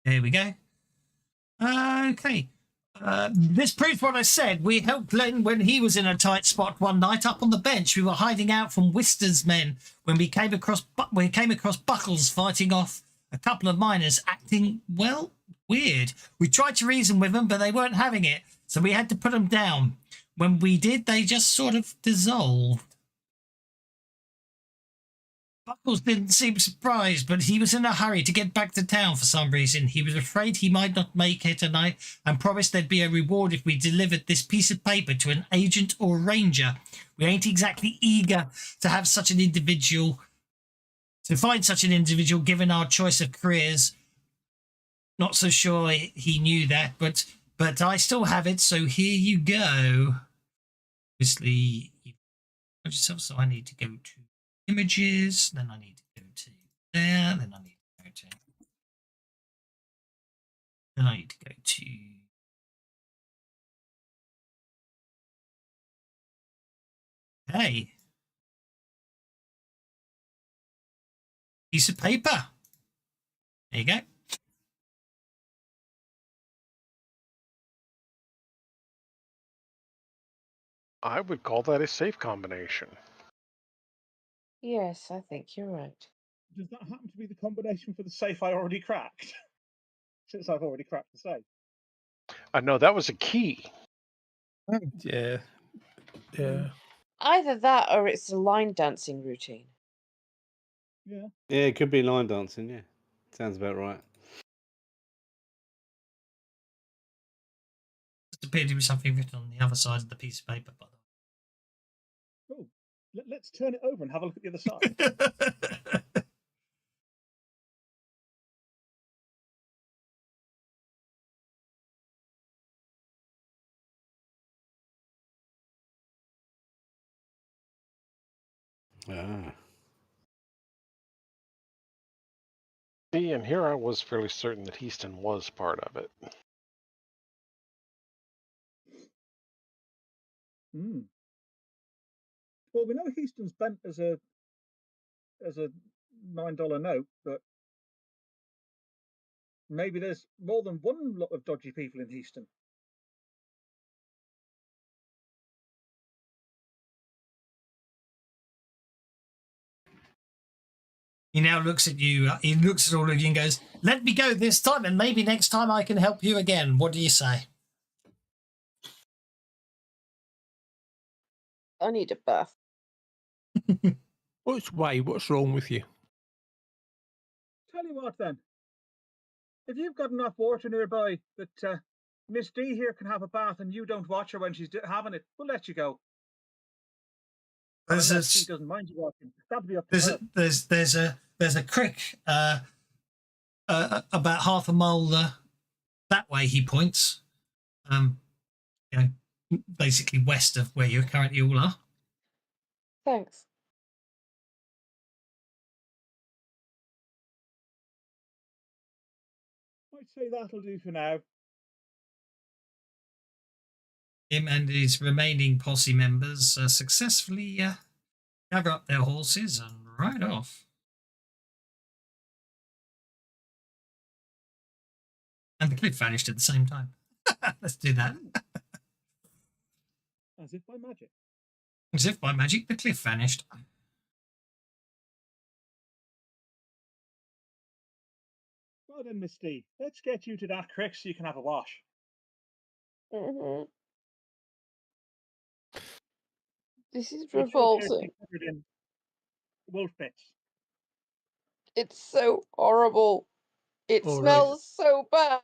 There we go. Okay. This proves what I said. We helped Glenn when he was in a tight spot one night up on the bench. We were hiding out from Wister's men when we came across Buckles fighting off a couple of miners acting, well, weird. We tried to reason with them, but they weren't having it, so we had to put them down. When we did, they just sort of dissolved. Buckles didn't seem surprised, but he was in a hurry to get back to town for some reason. He was afraid he might not make it, and promised there'd be a reward if we delivered this piece of paper to an agent or ranger. We ain't exactly eager to have such an individual, to find such an individual given our choice of careers. Not so sure he knew that, but I still have it, so here you go. Obviously, yourself, so I need to go to images, then I need to go to there, then I need to go to, then I need to go to, hey, piece of paper. There you go. I would call that a safe combination. Yes, I think you're right. Does that happen to be the combination for the safe I already cracked? Since I've already cracked the safe. No, that was a key. Yeah. Yeah. Either that or it's a line dancing routine. Yeah. Yeah, it could be line dancing, yeah. Sounds about right. It appeared to be something written on the other side of the piece of paper, by the way. Oh, let's turn it over and have a look at the other side. Ah. See, and here I was fairly certain that Heaston was part of it. Hmm. Well, we know Heaston's bent as a $9 note, but maybe there's more than one lot of dodgy people in Heaston. He now looks at you, he looks at all of you and goes, let me go this time, and maybe next time I can help you again. What do you say? I need a bath. What's wrong with you? Tell you what, then. If you've got enough water nearby that Miss D here can have a bath and you don't watch her when she's having it, we'll let you go. Unless she doesn't mind you watching. That'd be up to her. There's a creek about half a mile that way. He points, basically west of where you currently all are. Thanks. I'd say that'll do for now. Him and his remaining posse members successfully gather up their horses and ride off. And the cliff vanished at the same time. Let's do that. As if by magic. As if by magic, the cliff vanished. Well then, Misty, let's get you to that creek so you can have a wash. Mm-hmm. This is Would you appear to revolting. be covered in wolf bits? It's so horrible. It Oh, right. smells so bad.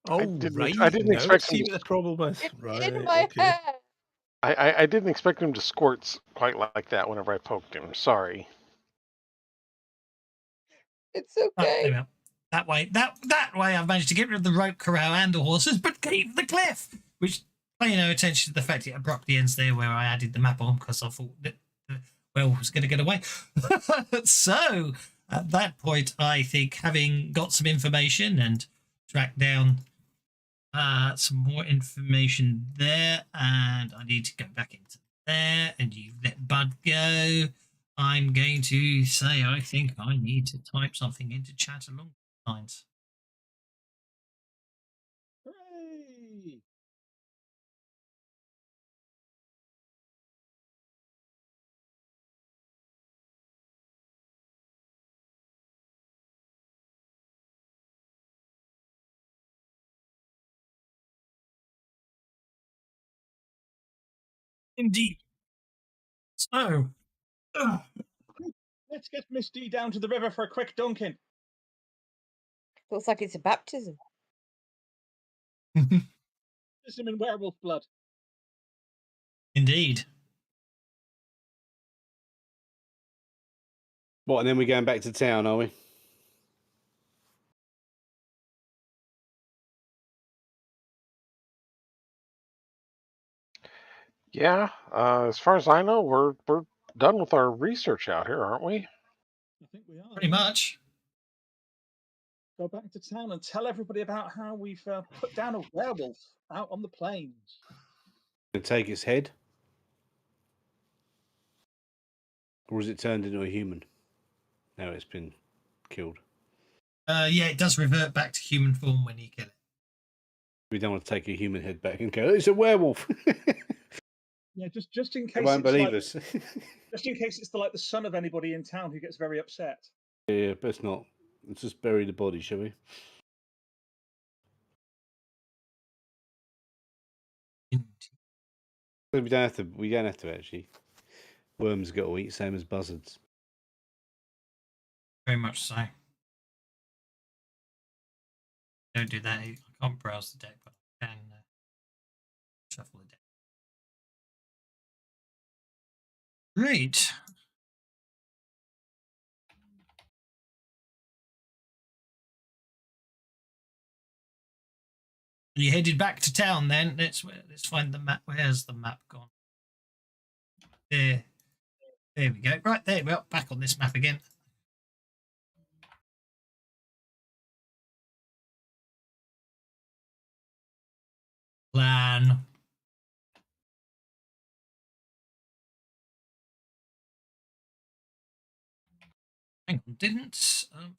Oh, I didn't Now I expect see him what the to. problem is. It's Right. in my Okay. hair. I didn't expect him to squirt quite like that whenever I poked him. Sorry. It's Oh, there okay. we are. That way I've managed to get rid of the rope corral and the horses, but keep the cliff, which pay no attention to the fact it abruptly ends there where I added the map on because I thought that the well was going to get away. So at that point, I think having got some information and tracked down some more information there, and I need to go back into there, and you let Bud go. I'm going to say I think I need to type something into chat along the lines. Hooray! Indeed. So, Let's get Misty down to the river for a quick dunking. Looks like it's a baptism. There's him in werewolf blood. indeed. What? And then we're going back to town, are we? Yeah. As far as I know, we're done with our research out here, aren't we? I think we are. Pretty much. Go back to town and tell everybody about how we've put down a werewolf out on the plains. And take its head, or is it turned into a human? Now it's been killed. Yeah, it does revert back to human form when you kill it. We don't want to take a human head back and go, it's a werewolf. Yeah, just in They case won't it's believe like, us. just in case it's the son of anybody in town who gets very upset. Yeah, best not. Let's just bury the body, shall we? But we don't have to. We don't have to actually. Worms got to eat, same as buzzards. Very much so. Don't do that. I can't browse the deck, but I can shuffle the deck. Great. You headed back to town then. Let's find the map. Where's the map gone? There we go. Right, there we are. Back on this map again. Plan. Hang on, didn't something.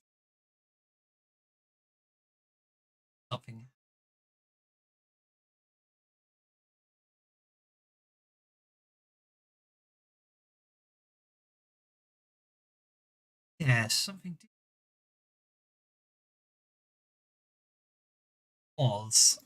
Yeah, something was.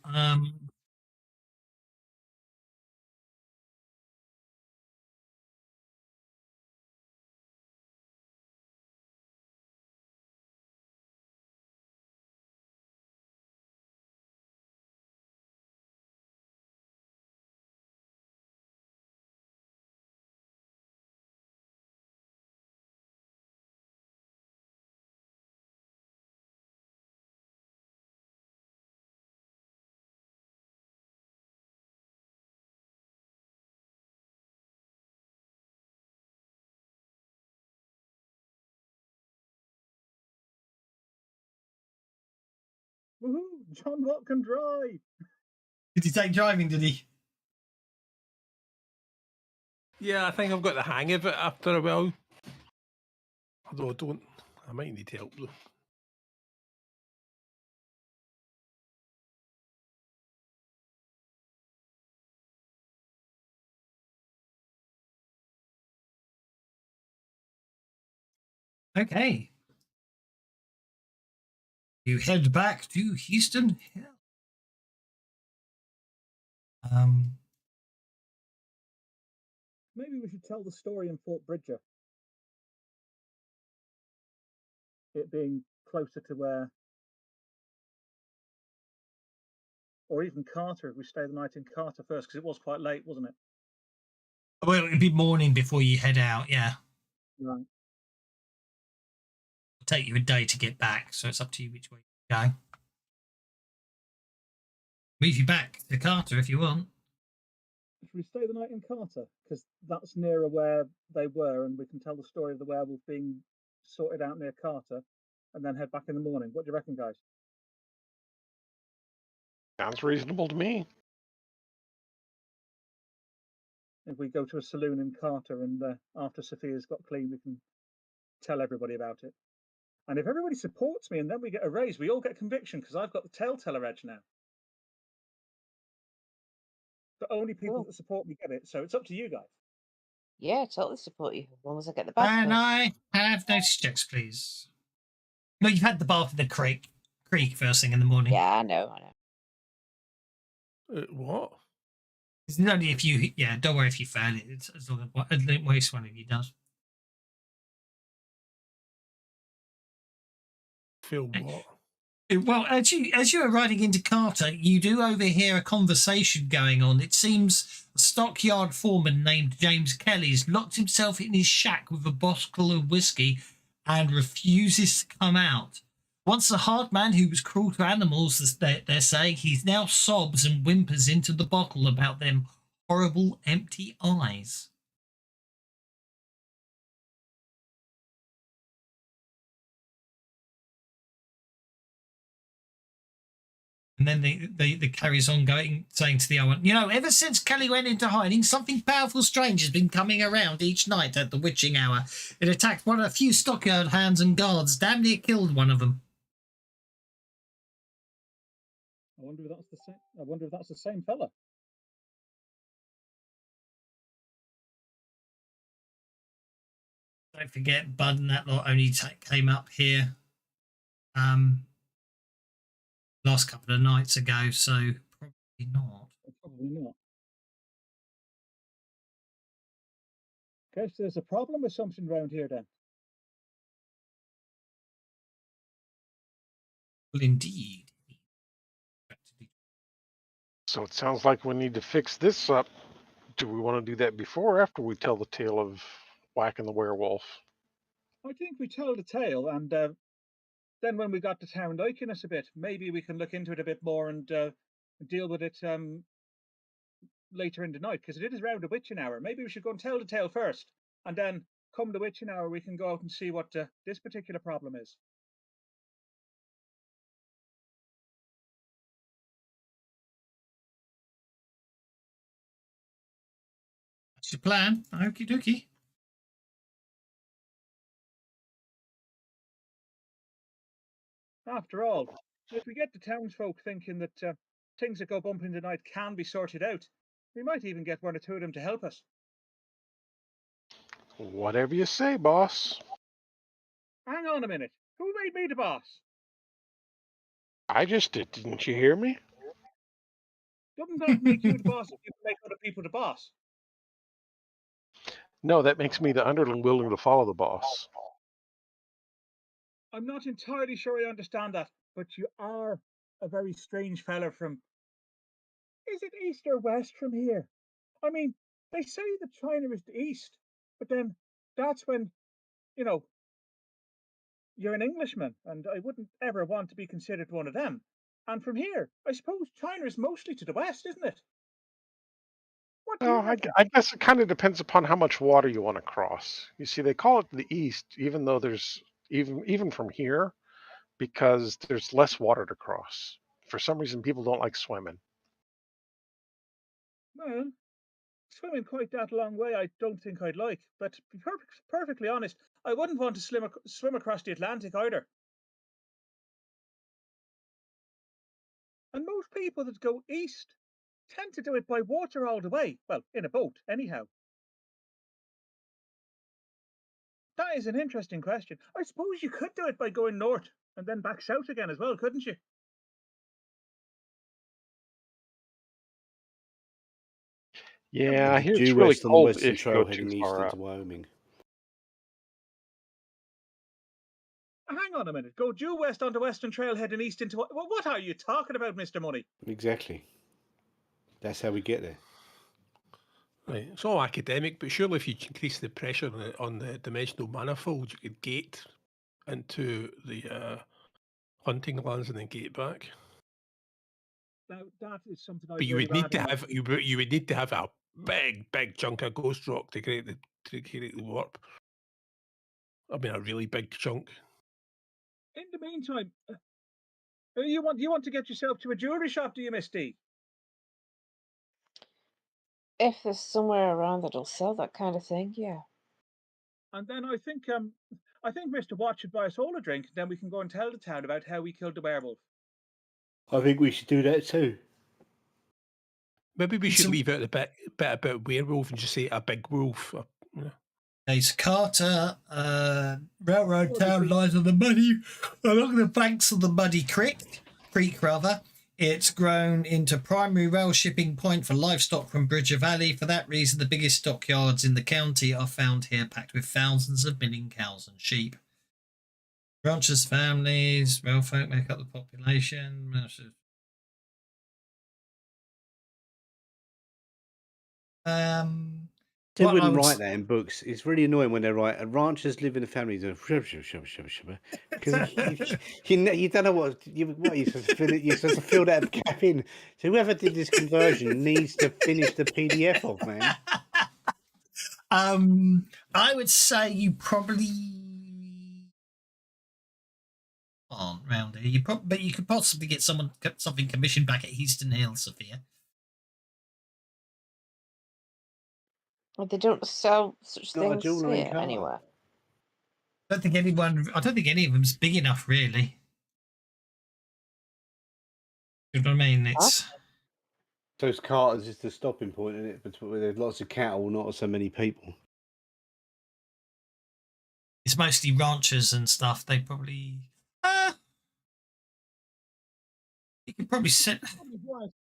Woohoo! John Watt can drive. Did he take driving, did he? Yeah, I think I've got the hang of it after a while. Although I might need help though. Okay. You head back to Houston Hill. Maybe we should tell the story in Fort Bridger. It being closer to where, or even Carter, if we stay the night in Carter first, because it was quite late, wasn't it? Well, it'd be morning before you head out, yeah. Right. It'll take you a day to get back, so it's up to you which way you go. Move you back to Carter if you want. Should we stay the night in Carter? Because that's nearer where they were, and we can tell the story of the werewolf being sorted out near Carter, and then head back in the morning. What do you reckon, guys? Sounds reasonable to me. If we go to a saloon in Carter, and after Sophia's got clean, we can tell everybody about it. And if everybody supports me, and then we get a raise, we all get conviction because I've got the telltale edge now. But only people that support me get it, so it's up to you guys. Yeah, totally support you as long as I get the bath. Can I have notice checks, please? No, you've had the bath in the creek first thing in the morning. Yeah, I know. What? It's only if you, yeah, don't worry if you fail it. It's as long as at least one of you does. Feel what? Well, as you are riding into Carter, you do overhear a conversation going on. It seems a stockyard foreman named James Kelly's locked himself in his shack with a bottle of whiskey and refuses to come out. Once a hard man who was cruel to animals, as they're saying, he now sobs and whimpers into the bottle about them horrible empty eyes. And then they carries on going, saying to the other one, ever since Kelly went into hiding, something powerful strange has been coming around each night at the witching hour. It attacked a few stockyard hands and guards, damn near killed one of them. I wonder if that's the same fella. Don't forget, Bud and that lot only came up here last couple of nights ago, so probably not. Probably not. Guess there's a problem with something around here then. Well, indeed. So it sounds like we need to fix this up. Do we want to do that before or after we tell the tale of whacking the werewolf? I think we tell the tale, and then when we got to town liking us a bit, maybe we can look into it a bit more and deal with it later in the night, because it is around the witching hour. Maybe we should go and tell the tale first, and then come the witching hour, we can go out and see what this particular problem is. That's your plan. Okie dokie. After all, if we get the townsfolk thinking that things that go bump in the night can be sorted out, we might even get one or two of them to help us. Whatever you say, boss. Hang on a minute. Who made me the boss? I just did. Didn't you hear me? Doesn't that make you the boss if you make other people the boss? No, that makes me the underling willing to follow the boss. I'm not entirely sure I understand that, but you are a very strange fella from... Is it east or west from here? I mean, they say that China is the east, but then that's when, you're an Englishman, and I wouldn't ever want to be considered one of them. And from here, I suppose China is mostly to the west, isn't it? What do you reckon? I guess it kind of depends upon how much water you want to cross. You see, they call it the east, even though there's even from here, because there's less water to cross. for some reason people don't like swimming. Well, swimming quite that long way, I don't think I'd like. But to be perfectly honest, I wouldn't want to swim across the Atlantic either. And most people that go east tend to do it by water all the way. Well, in a boat, anyhow. That is an interesting question. I suppose you could do it by going north and then back south again as well, couldn't you? Yeah, I hear it's Due really west on the cold Western if you go Trail too heading east far into up. Wyoming. Hang on a minute. Go due west on the Western Trail heading east into... Well, what are you talking about, Mr. Money? Exactly. That's how we get there. Right. It's all academic, but surely if you increase the pressure on the dimensional manifold, you could gate into the hunting lands and then gate back. Now, that is something But you would need to have you would need to have a big chunk of ghost rock to create the warp. I mean, a really big chunk. In the meantime, you want to get yourself to a jewelry shop, do you, Miss D? If there's somewhere around that'll sell that kind of thing, yeah. And then I think Mr. Watt should buy us all a drink, then we can go and tell the town about how we killed the werewolf. I think we should do that too. Maybe we should leave out the bit about werewolf and just say a big wolf. It's Carter. Railroad town lies on the along the banks of the Muddy Creek. It's grown into primary rail shipping point for livestock from Bridger Valley. For that reason, the biggest stockyards in the county are found here, packed with thousands of milling cows and sheep. Ranchers' families, rail folk make up the population. They wouldn't write that in books. It's really annoying when they write ranchers live in a family. Because you don't know what you're supposed to fill it. You're supposed to fill that gap in. So whoever did this conversion needs to finish the PDF off, man. I would say you probably aren't round here. But you could possibly get something commissioned back at Easton Hill, Sophia. Well, they don't sell such things here anywhere. I don't think any of them's big enough, really. You know what I mean? It's those carters is the stopping point, isn't it? But where there's lots of cattle, not so many people. It's mostly ranchers and stuff. They probably you can probably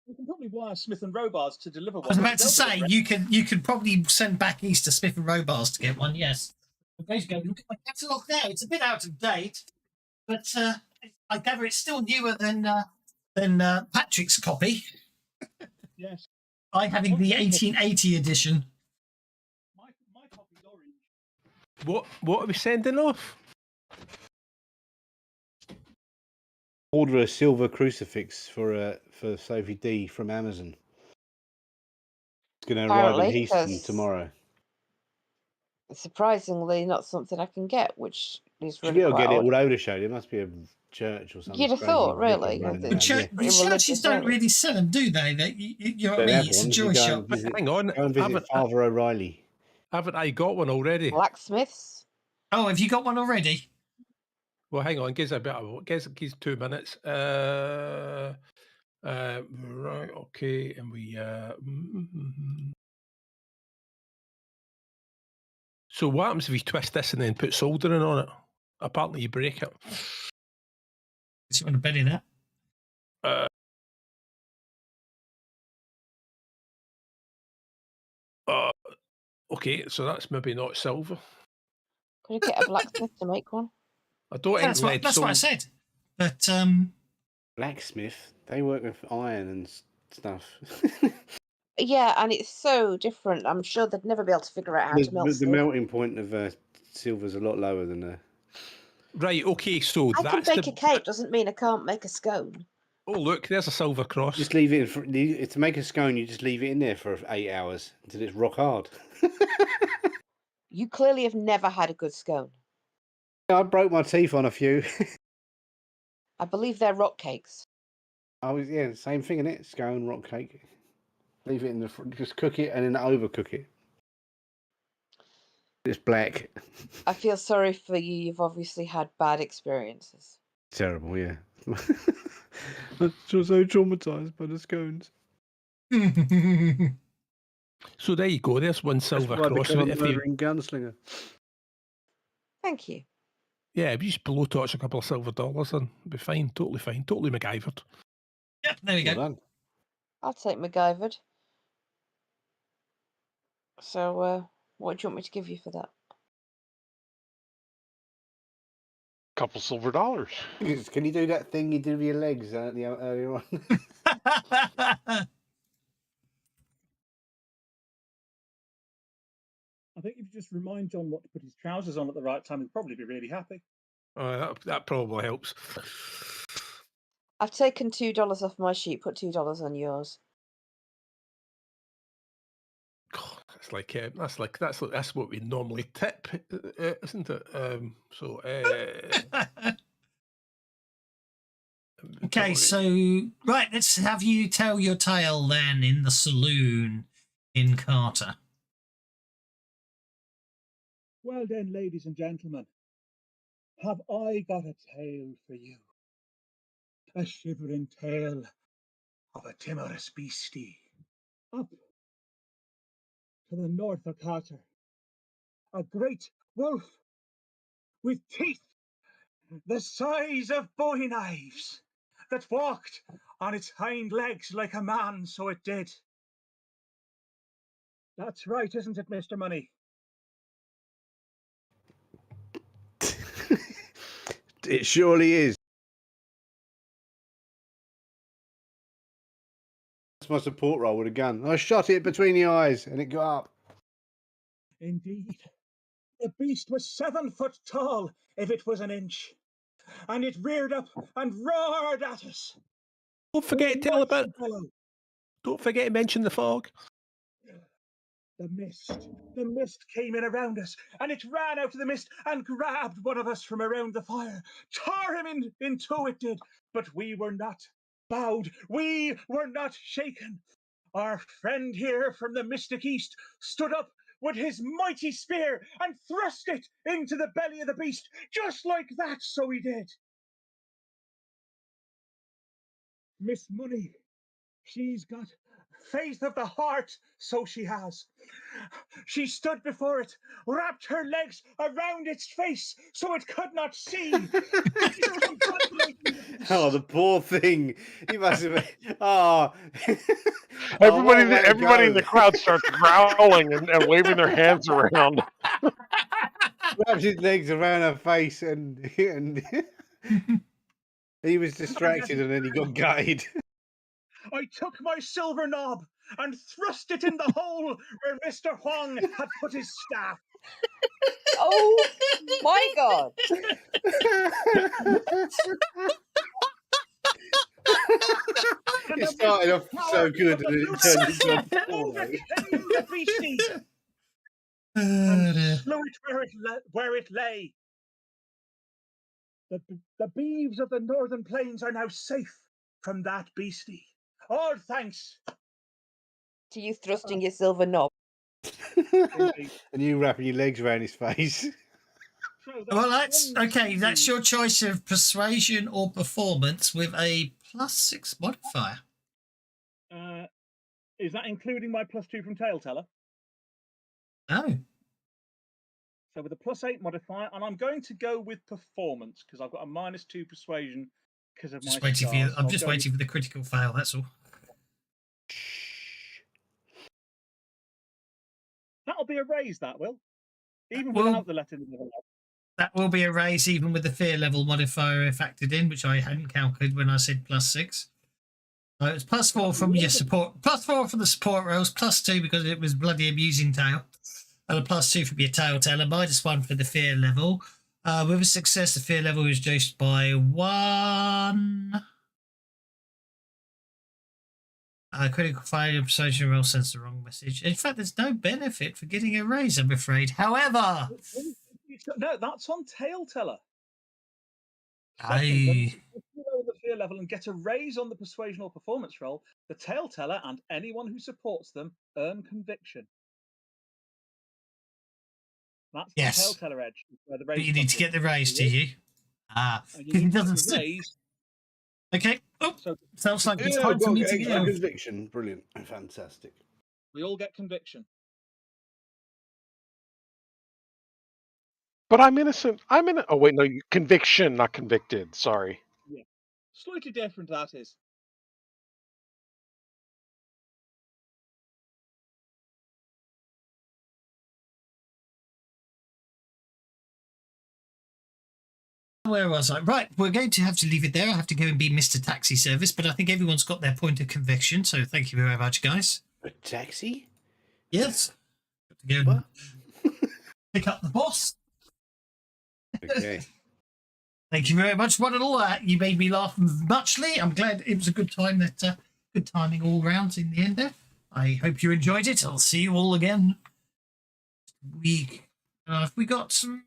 You can probably wire Smith and Robards to deliver one. I was about to say you could probably send back east to Smith and Robards to get one. Yes. Look at my catalogue now. It's a bit out of date, but I gather it's still newer than Patrick's copy. Yes. I having the 1880 edition. My copy's orange. What are we sending off? Order a silver crucifix for Sophie D from Amazon. It's going to arrive in Heaston tomorrow. Surprisingly, not something I can get, which is really You'll get it odd. all over the show. There must be a church or something. You'd have thought, really. The churches don't really sell them, do they? You know what I mean? It's a jewelry shop. Hang on. Go and visit Father O'Reilly. Haven't I got one already? Blacksmiths. Oh, have you got one already? Well, hang on. Gives 2 minutes. Right. Okay. And we. So what happens if you twist this and then put soldering on it? Apparently, you break it. Do you want to bet in that? Okay, so that's maybe not silver. Could you get a blacksmith to make one? I don't think that's what I said. But blacksmith, they work with iron and stuff. Yeah, and it's so different. I'm sure they'd never be able to figure out how to melt the melting point of silver's a lot lower than Right. Okay. So I can bake a cake. Doesn't mean I can't make a scone. Oh, look, there's a silver cross. Just leave it to make a scone. You just leave it in there for 8 hours until it's rock hard. You clearly have never had a good scone. I broke my teeth on a few. I believe they're rock cakes. same thing, innit? Scone, rock cake. Leave it in the just cook it and then overcook it. It's black. I feel sorry for you. You've obviously had bad experiences. Terrible, yeah. I'm so traumatized by the scones. So there you go. There's one silver That's why I cross. became a If you, murdering gunslinger. Thank you. yeah, if you just blowtorch a couple of silver dollars, then it'd be fine. Totally fine. Totally MacGyvered. Yeah, there we Well go. done. I'll take MacGyvered. So, what do you want me to give you for that? Couple silver dollars. Can you do that thing you did with your legs earlier on? I think if you just remind John what to put his trousers on at the right time, he'll probably be really happy. That probably helps. I've taken $2 off my sheet. Put $2 on yours. God, that's what we normally tip, isn't it? Okay, so right, let's have you tell your tale then in the saloon in Carter. Well then, ladies and gentlemen, have I got a tale for you? A shivering tale of a timorous beastie. Up to the north of Carter, a great wolf with teeth the size of bowie knives, that walked on its hind legs like a man, so it did. That's right, isn't it, Mr. Money? It surely is. That's my support roll with a gun. I shot it between the eyes and it got up. Indeed. The beast was 7 foot tall, if it was an inch. And it reared up and roared at us. Don't forget to tell about. Don't forget to mention the fog. The mist came in around us, and it ran out of the mist and grabbed one of us from around the fire, tore him in two it did, but we were not bowed, we were not shaken. Our friend here from the mystic east stood up with his mighty spear and thrust it into the belly of the beast, just like that, so he did. Miss Money, she's got faith of the heart, so she has. She stood before it, wrapped her legs around its face so it could not see. Oh, the poor thing. He must have been. Oh. Everybody in the crowd starts growling and waving their hands around. Wraps his legs around her face and he was distracted and then he got gutted. I took my silver knob and thrust it in the hole where Mr. Huang had put his staff. Oh my God. It started off so good and it turned into a overcame the beastie and slew it where it lay. The beeves of the northern plains are now safe from that beastie. All thanks to you thrusting your silver knob. and you wrapping your legs around his face. Well, that's okay. That's your choice of persuasion or performance with a +6 modifier. Is that including my +2 from Taleteller? Oh. So with a +8 modifier, and I'm going to go with performance because I've got a -2 persuasion because of just my waiting scars. for you. I'm just waiting for the critical fail. That's all. That'll be a raise. That will, even without the letter. That will be a raise even with the fear level modifier factored in, which I hadn't calculated when I said +6. So it's +4 from your support, +4 for the support rolls, +2 because it was bloody amusing tale, and a +2 from your tale teller, -1 for the fear level. With a success, the fear level is reduced by 1. Critical failure, persuasion roll sends the wrong message. In fact, there's no benefit for getting a raise, I'm afraid. However, no, that's on Taleteller. the level and get a raise on the persuasion or performance roll, the tale teller and anyone who supports them earn conviction. That's the tale teller edge. Where the raise but you need to get the raise, do you? And Because you he need to get doesn't. the raise. Okay. Oh, So sounds like it's Yeah, time for got me to extra go. conviction. Brilliant. Fantastic. we all get conviction. But I'm innocent. I'm in. Oh wait, no, conviction, not convicted. Sorry. Yeah. Slightly different, that is. Where was I? Right, we're going to have to leave it there. I have to go and be Mr. Taxi Service, but I think everyone's got their point of conviction, so thank you very much, guys. A taxi? Yes. Go and pick up the boss. Okay. Thank you very much, one and all. You made me laugh muchly. I'm glad it was a good time. Good timing all round in the end there. I hope you enjoyed it. I'll see you all again. We've got some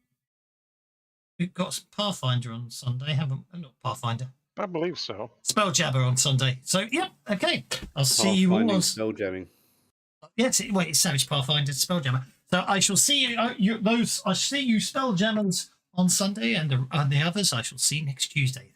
Pathfinder on Sunday, haven't we? Not Pathfinder. I believe so. Spelljammer on Sunday. So yeah, okay. I'll see you all. Spelljamming. Yes, it's Savage Pathfinder Spelljammer. So I shall see you. I see you Spelljammers on Sunday, and the others I shall see next Tuesday.